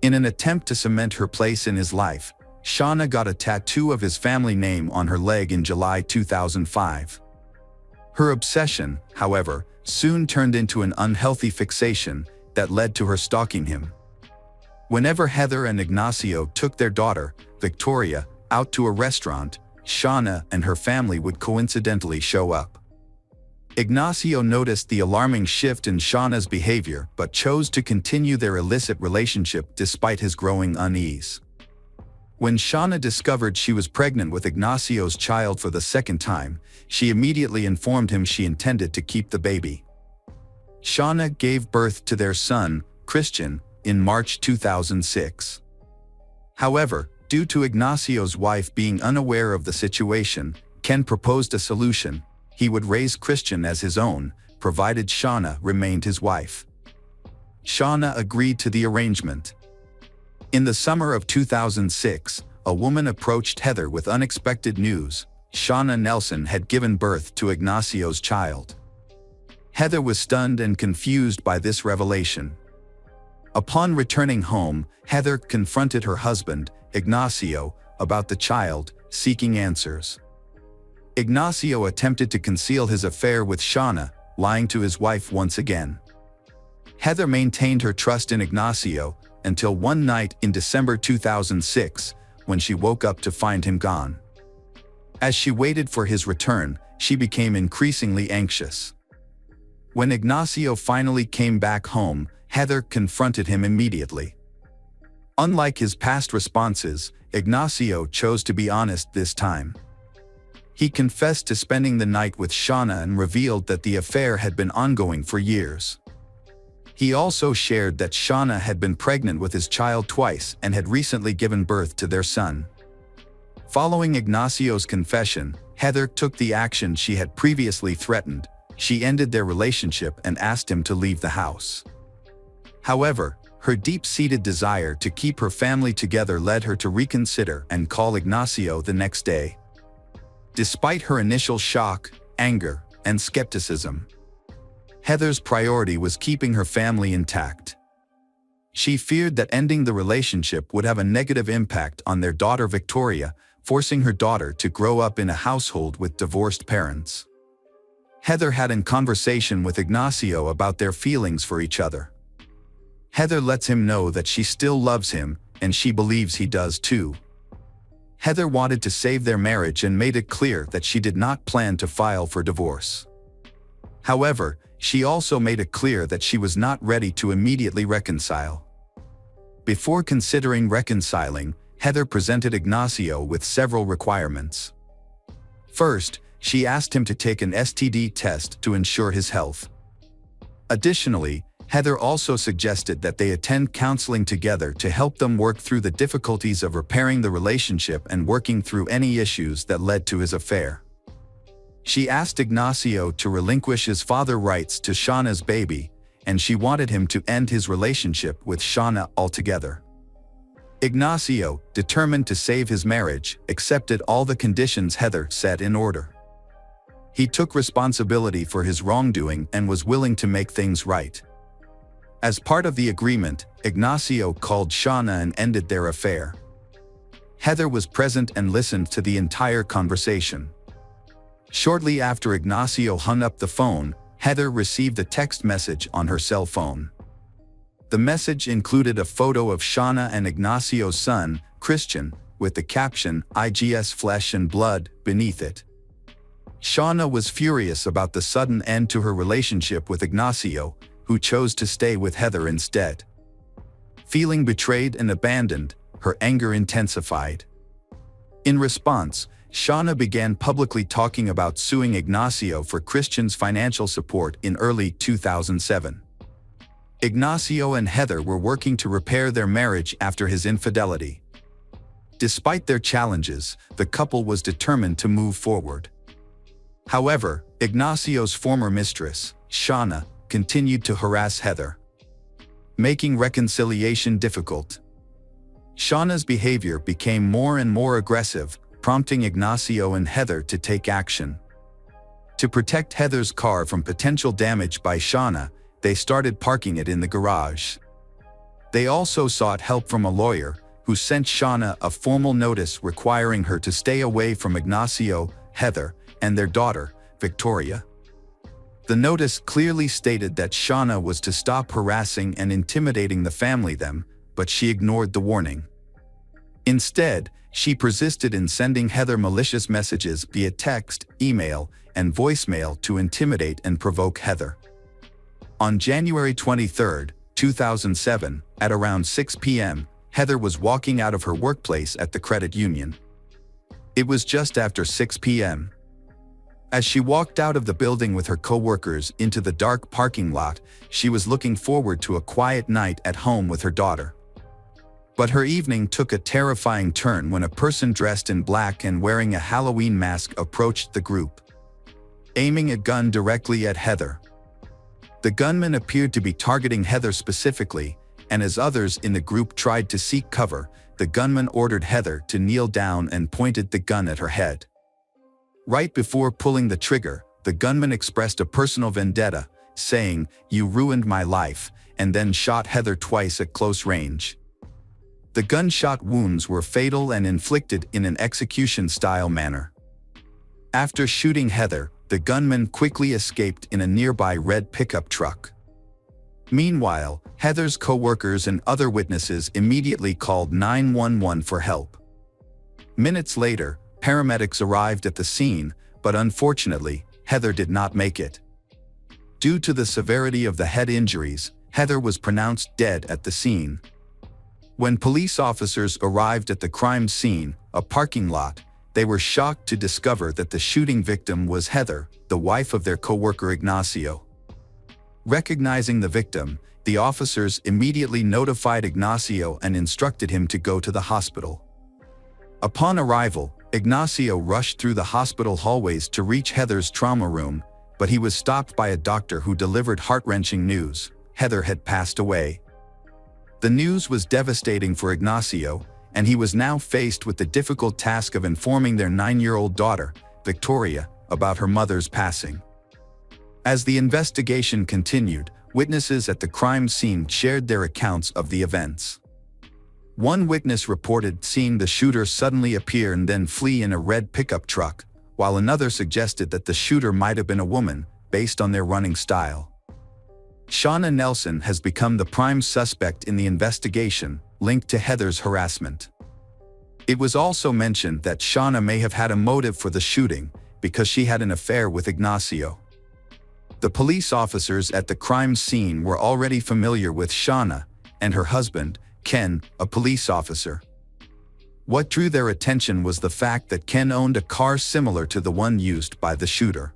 In an attempt to cement her place in his life, Shauna got a tattoo of his family name on her leg in July 2005. Her obsession, however, soon turned into an unhealthy fixation that led to her stalking him. Whenever Heather and Ignacio took their daughter, Victoria, out to a restaurant, Shauna and her family would coincidentally show up. Ignacio noticed the alarming shift in Shauna's behavior but chose to continue their illicit relationship despite his growing unease. When Shauna discovered she was pregnant with Ignacio's child for the second time, she immediately informed him she intended to keep the baby. Shauna gave birth to their son, Christian, in March 2006. However, due to Ignacio's wife being unaware of the situation, Ken proposed a solution. He would raise Christian as his own, provided Shauna remained his wife. Shauna agreed to the arrangement. In the summer of 2006, a woman approached Heather with unexpected news. Shauna Nelson had given birth to Ignacio's child. Heather was stunned and confused by this revelation. Upon returning home, Heather confronted her husband, Ignacio, about the child, seeking answers. Ignacio attempted to conceal his affair with Shauna, lying to his wife once again. Heather maintained her trust in Ignacio, until one night in December 2006, when she woke up to find him gone. As she waited for his return, she became increasingly anxious. When Ignacio finally came back home, Heather confronted him immediately. Unlike his past responses, Ignacio chose to be honest this time. He confessed to spending the night with Shauna and revealed that the affair had been ongoing for years. He also shared that Shauna had been pregnant with his child twice and had recently given birth to their son. Following Ignacio's confession, Heather took the action she had previously threatened. She ended their relationship and asked him to leave the house. However, her deep-seated desire to keep her family together led her to reconsider and call Ignacio the next day. Despite her initial shock, anger, and skepticism, Heather's priority was keeping her family intact. She feared that ending the relationship would have a negative impact on their daughter Victoria, forcing her daughter to grow up in a household with divorced parents. Heather had a conversation with Ignacio about their feelings for each other. Heather lets him know that she still loves him, and she believes he does too. Heather wanted to save their marriage and made it clear that she did not plan to file for divorce. However, she also made it clear that she was not ready to immediately reconcile. Before considering reconciling, Heather presented Ignacio with several requirements. First, she asked him to take an STD test to ensure his health. Additionally, Heather also suggested that they attend counseling together to help them work through the difficulties of repairing the relationship and working through any issues that led to his affair. She asked Ignacio to relinquish his father rights to Shauna's baby, and she wanted him to end his relationship with Shauna altogether. Ignacio, determined to save his marriage, accepted all the conditions Heather set in order. He took responsibility for his wrongdoing and was willing to make things right. As part of the agreement, Ignacio called Shauna and ended their affair. Heather was present and listened to the entire conversation. Shortly after Ignacio hung up the phone, Heather received a text message on her cell phone. The message included a photo of Shauna and Ignacio's son, Christian, with the caption, "IGS Flesh and Blood," beneath it. Shauna was furious about the sudden end to her relationship with Ignacio, who chose to stay with Heather instead. Feeling betrayed and abandoned, her anger intensified. In response, Shauna began publicly talking about suing Ignacio for Christian's financial support in early 2007. Ignacio and Heather were working to repair their marriage after his infidelity. Despite their challenges, the couple was determined to move forward. However, Ignacio's former mistress, Shauna, continued to harass Heather, making reconciliation difficult. Shauna's behavior became more and more aggressive, prompting Ignacio and Heather to take action. To protect Heather's car from potential damage by Shauna, they started parking it in the garage. They also sought help from a lawyer, who sent Shauna a formal notice requiring her to stay away from Ignacio, Heather, and their daughter, Victoria. The notice clearly stated that Shauna was to stop harassing and intimidating the family but she ignored the warning. Instead, she persisted in sending Heather malicious messages via text, email, and voicemail to intimidate and provoke Heather. On January 23, 2007, at around 6 p.m., Heather was walking out of her workplace at the credit union. It was just after 6 p.m. As she walked out of the building with her co-workers into the dark parking lot, she was looking forward to a quiet night at home with her daughter. But her evening took a terrifying turn when a person dressed in black and wearing a Halloween mask approached the group, aiming a gun directly at Heather. The gunman appeared to be targeting Heather specifically, and as others in the group tried to seek cover, the gunman ordered Heather to kneel down and pointed the gun at her head. Right before pulling the trigger, the gunman expressed a personal vendetta, saying, "You ruined my life," and then shot Heather twice at close range. The gunshot wounds were fatal and inflicted in an execution-style manner. After shooting Heather, the gunman quickly escaped in a nearby red pickup truck. Meanwhile, Heather's co-workers and other witnesses immediately called 911 for help. Minutes later, paramedics arrived at the scene, but unfortunately, Heather did not make it. Due to the severity of the head injuries, Heather was pronounced dead at the scene. When police officers arrived at the crime scene, a parking lot, they were shocked to discover that the shooting victim was Heather, the wife of their co-worker Ignacio. Recognizing the victim, the officers immediately notified Ignacio and instructed him to go to the hospital. Upon arrival, Ignacio rushed through the hospital hallways to reach Heather's trauma room, but he was stopped by a doctor who delivered heart-wrenching news: Heather had passed away. The news was devastating for Ignacio, and he was now faced with the difficult task of informing their 9-year-old daughter, Victoria, about her mother's passing. As the investigation continued, witnesses at the crime scene shared their accounts of the events. One witness reported seeing the shooter suddenly appear and then flee in a red pickup truck, while another suggested that the shooter might have been a woman, based on their running style. Shauna Nelson has become the prime suspect in the investigation, linked to Heather's harassment. It was also mentioned that Shauna may have had a motive for the shooting, because she had an affair with Ignacio. The police officers at the crime scene were already familiar with Shauna and her husband, Ken, a police officer. What drew their attention was the fact that Ken owned a car similar to the one used by the shooter.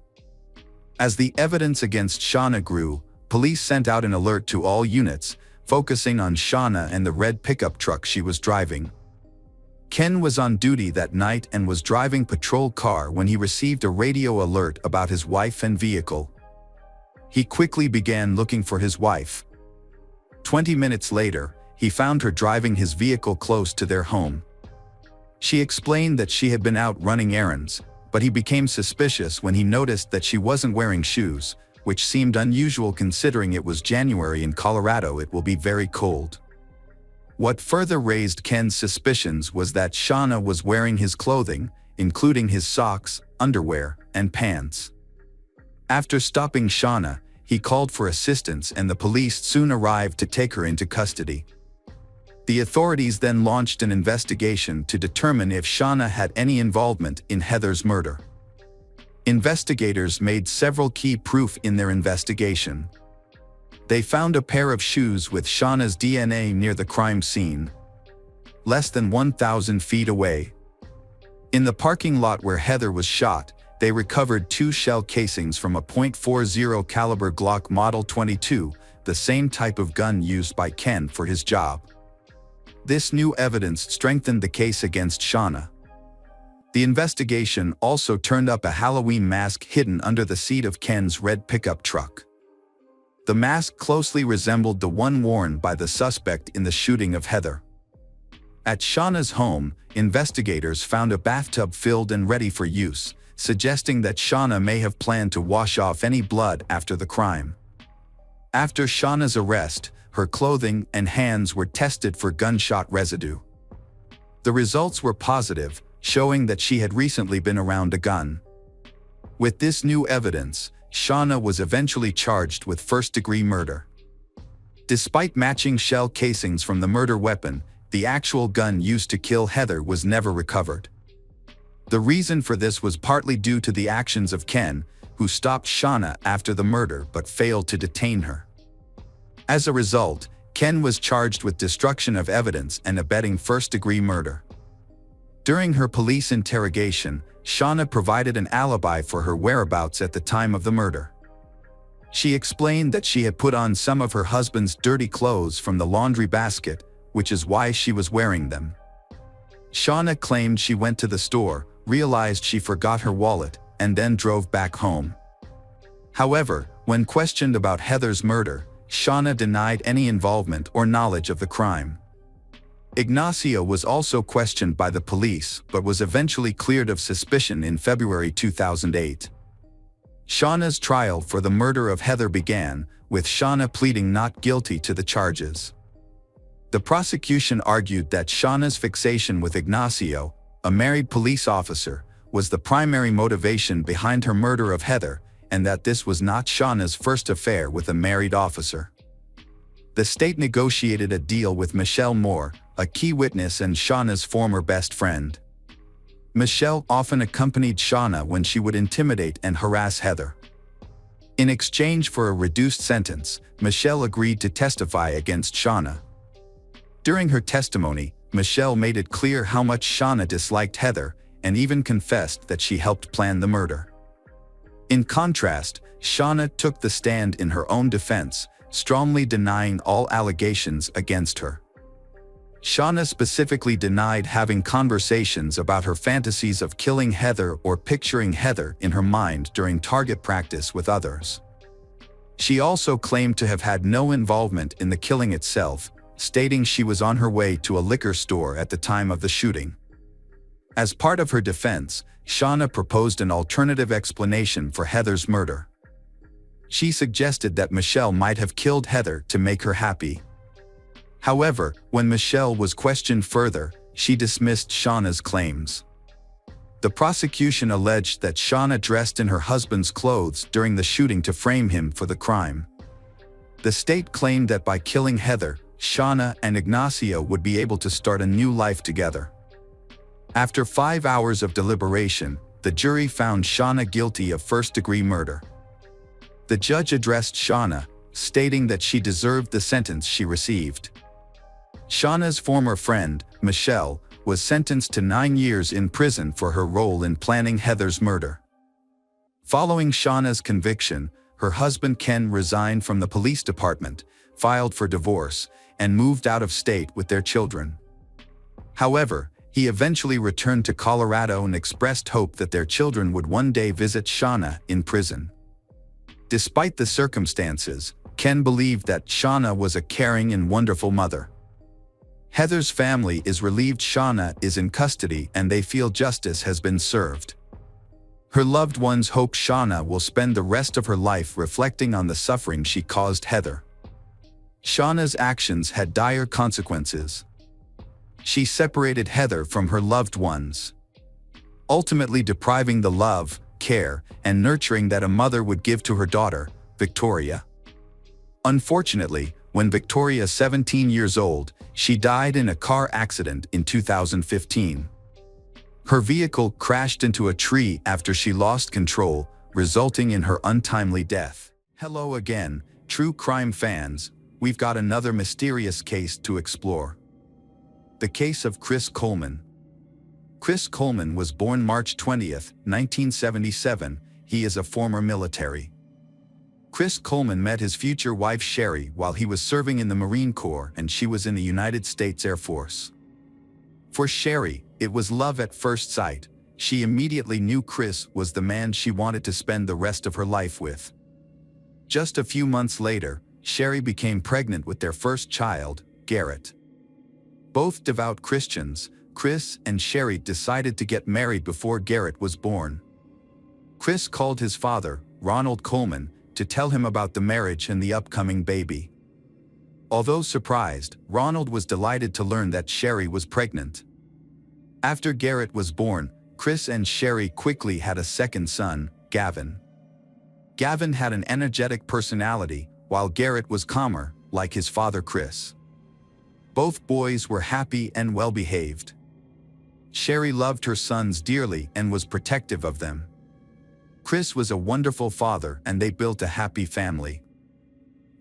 As the evidence against Shauna grew, police sent out an alert to all units, focusing on Shauna and the red pickup truck she was driving. Ken was on duty that night and was driving patrol car when he received a radio alert about his wife and vehicle. He quickly began looking for his wife. 20 minutes later, he found her driving his vehicle close to their home. She explained that she had been out running errands, but he became suspicious when he noticed that she wasn't wearing shoes, which seemed unusual considering it was January in Colorado. It will be very cold. What further raised Ken's suspicions was that Shauna was wearing his clothing, including his socks, underwear, and pants. After stopping Shauna, he called for assistance and the police soon arrived to take her into custody. The authorities then launched an investigation to determine if Shauna had any involvement in Heather's murder. Investigators made several key proof in their investigation. They found a pair of shoes with Shauna's DNA near the crime scene, less than 1,000 feet away. In the parking lot where Heather was shot, they recovered 2 shell casings from a .40 caliber Glock Model 22, the same type of gun used by Ken for his job. This new evidence strengthened the case against Shauna. The investigation also turned up a Halloween mask hidden under the seat of Ken's red pickup truck. The mask closely resembled the one worn by the suspect in the shooting of Heather. At Shauna's home, investigators found a bathtub filled and ready for use, suggesting that Shauna may have planned to wash off any blood after the crime. After Shauna's arrest, her clothing and hands were tested for gunshot residue. The results were positive, showing that she had recently been around a gun. With this new evidence, Shauna was eventually charged with first-degree murder. Despite matching shell casings from the murder weapon, the actual gun used to kill Heather was never recovered. The reason for this was partly due to the actions of Ken, who stopped Shauna after the murder but failed to detain her. As a result, Ken was charged with destruction of evidence and abetting first-degree murder. During her police interrogation, Shauna provided an alibi for her whereabouts at the time of the murder. She explained that she had put on some of her husband's dirty clothes from the laundry basket, which is why she was wearing them. Shauna claimed she went to the store, realized she forgot her wallet, and then drove back home. However, when questioned about Heather's murder, Shauna denied any involvement or knowledge of the crime. Ignacio was also questioned by the police but was eventually cleared of suspicion in February 2008. Shauna's trial for the murder of Heather began, with Shauna pleading not guilty to the charges. The prosecution argued that Shauna's fixation with Ignacio, a married police officer, was the primary motivation behind her murder of Heather, and that this was not Shauna's first affair with a married officer. The state negotiated a deal with Michelle Moore, a key witness and Shauna's former best friend. Michelle often accompanied Shauna when she would intimidate and harass Heather. In exchange for a reduced sentence, Michelle agreed to testify against Shauna. During her testimony, Michelle made it clear how much Shauna disliked Heather and even confessed that she helped plan the murder. In contrast, Shauna took the stand in her own defense, strongly denying all allegations against her. Shauna specifically denied having conversations about her fantasies of killing Heather or picturing Heather in her mind during target practice with others. She also claimed to have had no involvement in the killing itself, stating she was on her way to a liquor store at the time of the shooting. As part of her defense, Shauna proposed an alternative explanation for Heather's murder. She suggested that Michelle might have killed Heather to make her happy. However, when Michelle was questioned further, she dismissed Shauna's claims. The prosecution alleged that Shauna dressed in her husband's clothes during the shooting to frame him for the crime. The state claimed that by killing Heather, Shauna and Ignacio would be able to start a new life together. After 5 hours of deliberation, the jury found Shauna guilty of first-degree murder. The judge addressed Shauna, stating that she deserved the sentence she received. Shauna's former friend, Michelle, was sentenced to 9 years in prison for her role in planning Heather's murder. Following Shauna's conviction, her husband Ken resigned from the police department, filed for divorce, and moved out of state with their children. However, he eventually returned to Colorado and expressed hope that their children would one day visit Shauna in prison. Despite the circumstances, Ken believed that Shauna was a caring and wonderful mother. Heather's family is relieved Shauna is in custody and they feel justice has been served. Her loved ones hope Shauna will spend the rest of her life reflecting on the suffering she caused Heather. Shauna's actions had dire consequences. She separated Heather from her loved ones, ultimately depriving the love, care, and nurturing that a mother would give to her daughter, Victoria. Unfortunately, when Victoria, 17 years old, she died in a car accident in 2015. Her vehicle crashed into a tree after she lost control, resulting in her untimely death. Hello again, true crime fans. We've got another mysterious case to explore. The case of Chris Coleman. Chris Coleman was born March 20, 1977. He is a former military. Chris Coleman met his future wife Sherry while he was serving in the Marine Corps and she was in the United States Air Force. For Sherry, it was love at first sight. She immediately knew Chris was the man she wanted to spend the rest of her life with. Just a few months later, Sherry became pregnant with their first child, Garrett. Both devout Christians, Chris and Sherry decided to get married before Garrett was born. Chris called his father, Ronald Coleman, to tell him about the marriage and the upcoming baby. Although surprised, Ronald was delighted to learn that Sherry was pregnant. After Garrett was born, Chris and Sherry quickly had a second son, Gavin. Gavin had an energetic personality, while Garrett was calmer, like his father Chris. Both boys were happy and well-behaved. Sherry loved her sons dearly and was protective of them. Chris was a wonderful father and they built a happy family.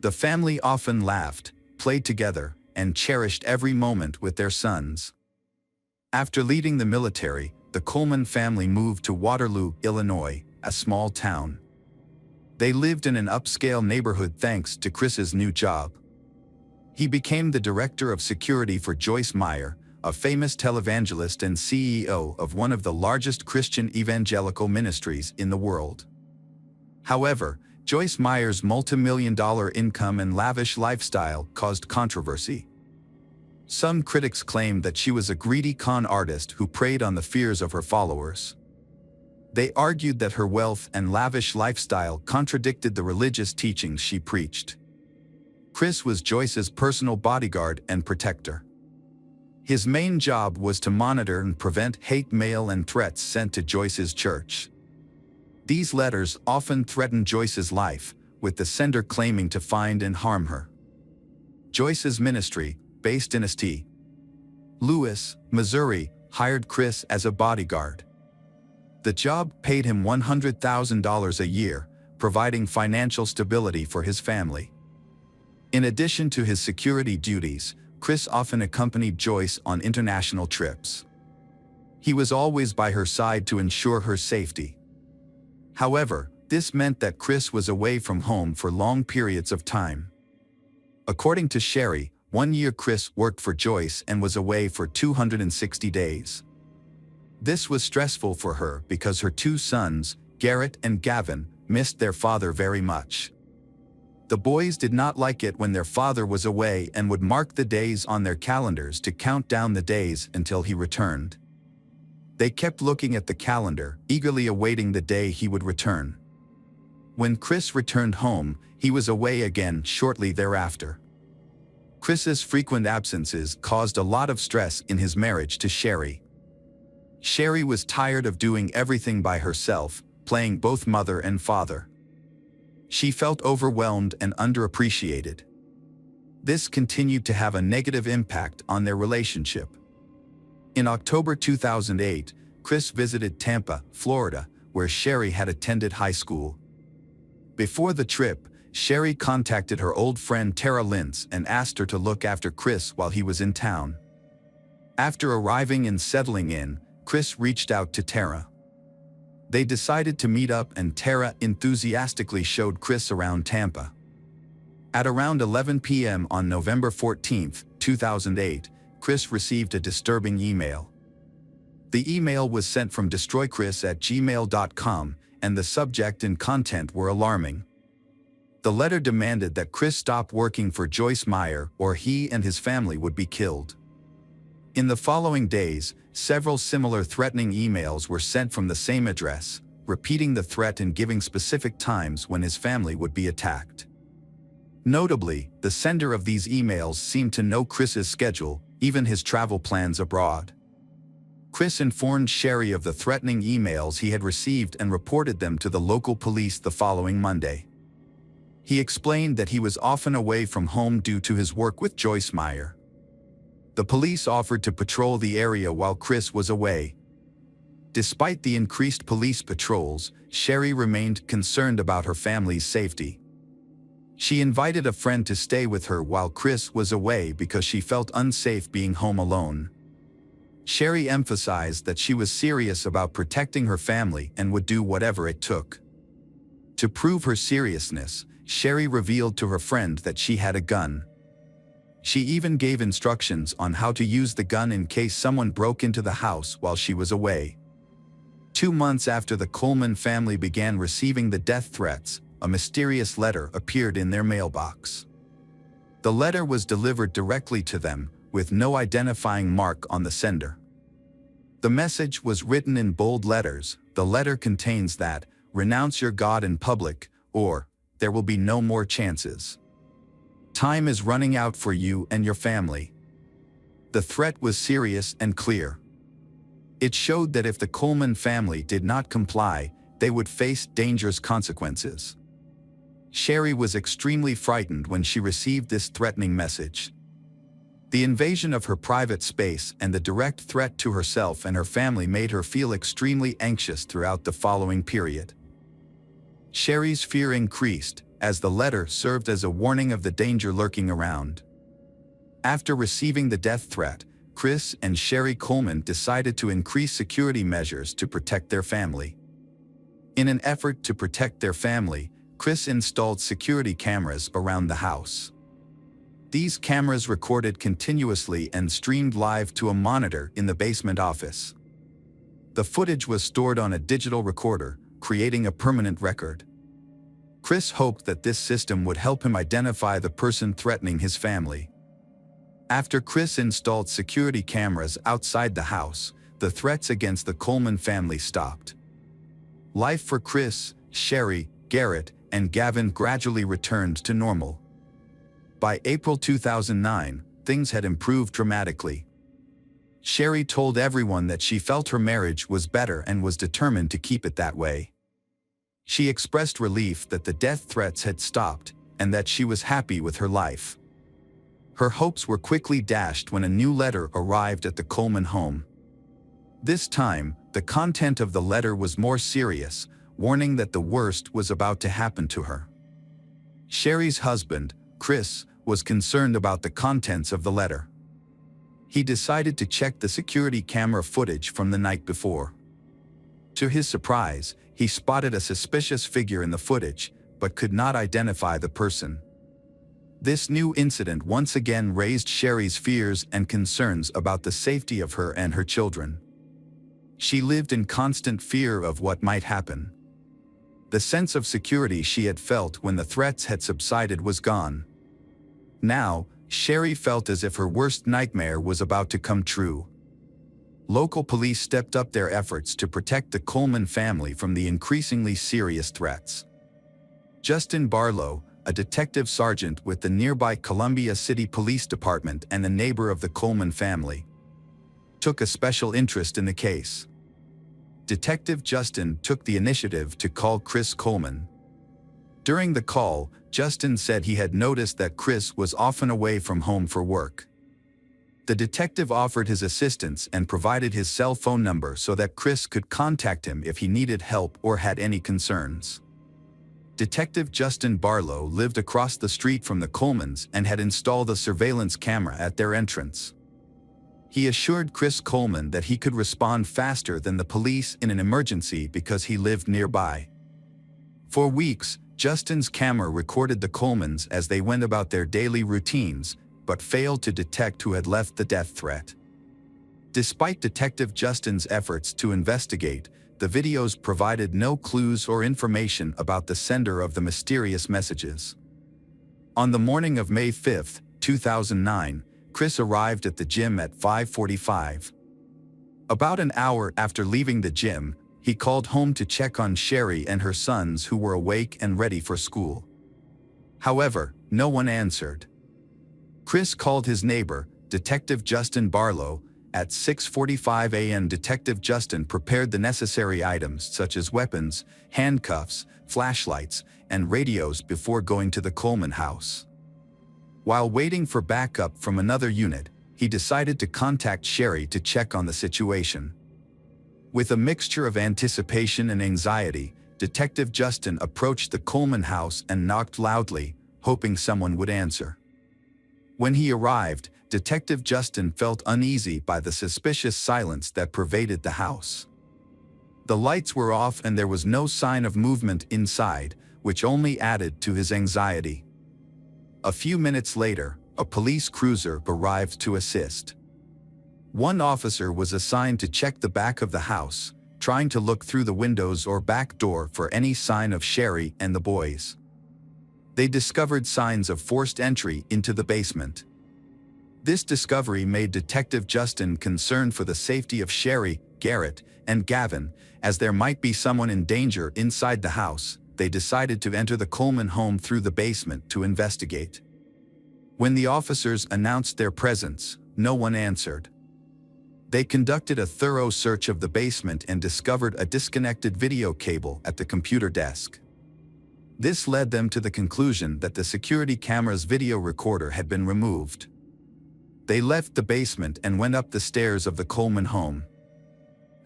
The family often laughed, played together, and cherished every moment with their sons. After leaving the military, the Coleman family moved to Waterloo, Illinois, a small town. They lived in an upscale neighborhood thanks to Chris's new job. He became the director of security for Joyce Meyer, a famous televangelist and CEO of one of the largest Christian evangelical ministries in the world. However, Joyce Meyer's multi-million-dollar income and lavish lifestyle caused controversy. Some critics claimed that she was a greedy con artist who preyed on the fears of her followers. They argued that her wealth and lavish lifestyle contradicted the religious teachings she preached. Chris was Joyce's personal bodyguard and protector. His main job was to monitor and prevent hate mail and threats sent to Joyce's church. These letters often threatened Joyce's life, with the sender claiming to find and harm her. Joyce's ministry, based in St. Louis, Missouri, hired Chris as a bodyguard. The job paid him $100,000 a year, providing financial stability for his family. In addition to his security duties, Chris often accompanied Joyce on international trips. He was always by her side to ensure her safety. However, this meant that Chris was away from home for long periods of time. According to Sherry, one year Chris worked for Joyce and was away for 260 days. This was stressful for her because her two sons, Garrett and Gavin, missed their father very much. The boys did not like it when their father was away and would mark the days on their calendars to count down the days until he returned. They kept looking at the calendar, eagerly awaiting the day he would return. When Chris returned home, he was away again shortly thereafter. Chris's frequent absences caused a lot of stress in his marriage to Sherry. Sherry was tired of doing everything by herself, playing both mother and father. She felt overwhelmed and underappreciated. This continued to have a negative impact on their relationship. In October 2008, Chris visited Tampa, Florida, where Sherry had attended high school. Before the trip, Sherry contacted her old friend Tara Lintz and asked her to look after Chris while he was in town. After arriving and settling in, Chris reached out to Tara. They decided to meet up and Tara enthusiastically showed Chris around Tampa. At around 11 p.m. on November 14, 2008, Chris received a disturbing email. The email was sent from destroychris@gmail.com, and the subject and content were alarming. The letter demanded that Chris stop working for Joyce Meyer or he and his family would be killed. In the following days, several similar threatening emails were sent from the same address, repeating the threat and giving specific times when his family would be attacked. Notably, the sender of these emails seemed to know Chris's schedule, even his travel plans abroad. Chris informed Sherry of the threatening emails he had received and reported them to the local police the following Monday. He explained that he was often away from home due to his work with Joyce Meyer. The police offered to patrol the area while Chris was away. Despite the increased police patrols, Sherry remained concerned about her family's safety. She invited a friend to stay with her while Chris was away because she felt unsafe being home alone. Sherry emphasized that she was serious about protecting her family and would do whatever it took. To prove her seriousness, Sherry revealed to her friend that she had a gun. She even gave instructions on how to use the gun in case someone broke into the house while she was away. 2 months after the Coleman family began receiving the death threats, a mysterious letter appeared in their mailbox. The letter was delivered directly to them, with no identifying mark on the sender. The message was written in bold letters. The letter contains that, "Renounce your God in public," or, "There will be no more chances. Time is running out for you and your family." The threat was serious and clear. It showed that if the Coleman family did not comply, they would face dangerous consequences. Sherry was extremely frightened when she received this threatening message. The invasion of her private space and the direct threat to herself and her family made her feel extremely anxious throughout the following period. Sherry's fear increased, as the letter served as a warning of the danger lurking around. After receiving the death threat, Chris and Sherry Coleman decided to increase security measures to protect their family. In an effort to protect their family, Chris installed security cameras around the house. These cameras recorded continuously and streamed live to a monitor in the basement office. The footage was stored on a digital recorder, creating a permanent record. Chris hoped that this system would help him identify the person threatening his family. After Chris installed security cameras outside the house, the threats against the Coleman family stopped. Life for Chris, Sherry, Garrett, and Gavin gradually returned to normal. By April 2009, things had improved dramatically. Sherry told everyone that she felt her marriage was better and was determined to keep it that way. She expressed relief that the death threats had stopped and that she was happy with her life. Her hopes were quickly dashed when a new letter arrived at the Coleman home. This time, the content of the letter was more serious, warning that the worst was about to happen to her. Sherry's husband, Chris, was concerned about the contents of the letter. He decided to check the security camera footage from the night before. To his surprise, he spotted a suspicious figure in the footage, but could not identify the person. This new incident once again raised Sherry's fears and concerns about the safety of her and her children. She lived in constant fear of what might happen. The sense of security she had felt when the threats had subsided was gone. Now, Sherry felt as if her worst nightmare was about to come true. Local police stepped up their efforts to protect the Coleman family from the increasingly serious threats. Justin Barlow, a detective sergeant with the nearby Columbia City Police Department and a neighbor of the Coleman family, took a special interest in the case. Detective Justin took the initiative to call Chris Coleman. During the call, Justin said he had noticed that Chris was often away from home for work. The detective offered his assistance and provided his cell phone number so that Chris could contact him if he needed help or had any concerns. Detective Justin Barlow lived across the street from the Colemans and had installed a surveillance camera at their entrance. He assured Chris Coleman that he could respond faster than the police in an emergency because he lived nearby. For weeks, Justin's camera recorded the Colemans as they went about their daily routines, but failed to detect who had left the death threat. Despite Detective Justin's efforts to investigate, the videos provided no clues or information about the sender of the mysterious messages. On the morning of May 5, 2009, Chris arrived at the gym at 5:45. About an hour after leaving the gym, he called home to check on Sherry and her sons who were awake and ready for school. However, no one answered. Chris called his neighbor, Detective Justin Barlow. At 6:45 a.m. Detective Justin prepared the necessary items such as weapons, handcuffs, flashlights, and radios before going to the Coleman house. While waiting for backup from another unit, he decided to contact Sherry to check on the situation. With a mixture of anticipation and anxiety, Detective Justin approached the Coleman house and knocked loudly, hoping someone would answer. When he arrived, Detective Justin felt uneasy by the suspicious silence that pervaded the house. The lights were off and there was no sign of movement inside, which only added to his anxiety. A few minutes later, a police cruiser arrived to assist. One officer was assigned to check the back of the house, trying to look through the windows or back door for any sign of Sherry and the boys. They discovered signs of forced entry into the basement. This discovery made Detective Justin concerned for the safety of Sherry, Garrett, and Gavin, as there might be someone in danger inside the house. They decided to enter the Coleman home through the basement to investigate. When the officers announced their presence, no one answered. They conducted a thorough search of the basement and discovered a disconnected video cable at the computer desk. This led them to the conclusion that the security camera's video recorder had been removed. They left the basement and went up the stairs of the Coleman home.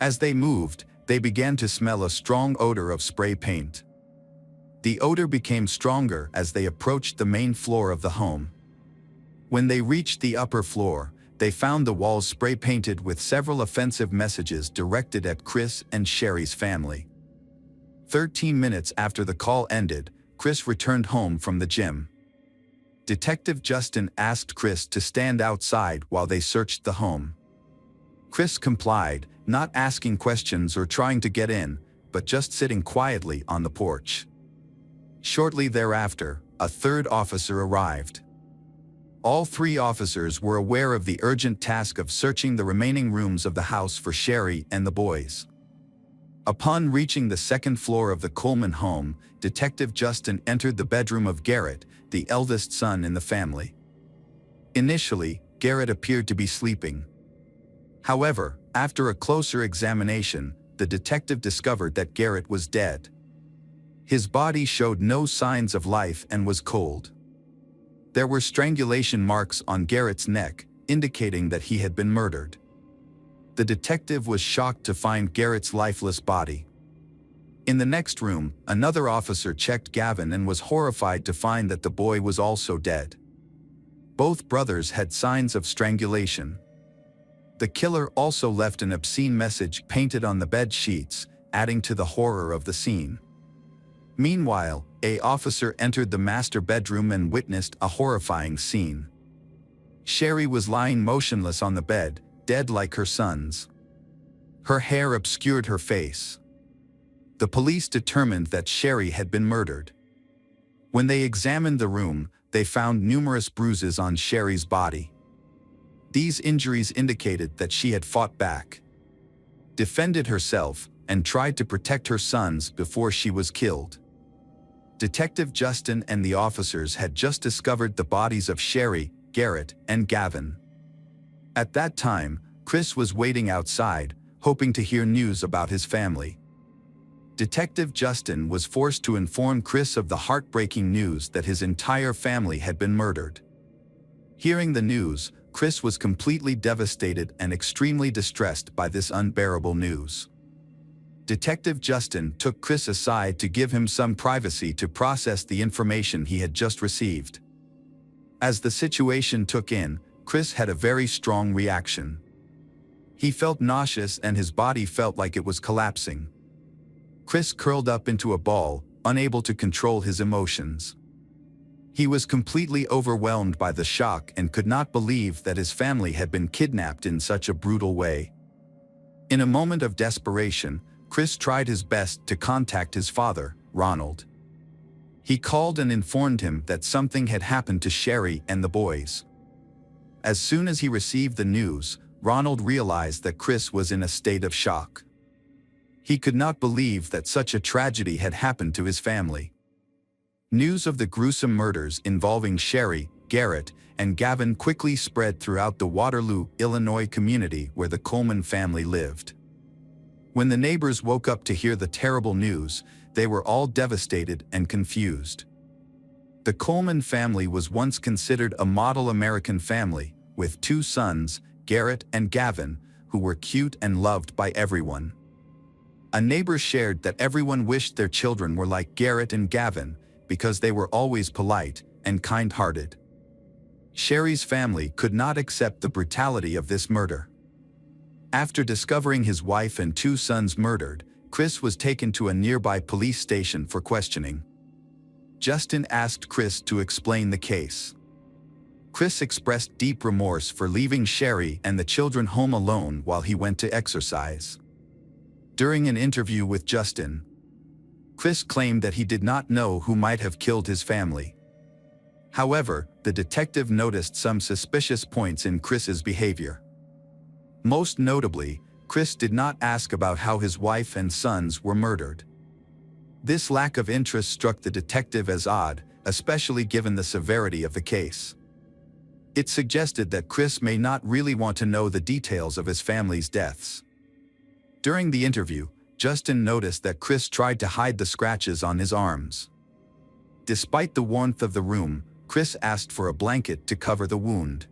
As they moved, they began to smell a strong odor of spray paint. The odor became stronger as they approached the main floor of the home. When they reached the upper floor, they found the walls spray painted with several offensive messages directed at Chris and Sherry's family. 13 minutes after the call ended, Chris returned home from the gym. Detective Justin asked Chris to stand outside while they searched the home. Chris complied, not asking questions or trying to get in, but just sitting quietly on the porch. Shortly thereafter, a third officer arrived. All three officers were aware of the urgent task of searching the remaining rooms of the house for Sherry and the boys. Upon reaching the second floor of the Coleman home, Detective Justin entered the bedroom of Garrett, the eldest son in the family. Initially, Garrett appeared to be sleeping. However, after a closer examination, the detective discovered that Garrett was dead. His body showed no signs of life and was cold. There were strangulation marks on Garrett's neck, indicating that he had been murdered. The detective was shocked to find Garrett's lifeless body. In the next room, another officer checked Gavin and was horrified to find that the boy was also dead. Both brothers had signs of strangulation. The killer also left an obscene message painted on the bed sheets, adding to the horror of the scene. Meanwhile, an officer entered the master bedroom and witnessed a horrifying scene. Sherry was lying motionless on the bed, dead like her sons. Her hair obscured her face. The police determined that Sherry had been murdered. When they examined the room, they found numerous bruises on Sherry's body. These injuries indicated that she had fought back, defended herself, and tried to protect her sons before she was killed. Detective Justin and the officers had just discovered the bodies of Sherry, Garrett, and Gavin. At that time, Chris was waiting outside, hoping to hear news about his family. Detective Justin was forced to inform Chris of the heartbreaking news that his entire family had been murdered. Hearing the news, Chris was completely devastated and extremely distressed by this unbearable news. Detective Justin took Chris aside to give him some privacy to process the information he had just received. As the situation took in, Chris had a very strong reaction. He felt nauseous and his body felt like it was collapsing. Chris curled up into a ball, unable to control his emotions. He was completely overwhelmed by the shock and could not believe that his family had been kidnapped in such a brutal way. In a moment of desperation, Chris tried his best to contact his father, Ronald. He called and informed him that something had happened to Sherry and the boys. As soon as he received the news, Ronald realized that Chris was in a state of shock. He could not believe that such a tragedy had happened to his family. News of the gruesome murders involving Sherry, Garrett, and Gavin quickly spread throughout the Waterloo, Illinois community where the Coleman family lived. When the neighbors woke up to hear the terrible news, they were all devastated and confused. The Coleman family was once considered a model American family, with 2 sons, Garrett and Gavin, who were cute and loved by everyone. A neighbor shared that everyone wished their children were like Garrett and Gavin because they were always polite and kind-hearted. Sherry's family could not accept the brutality of this murder. After discovering his wife and 2 sons murdered, Chris was taken to a nearby police station for questioning. Justin asked Chris to explain the case. Chris expressed deep remorse for leaving Sherry and the children home alone while he went to exercise. During an interview with Justin, Chris claimed that he did not know who might have killed his family. However, the detective noticed some suspicious points in Chris's behavior. Most notably, Chris did not ask about how his wife and sons were murdered. This lack of interest struck the detective as odd, especially given the severity of the case. It suggested that Chris may not really want to know the details of his family's deaths. During the interview, Justin noticed that Chris tried to hide the scratches on his arms. Despite the warmth of the room, Chris asked for a blanket to cover the wound.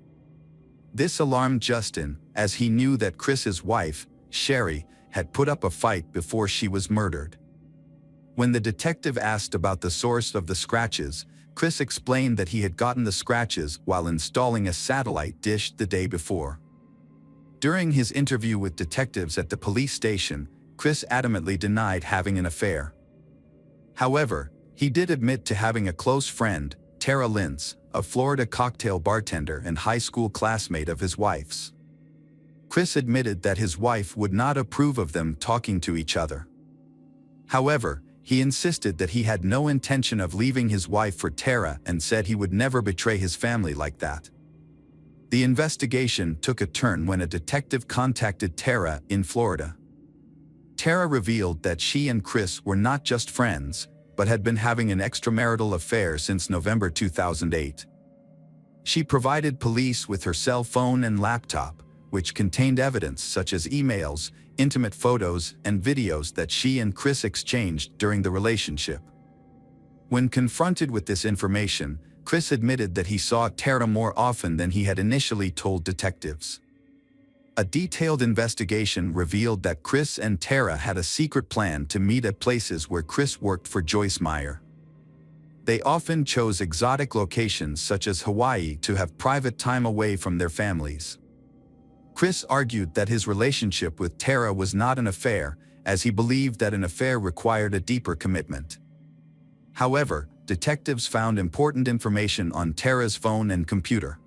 This alarmed Justin, as he knew that Chris's wife, Sherry, had put up a fight before she was murdered. When the detective asked about the source of the scratches, Chris explained that he had gotten the scratches while installing a satellite dish the day before. During his interview with detectives at the police station, Chris adamantly denied having an affair. However, he did admit to having a close friend, Tara Lintz, a Florida cocktail bartender and high school classmate of his wife's. Chris admitted that his wife would not approve of them talking to each other. However, he insisted that he had no intention of leaving his wife for Tara and said he would never betray his family like that. The investigation took a turn when a detective contacted Tara in Florida. Tara revealed that she and Chris were not just friends, but had been having an extramarital affair since November 2008. She provided police with her cell phone and laptop, which contained evidence such as emails, intimate photos, and videos that she and Chris exchanged during the relationship. When confronted with this information, Chris admitted that he saw Tara more often than he had initially told detectives. A detailed investigation revealed that Chris and Tara had a secret plan to meet at places where Chris worked for Joyce Meyer. They often chose exotic locations such as Hawaii to have private time away from their families. Chris argued that his relationship with Tara was not an affair, as he believed that an affair required a deeper commitment. However, detectives found important information on Tara's phone and computer.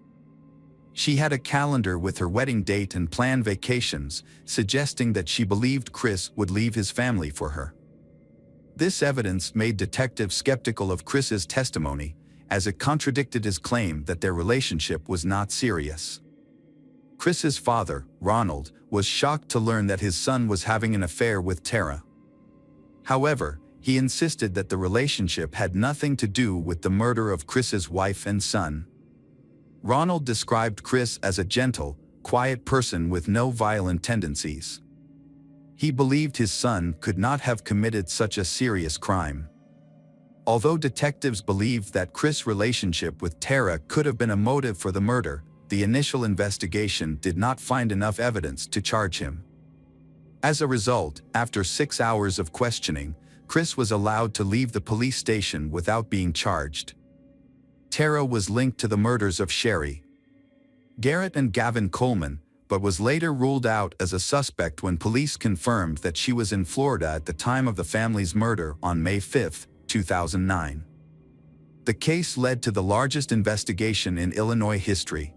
She had a calendar with her wedding date and planned vacations, suggesting that she believed Chris would leave his family for her. This evidence made detectives skeptical of Chris's testimony, as it contradicted his claim that their relationship was not serious. Chris's father, Ronald, was shocked to learn that his son was having an affair with Tara. However, he insisted that the relationship had nothing to do with the murder of Chris's wife and son. Ronald described Chris as a gentle, quiet person with no violent tendencies. He believed his son could not have committed such a serious crime. Although detectives believed that Chris' relationship with Tara could have been a motive for the murder, the initial investigation did not find enough evidence to charge him. As a result, after 6 hours of questioning, Chris was allowed to leave the police station without being charged. Tara was linked to the murders of Sherry, Garrett and Gavin Coleman, but was later ruled out as a suspect when police confirmed that she was in Florida at the time of the family's murder on May 5, 2009. The case led to the largest investigation in Illinois history.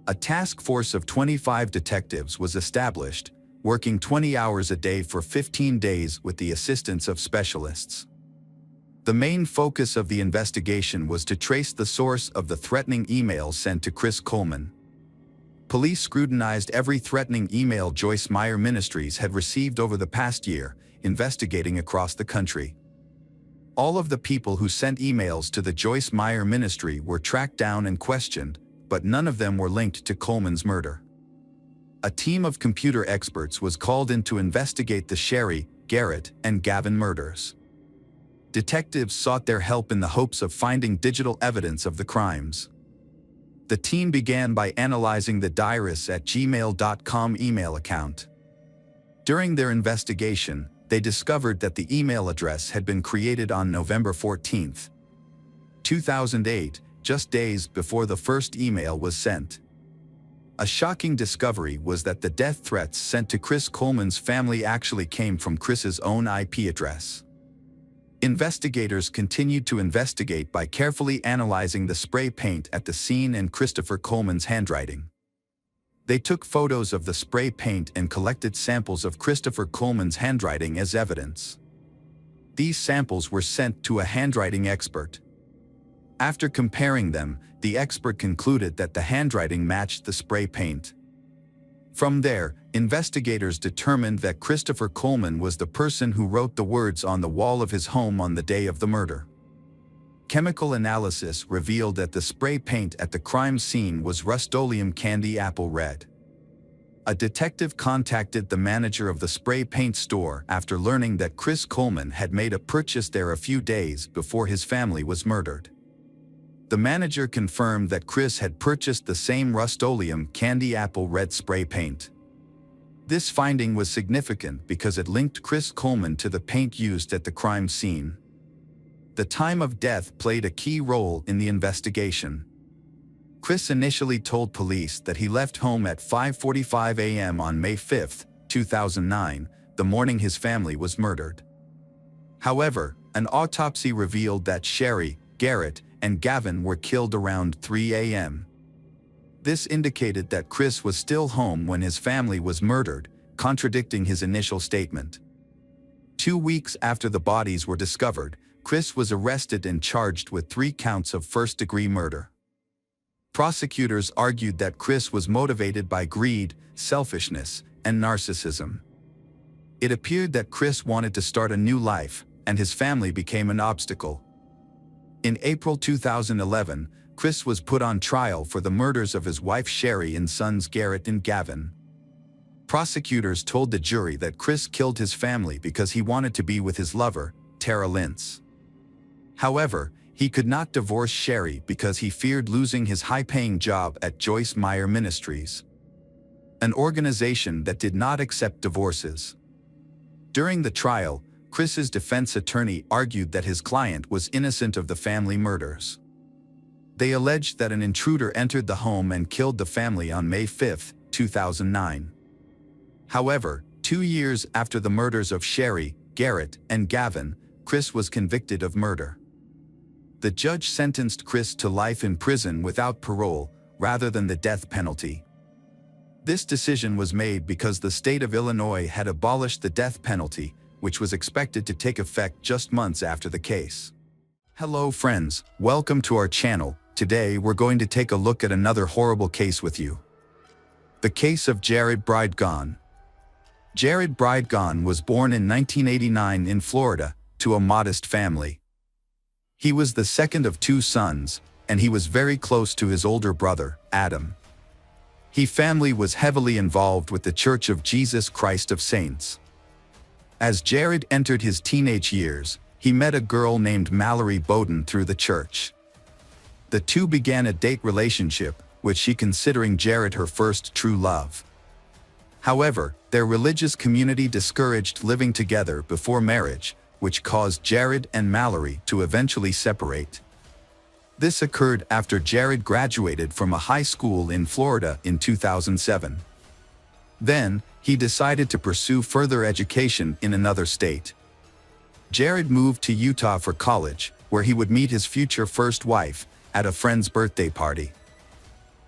A task force of 25 detectives was established, working 20 hours a day for 15 days with the assistance of specialists. The main focus of the investigation was to trace the source of the threatening emails sent to Chris Coleman. Police scrutinized every threatening email Joyce Meyer Ministries had received over the past year, investigating across the country. All of the people who sent emails to the Joyce Meyer Ministry were tracked down and questioned, but none of them were linked to Coleman's murder. A team of computer experts was called in to investigate the Sherry, Garrett, and Gavin murders. Detectives sought their help in the hopes of finding digital evidence of the crimes. The team began by analyzing the diarist@gmail.com email account. During their investigation, they discovered that the email address had been created on November 14, 2008, just days before the first email was sent. A shocking discovery was that the death threats sent to Chris Coleman's family actually came from Chris's own IP address. Investigators continued to investigate by carefully analyzing the spray paint at the scene and Christopher Coleman's handwriting. They took photos of the spray paint and collected samples of Christopher Coleman's handwriting as evidence. These samples were sent to a handwriting expert. After comparing them, the expert concluded that the handwriting matched the spray paint. From there, investigators determined that Christopher Coleman was the person who wrote the words on the wall of his home on the day of the murder. Chemical analysis revealed that the spray paint at the crime scene was Rust-Oleum Candy Apple Red. A detective contacted the manager of the spray paint store after learning that Chris Coleman had made a purchase there a few days before his family was murdered. The manager confirmed that Chris had purchased the same Rust-Oleum Candy Apple Red spray paint. This finding was significant because it linked Chris Coleman to the paint used at the crime scene. The time of death played a key role in the investigation. Chris initially told police that he left home at 5:45 a.m. on May 5, 2009, the morning his family was murdered. However, an autopsy revealed that Sherry, Garrett, and Gavin were killed around 3 a.m. This indicated that Chris was still home when his family was murdered, contradicting his initial statement. 2 weeks after the bodies were discovered, Chris was arrested and charged with 3 counts of first-degree murder. Prosecutors argued that Chris was motivated by greed, selfishness, and narcissism. It appeared that Chris wanted to start a new life, and his family became an obstacle. In April 2011, Chris was put on trial for the murders of his wife Sherry and sons Garrett and Gavin. Prosecutors told the jury that Chris killed his family because he wanted to be with his lover, Tara Lintz. However, He could not divorce Sherry because he feared losing his high-paying job at Joyce Meyer Ministries, an organization that did not accept divorces. During the trial, Chris's defense attorney argued that his client was innocent of the family murders. They alleged that an intruder entered the home and killed the family on May 5, 2009. However, 2 years after the murders of Sherry, Garrett, and Gavin, Chris was convicted of murder. The judge sentenced Chris to life in prison without parole, rather than the death penalty. This decision was made because the state of Illinois had abolished the death penalty, which was expected to take effect just months after the case. Hello friends, welcome to our channel. Today we're going to take a look at another horrible case with you. The case of Jared Bridegon. Jared Bridegon was born in 1989 in Florida, to a modest family. He was the second of 2 sons, and he was very close to his older brother, Adam. His family was heavily involved with the Church of Jesus Christ of Saints. As Jared entered his teenage years, he met a girl named Mallory Bowden through the church. The two began a date relationship, with she considering Jared her first true love. However, their religious community discouraged living together before marriage, which caused Jared and Mallory to eventually separate. This occurred after Jared graduated from a high school in Florida in 2007. Then, he decided to pursue further education in another state. Jared moved to Utah for college, where he would meet his future first wife at a friend's birthday party.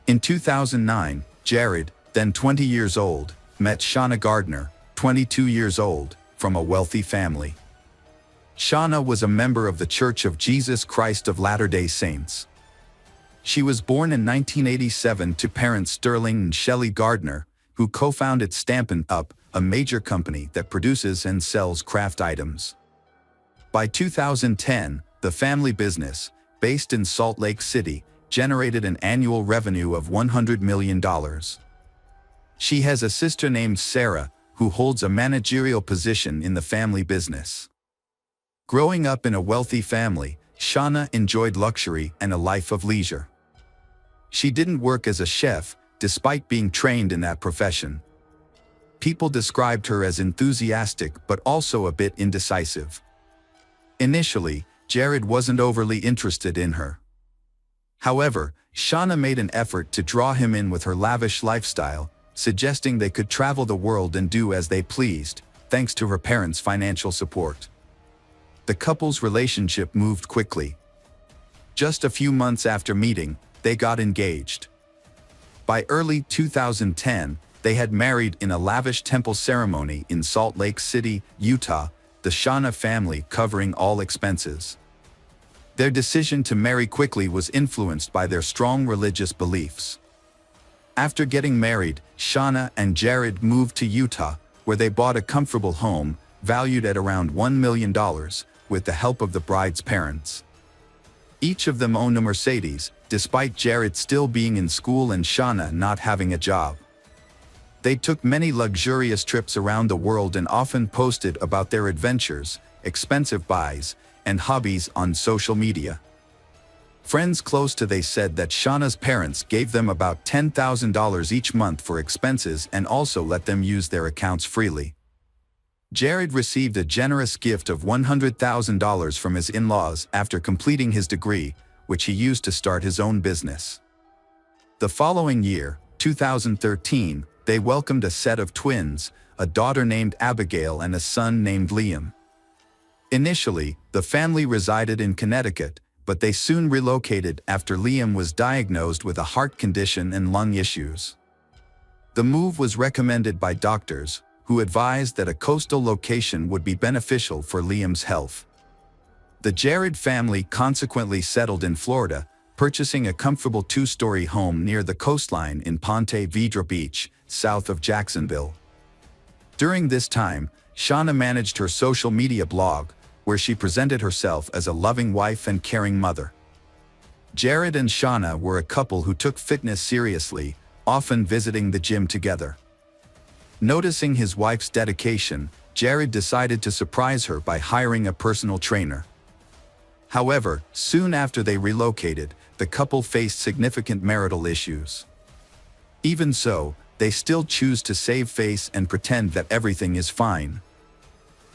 In 2009, Jared, then 20 years old, met Shauna Gardner, 22 years old, from a wealthy family. Shauna was a member of the Church of Jesus Christ of Latter-day Saints. She was born in 1987 to parents Sterling and Shelley Gardner, who co-founded Stampin' Up!, a major company that produces and sells craft items. By 2010, the family business, based in Salt Lake City, generated an annual revenue of $100 million. She has a sister named Sarah, who holds a managerial position in the family business. Growing up in a wealthy family, Shauna enjoyed luxury and a life of leisure. She didn't work as a chef, despite being trained in that profession. People described her as enthusiastic but also a bit indecisive. Initially, Jared wasn't overly interested in her. However, Shauna made an effort to draw him in with her lavish lifestyle, suggesting they could travel the world and do as they pleased, thanks to her parents' financial support. The couple's relationship moved quickly. Just a few months after meeting, they got engaged. By early 2010, they had married in a lavish temple ceremony in Salt Lake City, Utah, the Shauna family covering all expenses. Their decision to marry quickly was influenced by their strong religious beliefs. After getting married, Shauna and Jared moved to Utah, where they bought a comfortable home, valued at around $1 million, with the help of the bride's parents. Each of them owned a Mercedes, despite Jared still being in school and Shauna not having a job. They took many luxurious trips around the world and often posted about their adventures, expensive buys, and hobbies on social media. Friends close to they said that Shauna's parents gave them about $10,000 each month for expenses and also let them use their accounts freely. Jared received a generous gift of $100,000 from his in-laws after completing his degree, which he used to start his own business. The following year, 2013, they welcomed a set of twins, a daughter named Abigail and a son named Liam. Initially, the family resided in Connecticut, but they soon relocated after Liam was diagnosed with a heart condition and lung issues. The move was recommended by doctors, who advised that a coastal location would be beneficial for Liam's health. The Jared family consequently settled in Florida, purchasing a comfortable 2-story home near the coastline in Ponte Vedra Beach, south of Jacksonville. During this time, Shauna managed her social media blog, where she presented herself as a loving wife and caring mother. Jared and Shauna were a couple who took fitness seriously, often visiting the gym together. Noticing his wife's dedication, Jared decided to surprise her by hiring a personal trainer. However, soon after they relocated, the couple faced significant marital issues. Even so, they still choose to save face and pretend that everything is fine.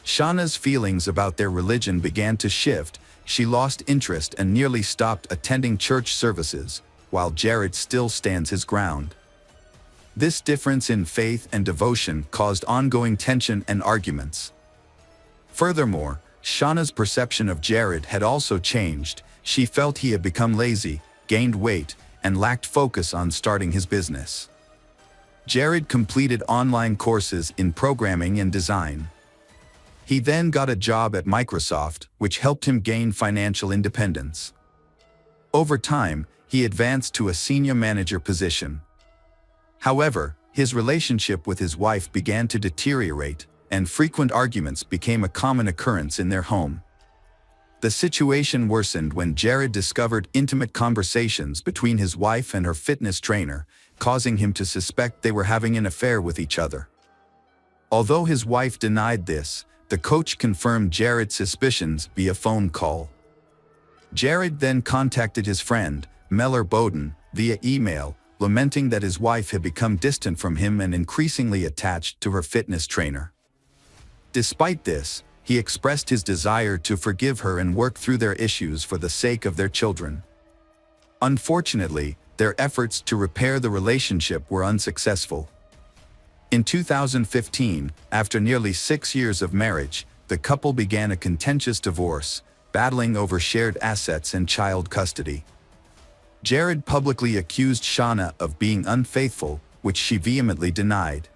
Shauna's feelings about their religion began to shift. She lost interest and nearly stopped attending church services, while Jared still stands his ground. This difference in faith and devotion caused ongoing tension and arguments. Furthermore, Shauna's perception of Jared had also changed. She felt he had become lazy, gained weight, and lacked focus on starting his business. Jared completed online courses in programming and design. He then got a job at Microsoft, which helped him gain financial independence. Over time, he advanced to a senior manager position. However, his relationship with his wife began to deteriorate, and frequent arguments became a common occurrence in their home. The situation worsened when Jared discovered intimate conversations between his wife and her fitness trainer, causing him to suspect they were having an affair with each other. Although his wife denied this, the coach confirmed Jared's suspicions via phone call. Jared then contacted his friend, Meller Bowden, via email, lamenting that his wife had become distant from him and increasingly attached to her fitness trainer. Despite this, he expressed his desire to forgive her and work through their issues for the sake of their children. Unfortunately, their efforts to repair the relationship were unsuccessful. In 2015, after nearly 6 years of marriage, the couple began a contentious divorce, battling over shared assets and child custody. Jared publicly accused Shauna of being unfaithful, which she vehemently denied,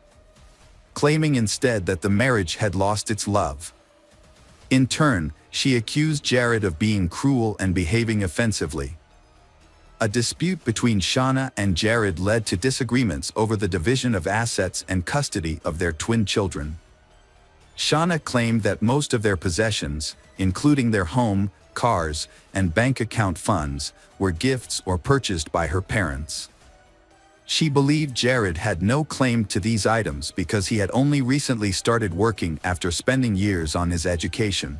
claiming instead that the marriage had lost its love. In turn, she accused Jared of being cruel and behaving offensively. A dispute between Shauna and Jared led to disagreements over the division of assets and custody of their twin children. Shauna claimed that most of their possessions, including their home, cars, and bank account funds, were gifts or purchased by her parents. She believed Jared had no claim to these items because he had only recently started working after spending years on his education.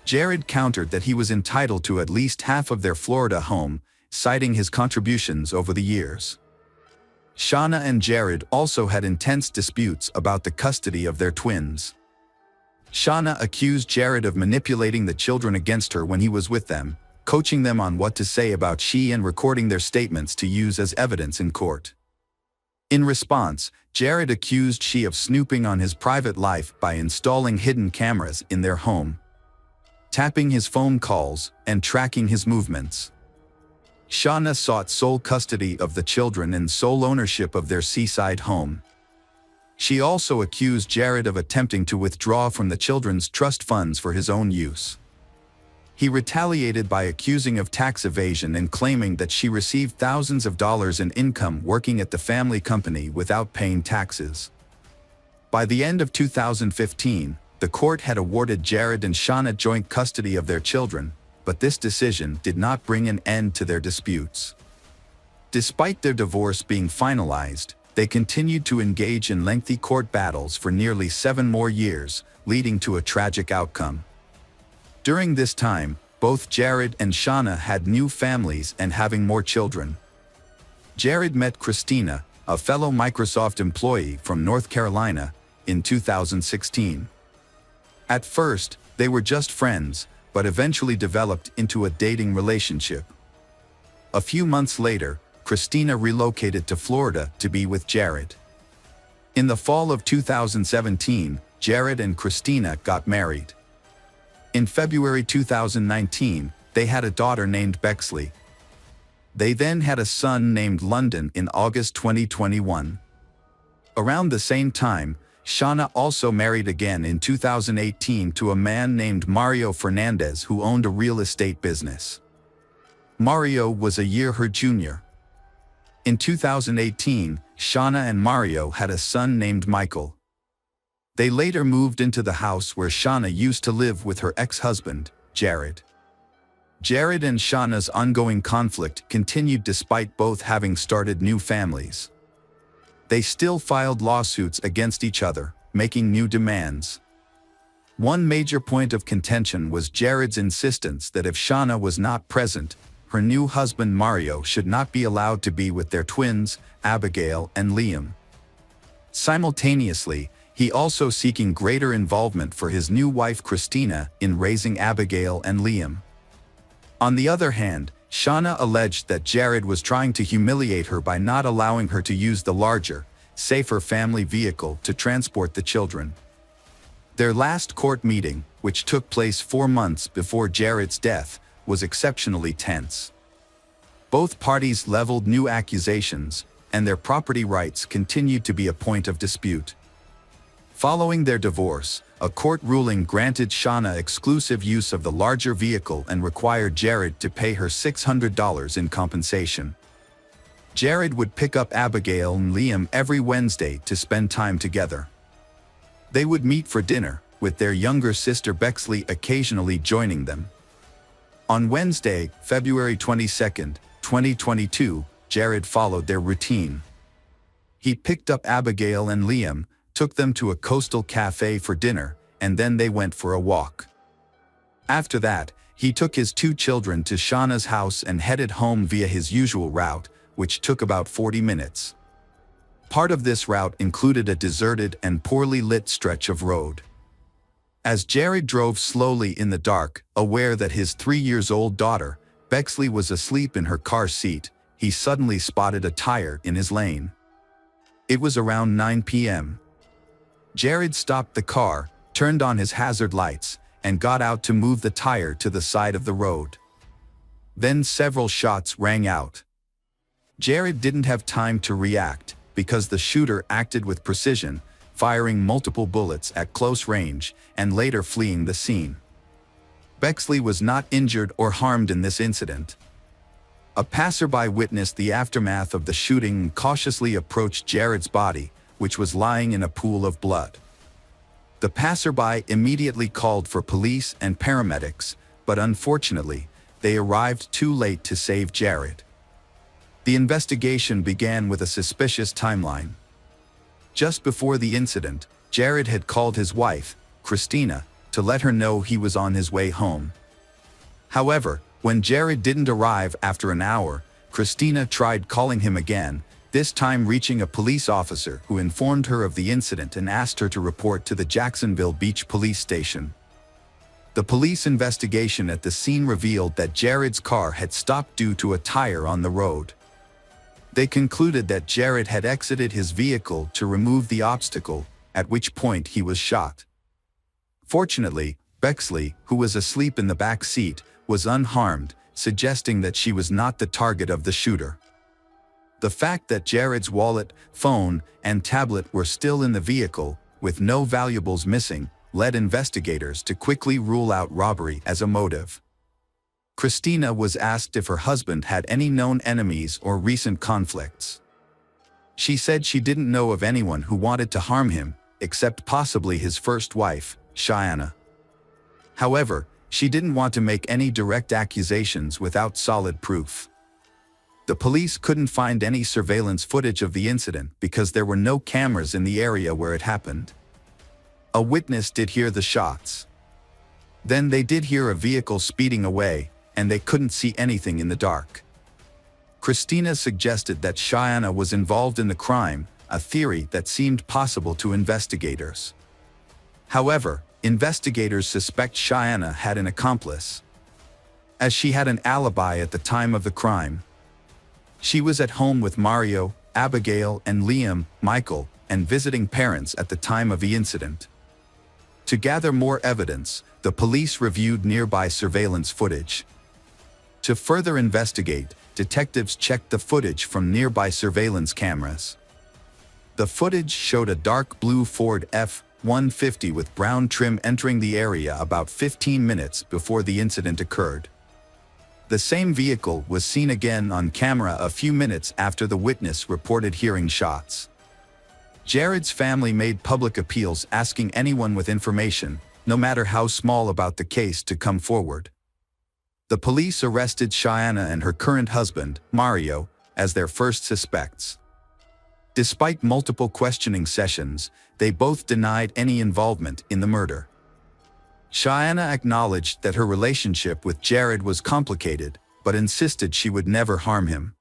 Jared countered that he was entitled to at least half of their Florida home, citing his contributions over the years. Shauna and Jared also had intense disputes about the custody of their twins. Shauna accused Jared of manipulating the children against her when he was with them, coaching them on what to say about she and recording their statements to use as evidence in court. In response, Jared accused she of snooping on his private life by installing hidden cameras in their home, tapping his phone calls, and tracking his movements. Shauna sought sole custody of the children and sole ownership of their seaside home. She also accused Jared of attempting to withdraw from the children's trust funds for his own use. He retaliated by accusing of tax evasion and claiming that she received thousands of dollars in income working at the family company without paying taxes. By the end of 2015, the court had awarded Jared and Shauna joint custody of their children, but this decision did not bring an end to their disputes. Despite their divorce being finalized, they continued to engage in lengthy court battles for nearly 7 more years, leading to a tragic outcome. During this time, both Jared and Shauna had new families and having more children. Jared met Christina, a fellow Microsoft employee from North Carolina, in 2016. At first, they were just friends, but eventually developed into a dating relationship. A few months later, Christina relocated to Florida to be with Jared. In the fall of 2017, Jared and Christina got married. In February 2019, they had a daughter named Bexley. They then had a son named London in August 2021. Around the same time, Shauna also married again in 2018 to a man named Mario Fernandez who owned a real estate business. Mario was a year her junior. In 2018, Shauna and Mario had a son named Michael. They later moved into the house where Shauna used to live with her ex-husband, Jared. Jared and Shauna's ongoing conflict continued despite both having started new families. They still filed lawsuits against each other, making new demands. One major point of contention was Jared's insistence that if Shauna was not present, her new husband Mario should not be allowed to be with their twins, Abigail and Liam. Simultaneously, he also seeking greater involvement for his new wife Christina in raising Abigail and Liam. On the other hand, Shauna alleged that Jared was trying to humiliate her by not allowing her to use the larger, safer family vehicle to transport the children. Their last court meeting, which took place 4 months before Jared's death, was exceptionally tense. Both parties leveled new accusations, and their property rights continued to be a point of dispute. Following their divorce, a court ruling granted Shauna exclusive use of the larger vehicle and required Jared to pay her $600 in compensation. Jared would pick up Abigail and Liam every Wednesday to spend time together. They would meet for dinner, with their younger sister Bexley occasionally joining them. On Wednesday, February 22, 2022, Jared followed their routine. He picked up Abigail and Liam, took them to a coastal cafe for dinner, and then they went for a walk. After that, he took his 2 children to Shauna's house and headed home via his usual route, which took about 40 minutes. Part of this route included a deserted and poorly lit stretch of road. As Jared drove slowly in the dark, aware that his 3-year-old daughter, Bexley, was asleep in her car seat, he suddenly spotted a tire in his lane. It was around 9 p.m. Jared stopped the car, turned on his hazard lights, and got out to move the tire to the side of the road. Then several shots rang out. Jared didn't have time to react, because the shooter acted with precision, firing multiple bullets at close range, and later fleeing the scene. Bexley was not injured or harmed in this incident. A passerby witnessed the aftermath of the shooting and cautiously approached Jared's body, which was lying in a pool of blood. The passerby immediately called for police and paramedics, but unfortunately, they arrived too late to save Jared. The investigation began with a suspicious timeline. Just before the incident, Jared had called his wife, Christina, to let her know he was on his way home. However, when Jared didn't arrive after an hour, Christina tried calling him again, this time reaching a police officer who informed her of the incident and asked her to report to the Jacksonville Beach Police Station. The police investigation at the scene revealed that Jared's car had stopped due to a tire on the road. They concluded that Jared had exited his vehicle to remove the obstacle, at which point he was shot. Fortunately, Bexley, who was asleep in the back seat, was unharmed, suggesting that she was not the target of the shooter. The fact that Jared's wallet, phone, and tablet were still in the vehicle, with no valuables missing, led investigators to quickly rule out robbery as a motive. Christina was asked if her husband had any known enemies or recent conflicts. She said she didn't know of anyone who wanted to harm him, except possibly his first wife, Shauna. However, she didn't want to make any direct accusations without solid proof. The police couldn't find any surveillance footage of the incident because there were no cameras in the area where it happened. A witness did hear the shots. Then they did hear a vehicle speeding away, and they couldn't see anything in the dark. Christina suggested that Shauna was involved in the crime, a theory that seemed possible to investigators. However, investigators suspect Shauna had an accomplice, as she had an alibi at the time of the crime. She was at home with Mario, Abigail, and Liam, Michael, and visiting parents at the time of the incident. To gather more evidence, the police reviewed nearby surveillance footage. To further investigate, detectives checked the footage from nearby surveillance cameras. The footage showed a dark blue Ford F-150 with brown trim entering the area about 15 minutes before the incident occurred. The same vehicle was seen again on camera a few minutes after the witness reported hearing shots. Jared's family made public appeals asking anyone with information, no matter how small, about the case to come forward. The police arrested Shauna and her current husband, Mario, as their first suspects. Despite multiple questioning sessions, they both denied any involvement in the murder. Shauna acknowledged that her relationship with Jared was complicated, but insisted she would never harm him.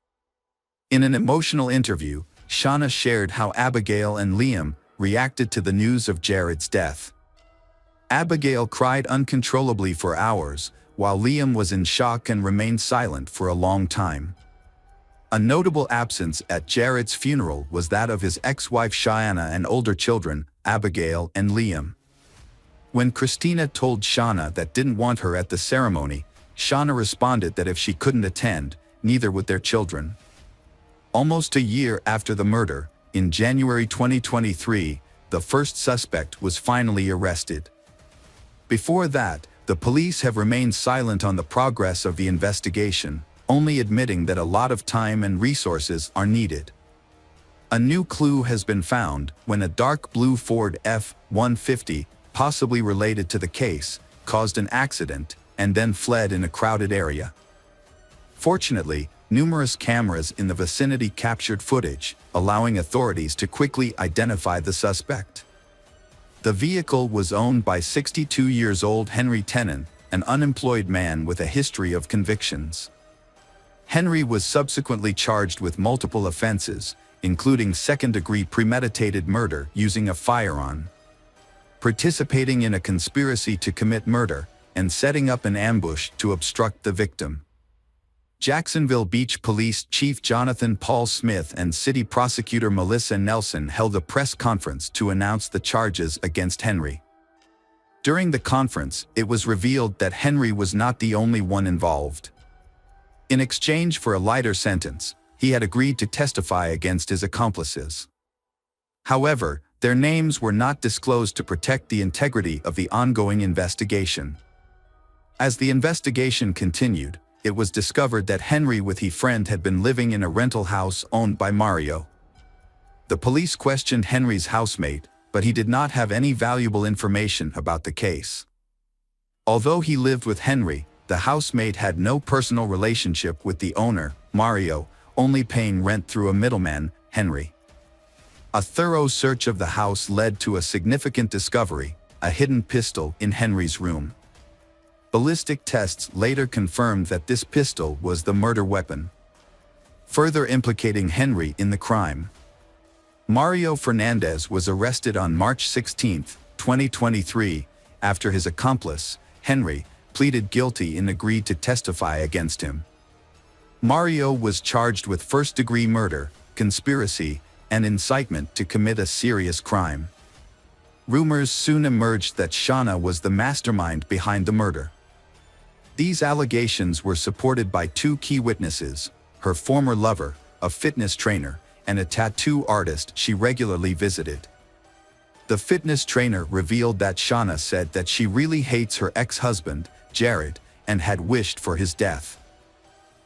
In an emotional interview, Shauna shared how Abigail and Liam reacted to the news of Jared's death. Abigail cried uncontrollably for hours, while Liam was in shock and remained silent for a long time. A notable absence at Jared's funeral was that of his ex-wife Shauna and older children, Abigail and Liam. When Christina told Shauna that didn't want her at the ceremony, Shauna responded that if she couldn't attend, neither would their children. Almost a year after the murder, in January 2023, the first suspect was finally arrested. Before that, the police have remained silent on the progress of the investigation, only admitting that a lot of time and resources are needed. A new clue has been found when a dark blue Ford F-150, possibly related to the case, caused an accident and then fled in a crowded area. Fortunately, numerous cameras in the vicinity captured footage, allowing authorities to quickly identify the suspect. The vehicle was owned by 62-year-old Henry Tenen, an unemployed man with a history of convictions. Henry was subsequently charged with multiple offenses, including second-degree premeditated murder using a firearm, participating in a conspiracy to commit murder, and setting up an ambush to obstruct the victim. Jacksonville Beach Police Chief Jonathan Paul Smith and City Prosecutor Melissa Nelson held a press conference to announce the charges against Henry. During the conference, it was revealed that Henry was not the only one involved. In exchange for a lighter sentence, he had agreed to testify against his accomplices. However, their names were not disclosed to protect the integrity of the ongoing investigation. As the investigation continued, it was discovered that Henry with his friend had been living in a rental house owned by Mario. The police questioned Henry's housemate, but he did not have any valuable information about the case. Although he lived with Henry, the housemate had no personal relationship with the owner, Mario, only paying rent through a middleman, Henry. A thorough search of the house led to a significant discovery: a hidden pistol in Henry's room. Ballistic tests later confirmed that this pistol was the murder weapon, further implicating Henry in the crime. Mario Fernandez was arrested on March 16, 2023, after his accomplice, Henry, pleaded guilty and agreed to testify against him. Mario was charged with first-degree murder, conspiracy, and incitement to commit a serious crime. Rumors soon emerged that Shauna was the mastermind behind the murder. These allegations were supported by two key witnesses: her former lover, a fitness trainer, and a tattoo artist she regularly visited. The fitness trainer revealed that Shauna said that she really hates her ex-husband, Jared, and had wished for his death.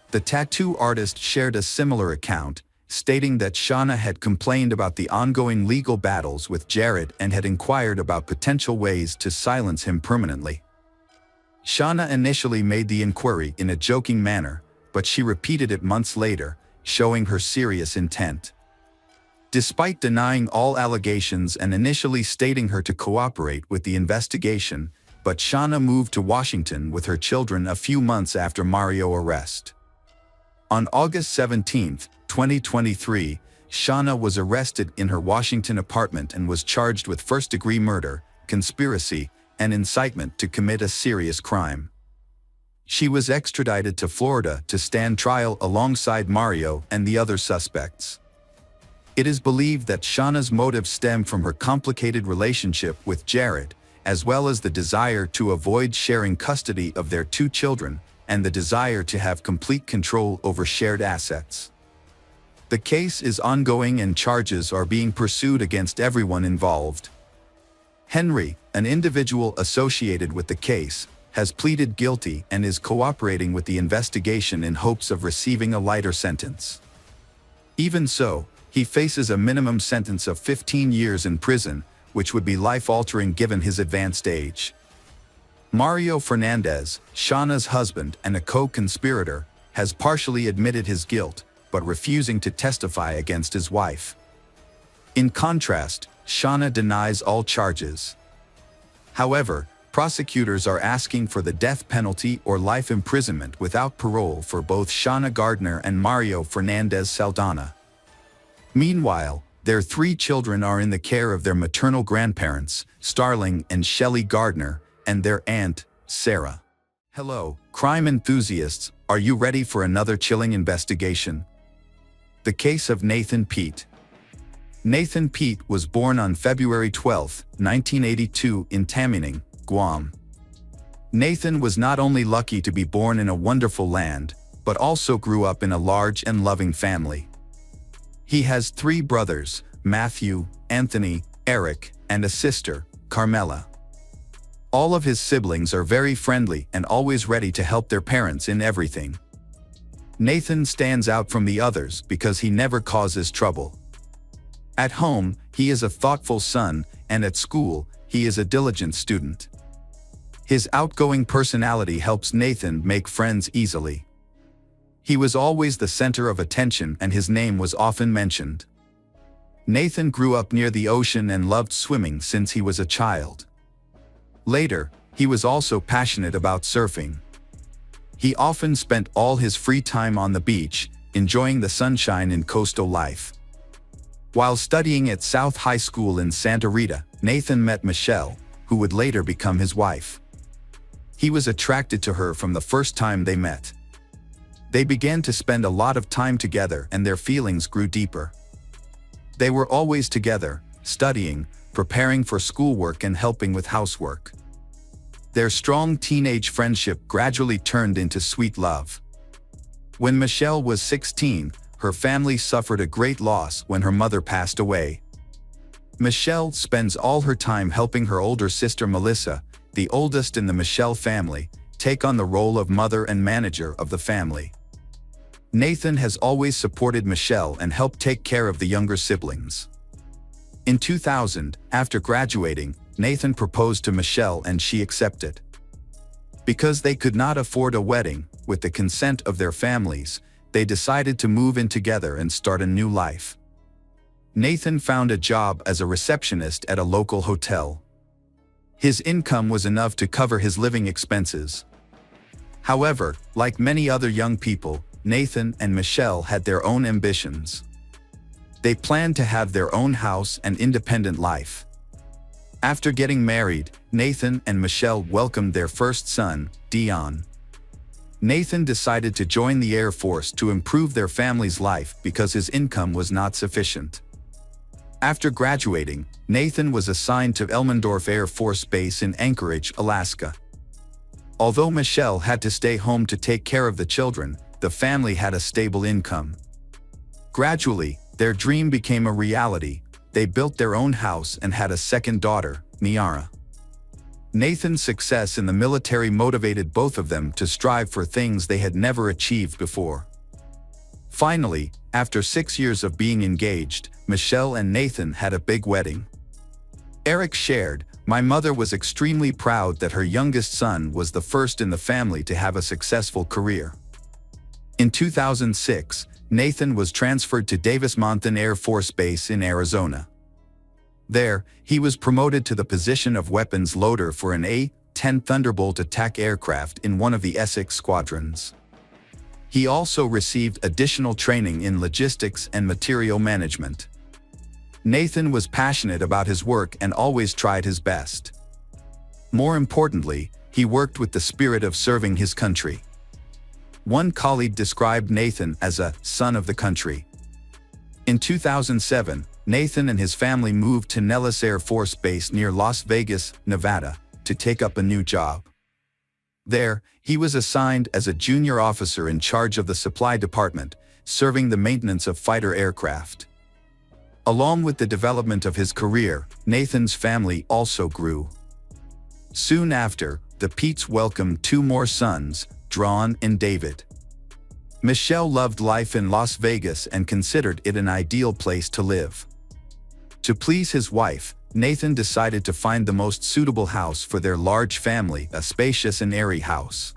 The tattoo artist shared a similar account, stating that Shauna had complained about the ongoing legal battles with Jared and had inquired about potential ways to silence him permanently. Shauna initially made the inquiry in a joking manner, but she repeated it months later, showing her serious intent. Despite denying all allegations and initially stating her to cooperate with the investigation, but Shauna moved to Washington with her children a few months after Mario's arrest. On August 17, 2023, Shauna was arrested in her Washington apartment and was charged with first-degree murder, conspiracy, and incitement to commit a serious crime. She was extradited to Florida to stand trial alongside Mario and the other suspects. It is believed that Shauna's motives stem from her complicated relationship with Jared, as well as the desire to avoid sharing custody of their two children and the desire to have complete control over shared assets. The case is ongoing and charges are being pursued against everyone involved. Henry, an individual associated with the case, has pleaded guilty and is cooperating with the investigation in hopes of receiving a lighter sentence. Even so, he faces a minimum sentence of 15 years in prison, which would be life-altering given his advanced age. Mario Fernandez, Shauna's husband and a co-conspirator, has partially admitted his guilt, but refusing to testify against his wife. In contrast, Shauna denies all charges. However, Prosecutors are asking for the death penalty or life imprisonment without parole for both Shauna Gardner and Mario Fernandez Saldana. Meanwhile, their 3 children are in the care of their maternal grandparents, Starling and Shelley Gardner, and their aunt, Sarah. Hello, crime enthusiasts, are you ready for another chilling investigation? The case of Nathan Pete. Nathan Pete was born on February 12, 1982 in Tamining, Guam. Nathan was not only lucky to be born in a wonderful land, but also grew up in a large and loving family. He has 3 brothers, Matthew, Anthony, Eric, and a sister, Carmela. All of his siblings are very friendly and always ready to help their parents in everything. Nathan stands out from the others because he never causes trouble. At home, he is a thoughtful son, and at school, he is a diligent student. His outgoing personality helps Nathan make friends easily. He was always the center of attention and his name was often mentioned. Nathan grew up near the ocean and loved swimming since he was a child. Later, he was also passionate about surfing. He often spent all his free time on the beach, enjoying the sunshine and coastal life. While studying at South High School in Santa Rita, Nathan met Michelle, who would later become his wife. He was attracted to her from the first time they met. They began to spend a lot of time together and their feelings grew deeper. They were always together, studying, preparing for schoolwork and helping with housework. Their strong teenage friendship gradually turned into sweet love. When Michelle was 16, her family suffered a great loss when her mother passed away. Michelle spends all her time helping her older sister Melissa, the oldest in the Michelle family, take on the role of mother and manager of the family. Nathan has always supported Michelle and helped take care of the younger siblings. In 2000, after graduating, Nathan proposed to Michelle and she accepted. Because they could not afford a wedding, with the consent of their families, they decided to move in together and start a new life. Nathan found a job as a receptionist at a local hotel. His income was enough to cover his living expenses. However, like many other young people, Nathan and Michelle had their own ambitions. They planned to have their own house and independent life. After getting married, Nathan and Michelle welcomed their first son, Dion. Nathan decided to join the Air Force to improve their family's life because his income was not sufficient. After graduating, Nathan was assigned to Elmendorf Air Force Base in Anchorage, Alaska. Although Michelle had to stay home to take care of the children, the family had a stable income. Gradually, their dream became a reality. They built their own house and had a second daughter, Niara. Nathan's success in the military motivated both of them to strive for things they had never achieved before. Finally, after 6 years of being engaged, Michelle and Nathan had a big wedding. Eric shared, "My mother was extremely proud that her youngest son was the first in the family to have a successful career." In 2006, Nathan was transferred to Davis-Monthan Air Force Base in Arizona. There, he was promoted to the position of weapons loader for an A-10 Thunderbolt attack aircraft in one of the Essex squadrons. He also received additional training in logistics and material management. Nathan was passionate about his work and always tried his best. More importantly, he worked with the spirit of serving his country. One colleague described Nathan as a son of the country. In 2007, Nathan and his family moved to Nellis Air Force Base near Las Vegas, Nevada, to take up a new job. There, he was assigned as a junior officer in charge of the supply department, serving the maintenance of fighter aircraft. Along with the development of his career, Nathan's family also grew. Soon after, the Peets welcomed 2 more sons, Drawn and David. Michelle loved life in Las Vegas and considered it an ideal place to live. To please his wife, Nathan decided to find the most suitable house for their large family, a spacious and airy house.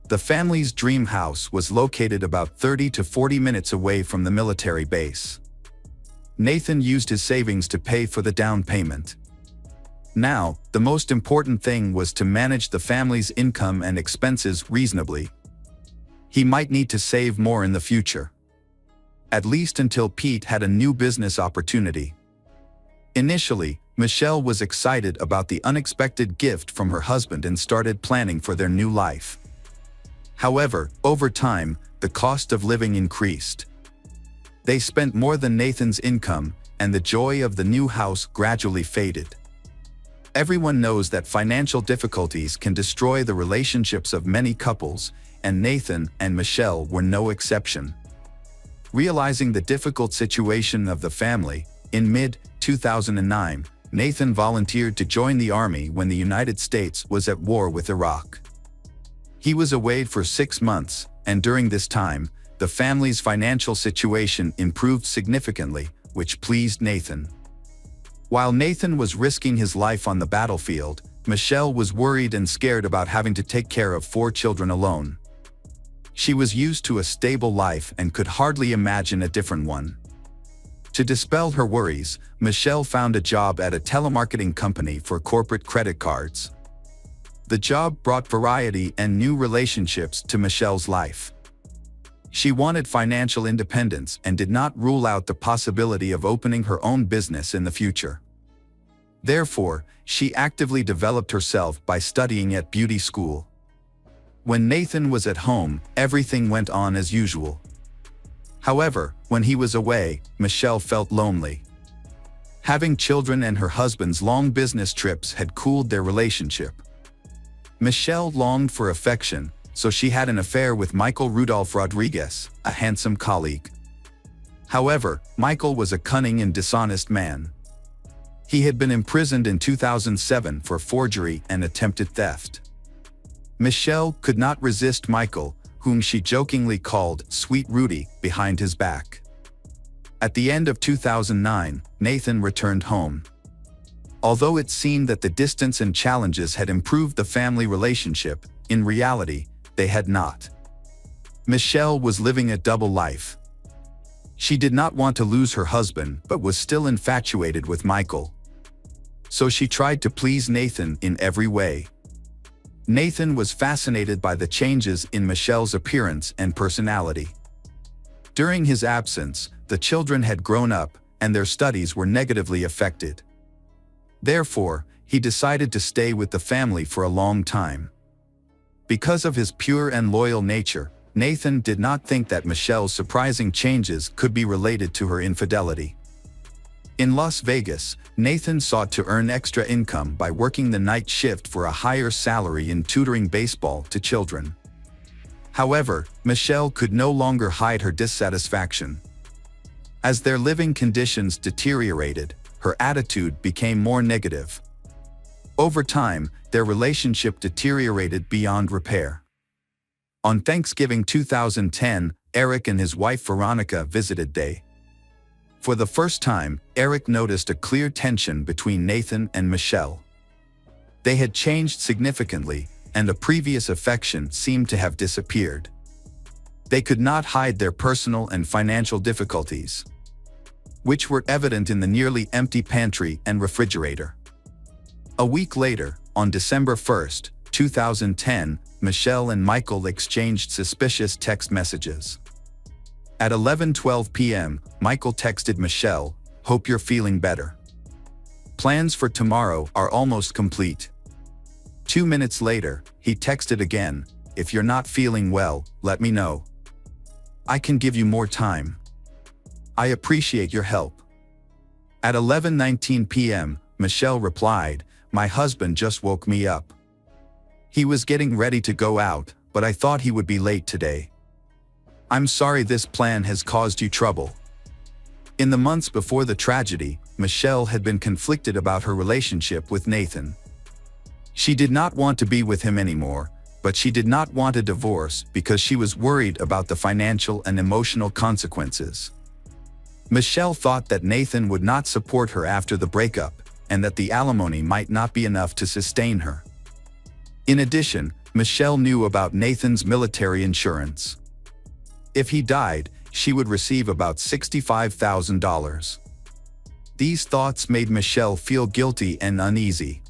The family's dream house was located about 30 to 40 minutes away from the military base. Nathan used his savings to pay for the down payment. Now, the most important thing was to manage the family's income and expenses reasonably. He might need to save more in the future. At least until Pete had a new business opportunity. Initially, Michelle was excited about the unexpected gift from her husband and started planning for their new life. However, over time, the cost of living increased. They spent more than Nathan's income, and the joy of the new house gradually faded. Everyone knows that financial difficulties can destroy the relationships of many couples, and Nathan and Michelle were no exception. Realizing the difficult situation of the family, in mid-2009, Nathan volunteered to join the army when the United States was at war with Iraq. He was away for 6 months, and during this time, the family's financial situation improved significantly, which pleased Nathan. While Nathan was risking his life on the battlefield, Michelle was worried and scared about having to take care of 4 children alone. She was used to a stable life and could hardly imagine a different one. To dispel her worries, Michelle found a job at a telemarketing company for corporate credit cards. The job brought variety and new relationships to Michelle's life. She wanted financial independence and did not rule out the possibility of opening her own business in the future. Therefore, she actively developed herself by studying at beauty school. When Nathan was at home, everything went on as usual. However, when he was away, Michelle felt lonely. Having children and her husband's long business trips had cooled their relationship. Michelle longed for affection, so she had an affair with Michael Rudolph Rodriguez, a handsome colleague. However, Michael was a cunning and dishonest man. He had been imprisoned in 2007 for forgery and attempted theft. Michelle could not resist Michael, whom she jokingly called Sweet Rudy, behind his back. At the end of 2009, Nathan returned home. Although it seemed that the distance and challenges had improved the family relationship, in reality, they had not. Michelle was living a double life. She did not want to lose her husband but was still infatuated with Michael. So she tried to please Nathan in every way. Nathan was fascinated by the changes in Michelle's appearance and personality. During his absence, the children had grown up, and their studies were negatively affected. Therefore, he decided to stay with the family for a long time. Because of his pure and loyal nature, Nathan did not think that Michelle's surprising changes could be related to her infidelity. In Las Vegas, Nathan sought to earn extra income by working the night shift for a higher salary in tutoring baseball to children. However, Michelle could no longer hide her dissatisfaction. As their living conditions deteriorated, her attitude became more negative. Over time, their relationship deteriorated beyond repair. On Thanksgiving 2010, Eric and his wife Veronica visited Day. For the first time, Eric noticed a clear tension between Nathan and Michelle. They had changed significantly, and a previous affection seemed to have disappeared. They could not hide their personal and financial difficulties, which were evident in the nearly empty pantry and refrigerator. A week later, on December 1, 2010, Michelle and Michael exchanged suspicious text messages. At 11:12 p.m., Michael texted Michelle, "Hope you're feeling better. Plans for tomorrow are almost complete." 2 minutes later, he texted again, "If you're not feeling well, let me know. I can give you more time. I appreciate your help." At 11:19 p.m., Michelle replied, "My husband just woke me up. He was getting ready to go out, but I thought he would be late today. I'm sorry this plan has caused you trouble." In the months before the tragedy, Michelle had been conflicted about her relationship with Nathan. She did not want to be with him anymore, but she did not want a divorce because she was worried about the financial and emotional consequences. Michelle thought that Nathan would not support her after the breakup, and that the alimony might not be enough to sustain her. In addition, Michelle knew about Nathan's military insurance. If he died, she would receive about $65,000. These thoughts made Michelle feel guilty and uneasy.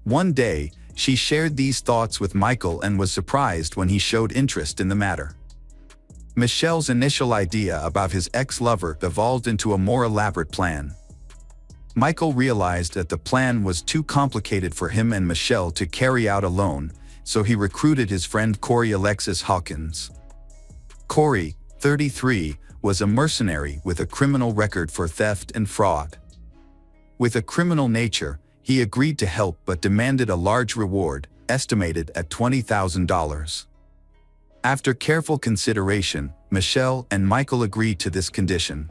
One day, she shared these thoughts with Michael and was surprised when he showed interest in the matter. Michelle's initial idea about his ex-lover evolved into a more elaborate plan. Michael realized that the plan was too complicated for him and Michelle to carry out alone, so he recruited his friend Corey Alexis Hawkins. Corey, 33, was a mercenary with a criminal record for theft and fraud. With a criminal nature, he agreed to help but demanded a large reward, estimated at $20,000. After careful consideration, Michelle and Michael agreed to this condition.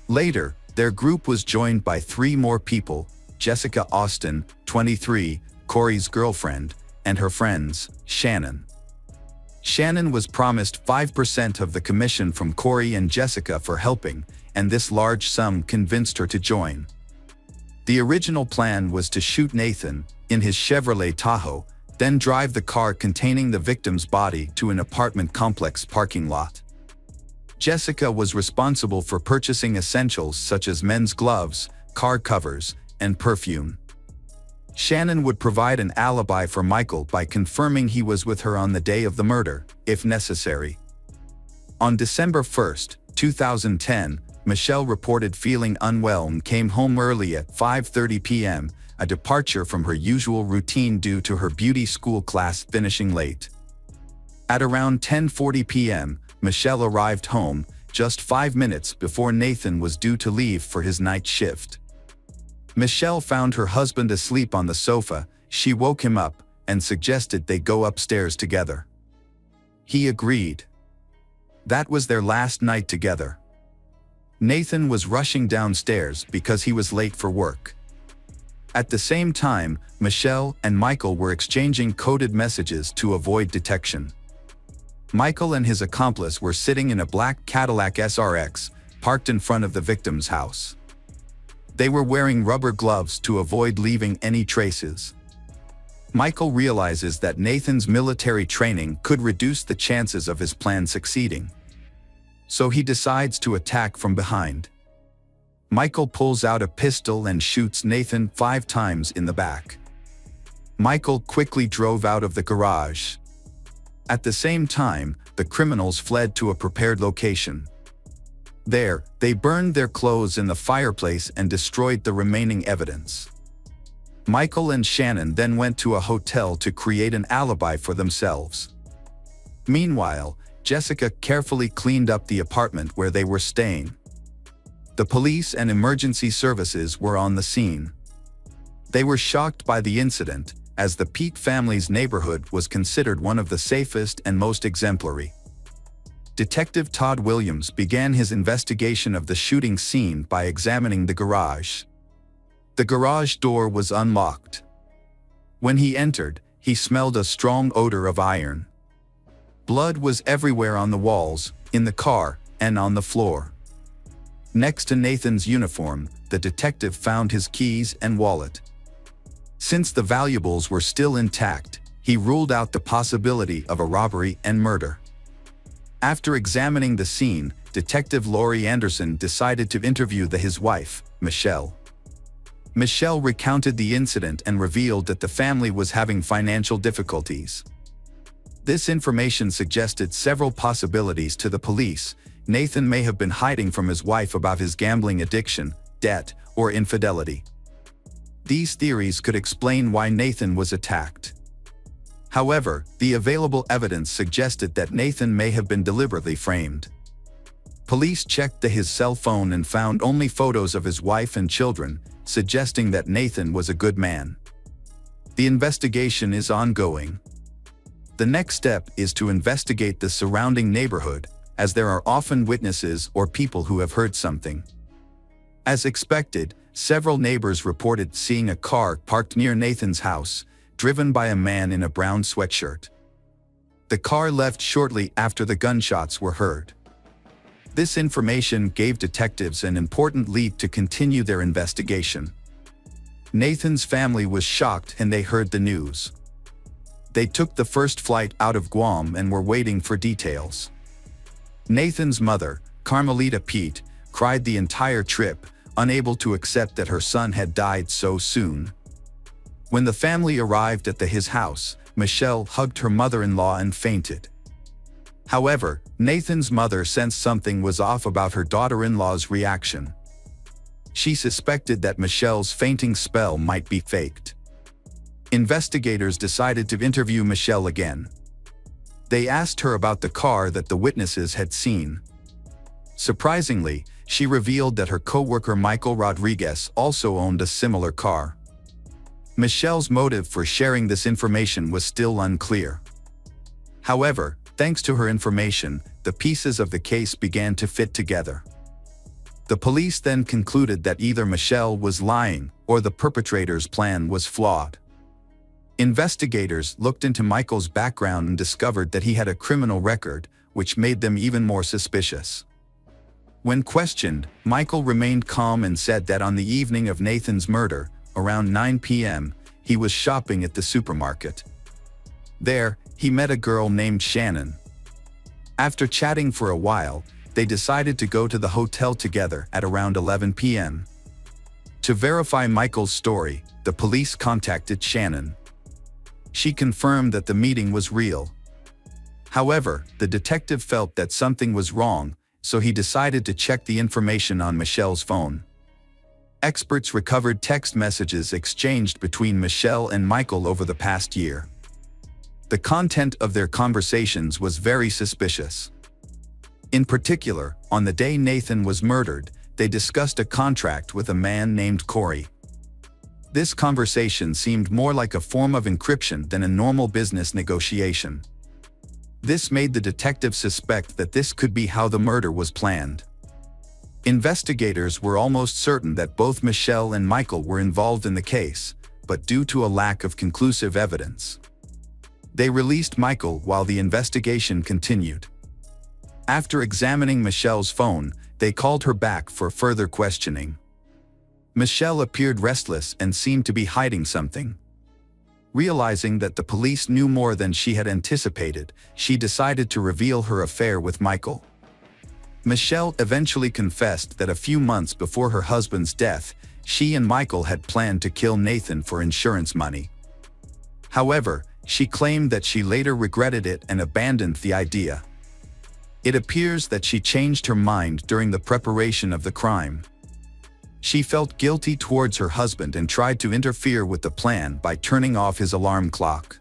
Later, their group was joined by 3 more people: Jessica Austin, 23, Corey's girlfriend, and her friends, Shannon. Shannon was promised 5% of the commission from Corey and Jessica for helping, and this large sum convinced her to join. The original plan was to shoot Nathan in his Chevrolet Tahoe, then drive the car containing the victim's body to an apartment complex parking lot. Jessica was responsible for purchasing essentials such as men's gloves, car covers, and perfume. Shannon would provide an alibi for Michael by confirming he was with her on the day of the murder, if necessary. On December 1, 2010, Michelle reported feeling unwell and came home early at 5:30 p.m., a departure from her usual routine due to her beauty school class finishing late. At around 10:40 p.m., Michelle arrived home, just 5 minutes before Nathan was due to leave for his night shift. Michelle found her husband asleep on the sofa. She woke him up and suggested they go upstairs together. He agreed. That was their last night together. Nathan was rushing downstairs because he was late for work. At the same time, Michelle and Michael were exchanging coded messages to avoid detection. Michael and his accomplice were sitting in a black Cadillac SRX, parked in front of the victim's house. They were wearing rubber gloves to avoid leaving any traces. Michael realizes that Nathan's military training could reduce the chances of his plan succeeding. So he decides to attack from behind. Michael pulls out a pistol and shoots Nathan 5 times in the back. Michael quickly drove out of the garage. At the same time, the criminals fled to a prepared location. There, they burned their clothes in the fireplace and destroyed the remaining evidence. Michael and Shannon then went to a hotel to create an alibi for themselves. Meanwhile, Jessica carefully cleaned up the apartment where they were staying. The police and emergency services were on the scene. They were shocked by the incident, as the Peak family's neighborhood was considered one of the safest and most exemplary. Detective Todd Williams began his investigation of the shooting scene by examining the garage. The garage door was unlocked. When he entered, he smelled a strong odor of iron. Blood was everywhere on the walls, in the car, and on the floor. Next to Nathan's uniform, the detective found his keys and wallet. Since the valuables were still intact, he ruled out the possibility of a robbery and murder. After examining the scene, Detective Laurie Anderson decided to interview his wife, Michelle. Michelle recounted the incident and revealed that the family was having financial difficulties. This information suggested several possibilities to the police. Nathan may have been hiding from his wife about his gambling addiction, debt, or infidelity. These theories could explain why Nathan was attacked. However, the available evidence suggested that Nathan may have been deliberately framed. Police checked his cell phone and found only photos of his wife and children, suggesting that Nathan was a good man. The investigation is ongoing. The next step is to investigate the surrounding neighborhood, as there are often witnesses or people who have heard something. As expected, several neighbors reported seeing a car parked near Nathan's house, driven by a man in a brown sweatshirt. The car left shortly after the gunshots were heard. This information gave detectives an important lead to continue their investigation. Nathan's family was shocked and they heard the news. They took the first flight out of Guam and were waiting for details. Nathan's mother, Carmelita Pete, cried the entire trip, unable to accept that her son had died so soon. When the family arrived at his house, Michelle hugged her mother-in-law and fainted. However, Nathan's mother sensed something was off about her daughter-in-law's reaction. She suspected that Michelle's fainting spell might be faked. Investigators decided to interview Michelle again. They asked her about the car that the witnesses had seen. Surprisingly, she revealed that her co-worker Michael Rodriguez also owned a similar car. Michelle's motive for sharing this information was still unclear. However, thanks to her information, the pieces of the case began to fit together. The police then concluded that either Michelle was lying or the perpetrator's plan was flawed. Investigators looked into Michael's background and discovered that he had a criminal record, which made them even more suspicious. When questioned, Michael remained calm and said that on the evening of Nathan's murder, around 9 p.m., he was shopping at the supermarket. There, he met a girl named Shannon. After chatting for a while, they decided to go to the hotel together at around 11 p.m. To verify Michael's story, the police contacted Shannon. She confirmed that the meeting was real. However, the detective felt that something was wrong, so he decided to check the information on Michelle's phone. Experts recovered text messages exchanged between Michelle and Michael over the past year. The content of their conversations was very suspicious. In particular, on the day Nathan was murdered, they discussed a contract with a man named Corey. This conversation seemed more like a form of encryption than a normal business negotiation. This made the detective suspect that this could be how the murder was planned. Investigators were almost certain that both Michelle and Michael were involved in the case, but due to a lack of conclusive evidence, they released Michael while the investigation continued. After examining Michelle's phone, they called her back for further questioning. Michelle appeared restless and seemed to be hiding something. Realizing that the police knew more than she had anticipated, she decided to reveal her affair with Michael. Michelle eventually confessed that a few months before her husband's death, she and Michael had planned to kill Nathan for insurance money. However, she claimed that she later regretted it and abandoned the idea. It appears that she changed her mind during the preparation of the crime. She felt guilty towards her husband and tried to interfere with the plan by turning off his alarm clock.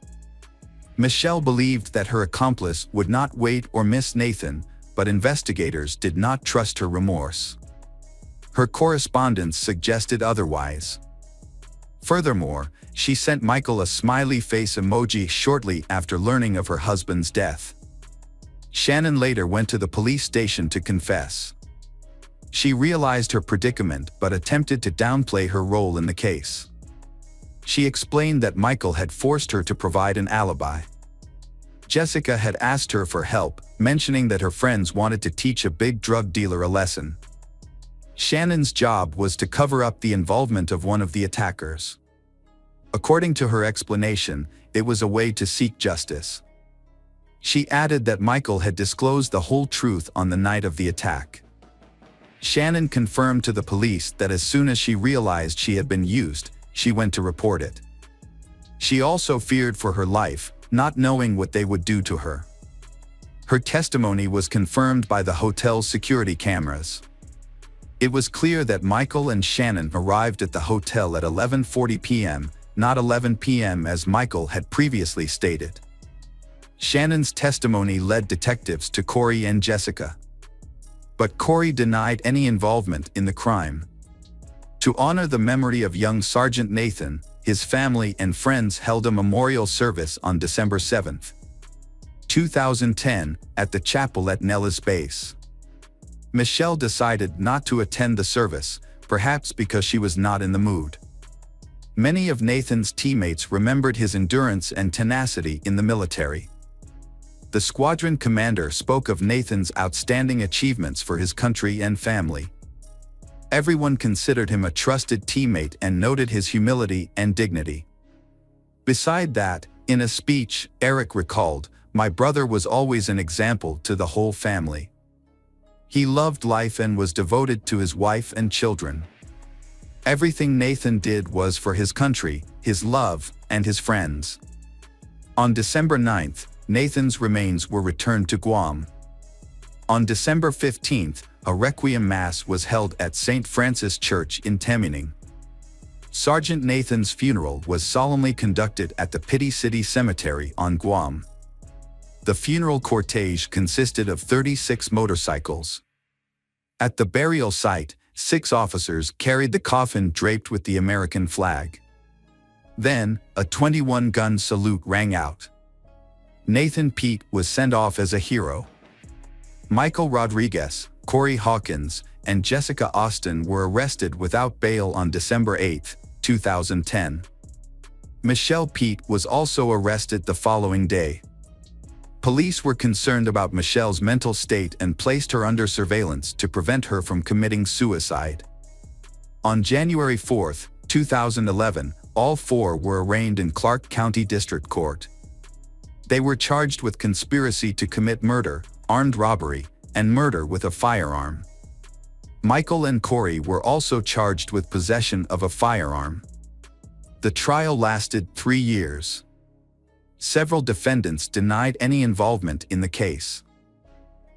Michelle believed that her accomplice would not wait or miss Nathan, but investigators did not trust her remorse. Her correspondence suggested otherwise. Furthermore, she sent Michael a smiley face emoji shortly after learning of her husband's death. Shannon later went to the police station to confess. She realized her predicament but attempted to downplay her role in the case. She explained that Michael had forced her to provide an alibi. Jessica had asked her for help, mentioning that her friends wanted to teach a big drug dealer a lesson. Shannon's job was to cover up the involvement of one of the attackers. According to her explanation, it was a way to seek justice. She added that Michael had disclosed the whole truth on the night of the attack. Shannon confirmed to the police that as soon as she realized she had been used, she went to report it. She also feared for her life, not knowing what they would do to her. Her testimony was confirmed by the hotel's security cameras. It was clear that Michael and Shannon arrived at the hotel at 11:40 p.m., not 11 p.m. as Michael had previously stated. Shannon's testimony led detectives to Corey and Jessica. But Corey denied any involvement in the crime. To honor the memory of young Sergeant Nathan, his family and friends held a memorial service on December 7, 2010, at the chapel at Nellis Base. Michelle decided not to attend the service, perhaps because she was not in the mood. Many of Nathan's teammates remembered his endurance and tenacity in the military. The squadron commander spoke of Nathan's outstanding achievements for his country and family. Everyone considered him a trusted teammate and noted his humility and dignity. Beside that, in a speech, Eric recalled, "My brother was always an example to the whole family. He loved life and was devoted to his wife and children. Everything Nathan did was for his country, his love, and his friends. On December 9th, Nathan's remains were returned to Guam. On December 15th, a requiem mass was held at St. Francis Church in Tamuning. Sergeant Nathan's funeral was solemnly conducted at the Pity City Cemetery on Guam. The funeral cortege consisted of 36 motorcycles. At the burial site, 6 officers carried the coffin draped with the American flag. Then, a 21-gun salute rang out. Nathan Pete was sent off as a hero. Michael Rodriguez, Corey Hawkins, and Jessica Austin were arrested without bail on December 8, 2010. Michelle Pete was also arrested the following day. Police were concerned about Michelle's mental state and placed her under surveillance to prevent her from committing suicide. On January 4, 2011, all 4 were arraigned in Clark County District Court. They were charged with conspiracy to commit murder, armed robbery, and murder with a firearm. Michael and Corey were also charged with possession of a firearm. The trial lasted 3 years. Several defendants denied any involvement in the case.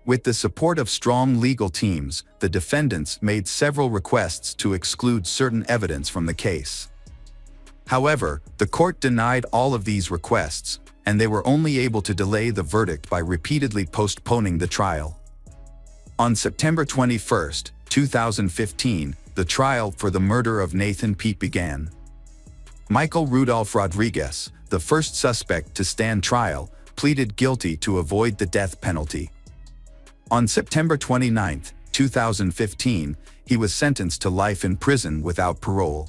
With the support of strong legal teams, the defendants made several requests to exclude certain evidence from the case. However, the court denied all of these requests, and they were only able to delay the verdict by repeatedly postponing the trial. On September 21, 2015, the trial for the murder of Nathan Pete began. Michael Rudolph Rodriguez, the first suspect to stand trial, pleaded guilty to avoid the death penalty. On September 29, 2015, he was sentenced to life in prison without parole.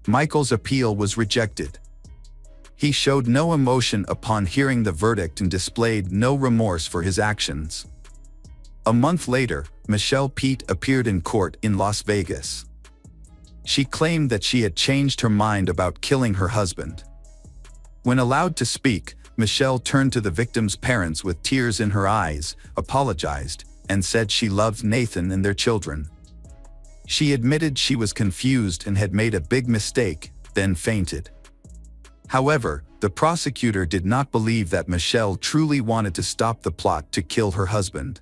Michael's appeal was rejected. He showed no emotion upon hearing the verdict and displayed no remorse for his actions. A month later, Michelle Pete appeared in court in Las Vegas. She claimed that she had changed her mind about killing her husband. When allowed to speak, Michelle turned to the victim's parents with tears in her eyes, apologized, and said she loved Nathan and their children. She admitted she was confused and had made a big mistake, then fainted. However, the prosecutor did not believe that Michelle truly wanted to stop the plot to kill her husband.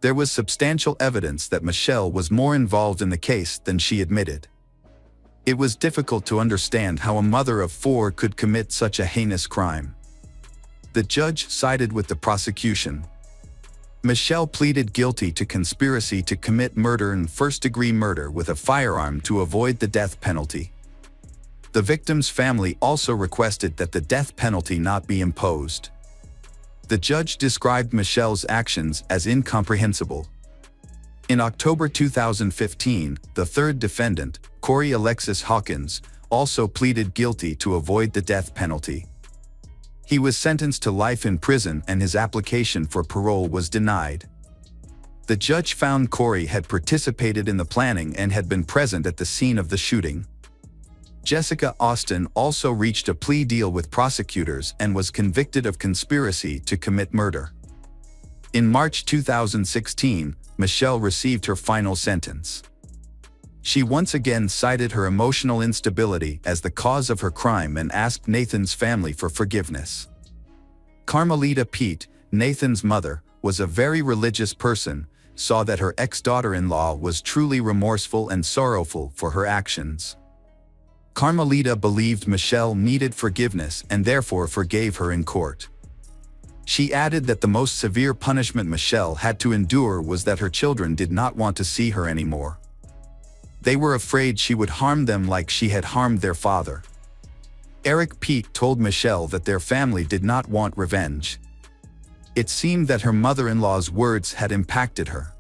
There was substantial evidence that Michelle was more involved in the case than she admitted. It was difficult to understand how a mother of 4 could commit such a heinous crime. The judge sided with the prosecution. Michelle pleaded guilty to conspiracy to commit murder and first-degree murder with a firearm to avoid the death penalty. The victim's family also requested that the death penalty not be imposed. The judge described Michelle's actions as incomprehensible. In October 2015, the third defendant, Corey Alexis Hawkins, also pleaded guilty to avoid the death penalty. He was sentenced to life in prison and his application for parole was denied. The judge found Corey had participated in the planning and had been present at the scene of the shooting. Jessica Austin also reached a plea deal with prosecutors and was convicted of conspiracy to commit murder. In March 2016, Michelle received her final sentence. She once again cited her emotional instability as the cause of her crime and asked Nathan's family for forgiveness. Carmelita Pete, Nathan's mother, was a very religious person, saw that her ex-daughter-in-law was truly remorseful and sorrowful for her actions. Carmelita believed Michelle needed forgiveness and therefore forgave her in court. She added that the most severe punishment Michelle had to endure was that her children did not want to see her anymore. They were afraid she would harm them like she had harmed their father. Eric Pete told Michelle that their family did not want revenge. It seemed that her mother-in-law's words had impacted her.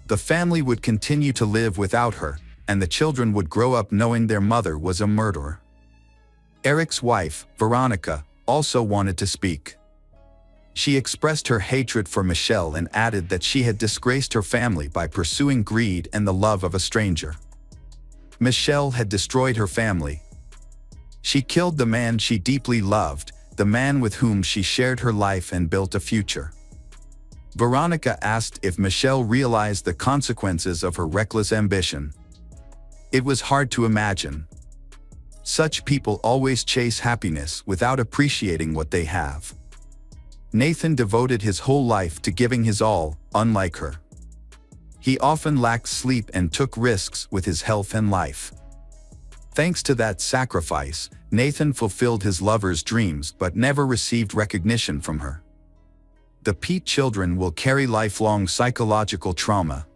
The family would continue to live without her, and the children would grow up knowing their mother was a murderer. Eric's wife, Veronica, also wanted to speak. She expressed her hatred for Michelle and added that she had disgraced her family by pursuing greed and the love of a stranger. Michelle had destroyed her family. She killed the man she deeply loved, the man with whom she shared her life and built a future. Veronica asked if Michelle realized the consequences of her reckless ambition. It was hard to imagine. Such people always chase happiness without appreciating what they have. Nathan devoted his whole life to giving his all, unlike her. He often lacked sleep and took risks with his health and life. Thanks to that sacrifice, Nathan fulfilled his lover's dreams but never received recognition from her. The Pete children will carry lifelong psychological trauma.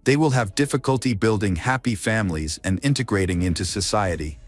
They will have difficulty building happy families and integrating into society.